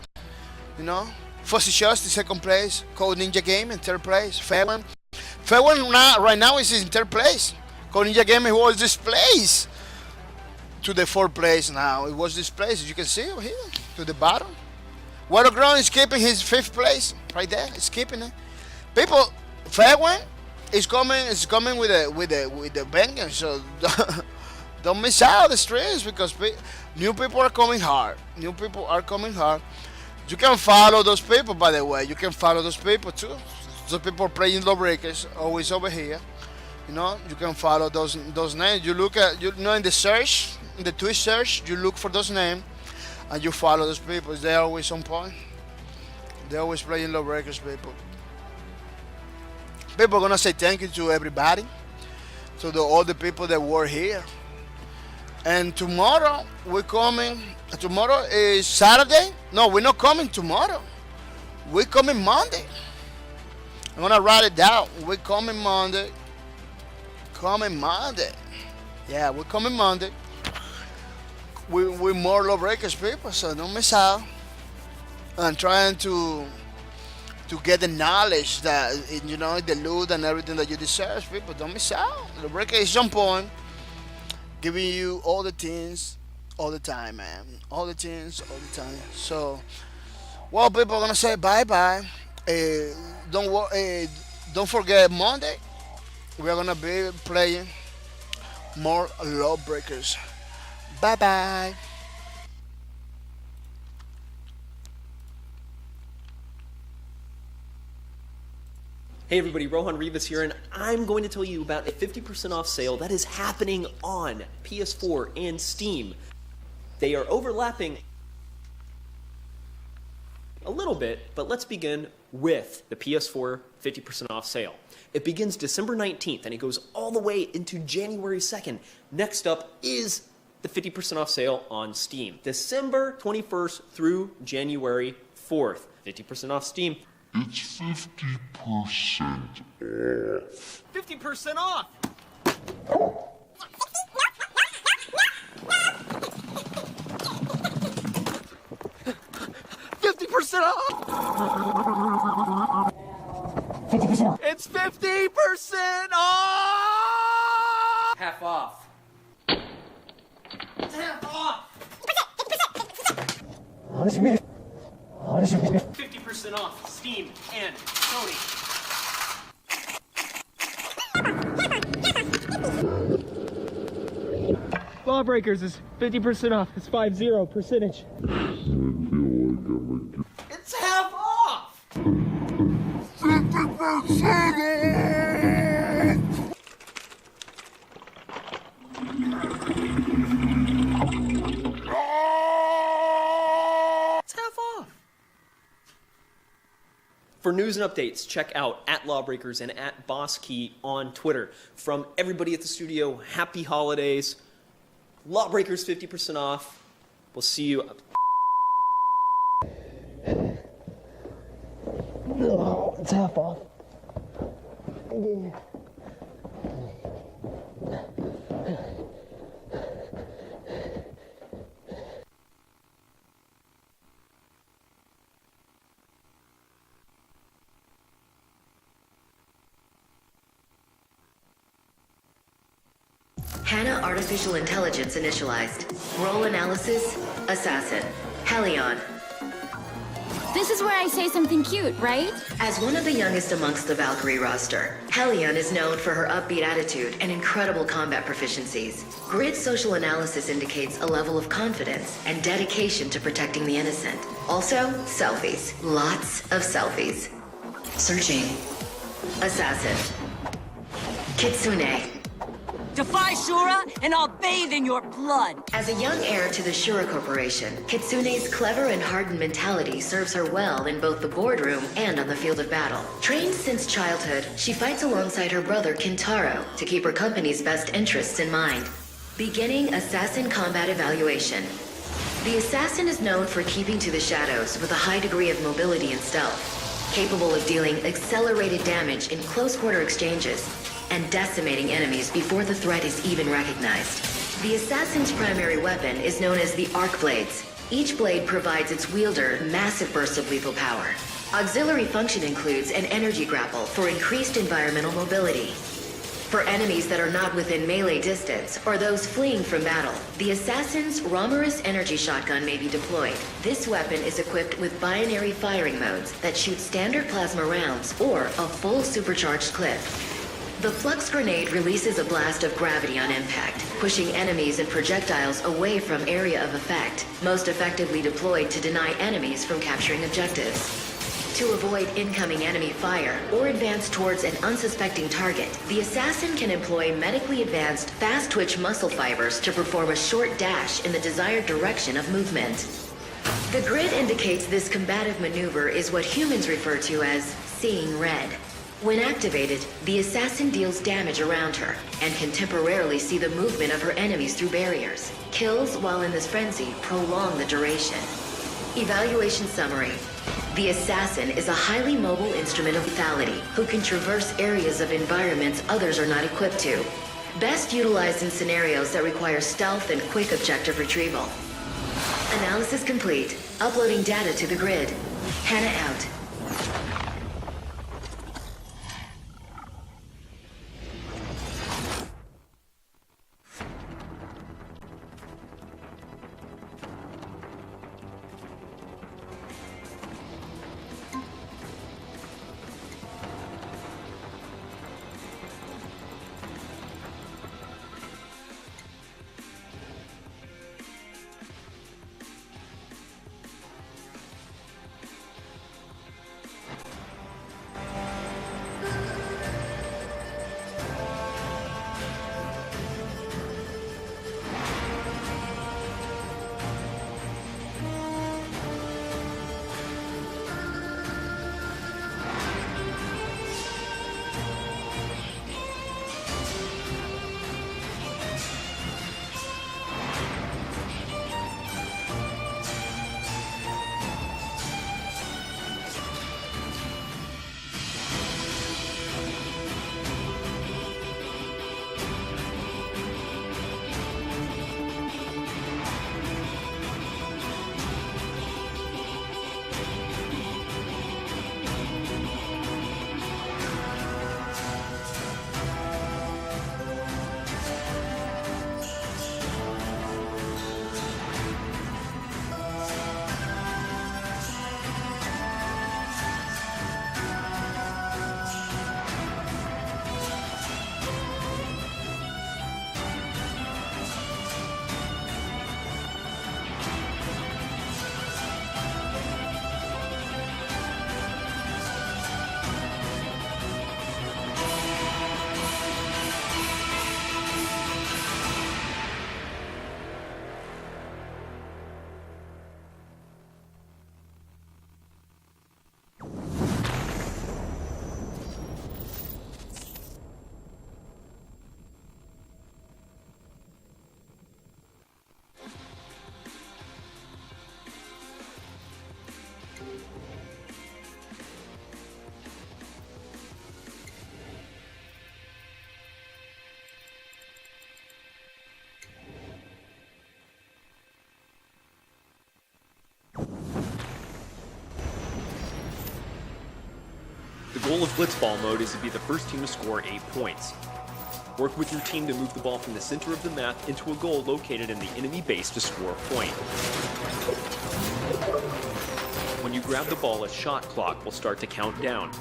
Speaker 8: you know. Fussy Shots in 2nd place, Code Ninja Game in 3rd place, Fairwan right now is in 3rd place. Code Ninja Game was displaced to the 4th place now. It was displaced, as you can see over here, to the bottom. Waterground is keeping his 5th place, right there, it's keeping it. People, Fairwan is coming with a vengeance. So Don't miss out the streams because new people are coming hard. New people are coming hard. You can follow those people, by the way. You can follow those people too. Those people playing Lawbreakers, always over here. You know, you can follow those names. You look at, you know, in the search, in the Twitch search, you look for those names, and you follow those people. They're always on point. They're always playing Lawbreakers, people. People are gonna say thank you to everybody, to all the people that were here. And tomorrow we're coming. Tomorrow is Saturday. No, we're not coming tomorrow. We're coming Monday. I'm gonna write it down. We're coming Monday. Coming Monday. Yeah, we're coming Monday. We're more Lawbreakers people, so don't miss out. I'm trying to get the knowledge that, you know, the loot and everything that you deserve, people. Don't miss out. Lawbreakers is on point, giving you all the things all the time, man. All the things all the time. So, well, people are gonna say bye bye. Don't forget Monday. We're gonna be playing more Lawbreakers. Bye bye.
Speaker 1: Hey everybody, Rohan Rivas here, and I'm going to tell you about a 50% off sale that is happening on PS4 and Steam. They are overlapping a little bit, but let's begin with the PS4 50% off sale. It begins December 19th and it goes all the way into January 2nd. Next up is the 50% off sale on Steam. December 21st through January 4th. 50% off Steam.
Speaker 10: It's 50% off.
Speaker 2: 50% off! It's 50% off!
Speaker 1: Half off.
Speaker 2: It's half off!
Speaker 1: 50% off Steam and Sony.
Speaker 3: Lawbreakers is 50% off. It's 50 percentage.
Speaker 2: It's half off!
Speaker 10: 50% off!
Speaker 2: It's half off!
Speaker 1: For news and updates, check out @Lawbreakers and @BossKey on Twitter. From everybody at the studio, happy holidays. Lawbreakers 50% off. We'll see you.
Speaker 3: No, it's half off.
Speaker 4: HANA Artificial Intelligence initialized. Role analysis, Assassin. Helion.
Speaker 5: This is where I say something cute, right?
Speaker 4: As one of the youngest amongst the Valkyrie roster, Helion is known for her upbeat attitude and incredible combat proficiencies. Grid social analysis indicates a level of confidence and dedication to protecting the innocent. Also, selfies. Lots of selfies. Searching. Assassin. Kitsune.
Speaker 6: Defy Shura, and I'll bathe in your blood.
Speaker 4: As a young heir to the Shura Corporation, Kitsune's clever and hardened mentality serves her well in both the boardroom and on the field of battle. Trained since childhood, she fights alongside her brother Kintaro to keep her company's best interests in mind. Beginning Assassin Combat Evaluation. The Assassin is known for keeping to the shadows with a high degree of mobility and stealth, capable of dealing accelerated damage in close-quarter exchanges and decimating enemies before the threat is even recognized. The Assassin's primary weapon is known as the Arc Blades. Each blade provides its wielder massive bursts of lethal power. Auxiliary function includes an energy grapple for increased environmental mobility. For enemies that are not within melee distance or those fleeing from battle, the Assassin's Romorous Energy Shotgun may be deployed. This weapon is equipped with binary firing modes that shoot standard plasma rounds or a full supercharged clip. The flux grenade releases a blast of gravity on impact, pushing enemies and projectiles away from area of effect, most effectively deployed to deny enemies from capturing objectives. To avoid incoming enemy fire or advance towards an unsuspecting target, the assassin can employ medically advanced fast-twitch muscle fibers to perform a short dash in the desired direction of movement. The grid indicates this combative maneuver is what humans refer to as seeing red. When activated, the assassin deals damage around her and can temporarily see the movement of her enemies through barriers. Kills while in this frenzy prolong the duration. Evaluation summary. The assassin is a highly mobile instrument of lethality who can traverse areas of environments others are not equipped to. Best utilized in scenarios that require stealth and quick objective retrieval. Analysis complete. Uploading data to the grid. Hannah out.
Speaker 1: The goal of Blitzball mode is to be the first team to score 8 points. Work with your team to move the ball from the center of the map into a goal located in the enemy base to score a point. When you grab the ball, a shot clock will start to count down.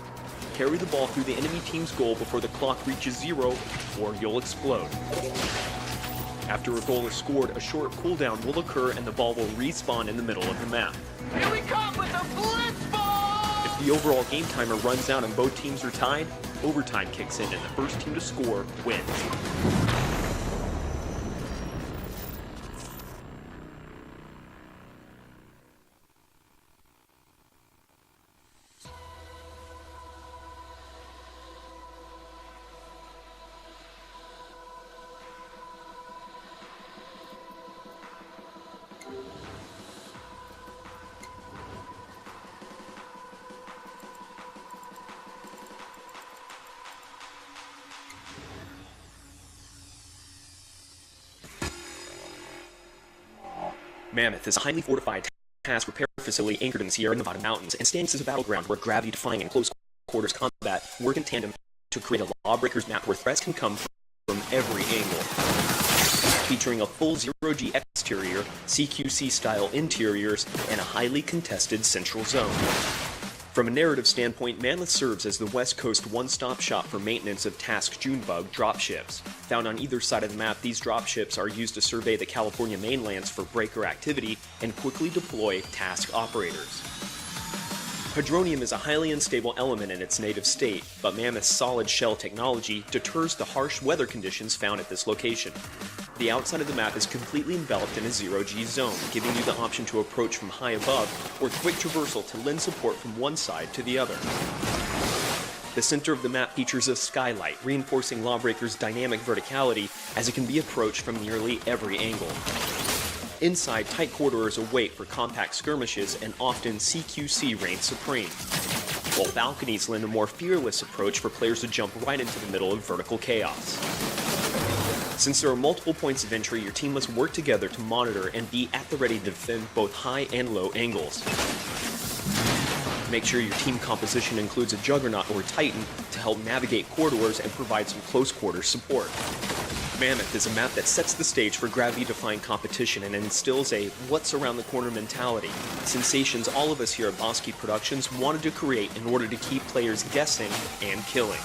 Speaker 1: Carry the ball through the enemy team's goal before the clock reaches 0, or you'll explode. After a goal is scored, a short cooldown will occur and the ball will respawn in the middle of the map.
Speaker 2: Here we come with the Blitzball!
Speaker 1: If the overall game timer runs out and both teams are tied, overtime kicks in and the first team to score wins. Mammoth is a highly fortified task repair facility anchored in the Sierra Nevada mountains and stands as a battleground where gravity-defying and close-quarters combat work in tandem to create a Lawbreakers map where threats can come from every angle. Featuring a full zero-G exterior, CQC-style interiors, and a highly contested central zone. From a narrative standpoint, Mammoth serves as the West Coast one-stop shop for maintenance of task Junebug dropships. Found on either side of the map, these dropships are used to survey the California mainlands for breaker activity and quickly deploy task operators. Hydronium is a highly unstable element in its native state, but Mammoth's solid shell technology deters the harsh weather conditions found at this location. The outside of the map is completely enveloped in a zero-G zone, giving you the option to approach from high above or quick traversal to lend support from one side to the other. The center of the map features a skylight, reinforcing Lawbreakers' dynamic verticality as it can be approached from nearly every angle. Inside, tight corridors await for compact skirmishes, and often CQC reigns supreme, while balconies lend a more fearless approach for players to jump right into the middle of vertical chaos. Since there are multiple points of entry, your team must work together to monitor and be at the ready to defend both high and low angles. Make sure your team composition includes a Juggernaut or Titan to help navigate corridors and provide some close quarters support. Mammoth is a map that sets the stage for gravity-defying competition and instills a what's-around-the-corner mentality, sensations all of us here at bahcorp Productions wanted to create in order to keep players guessing and killing.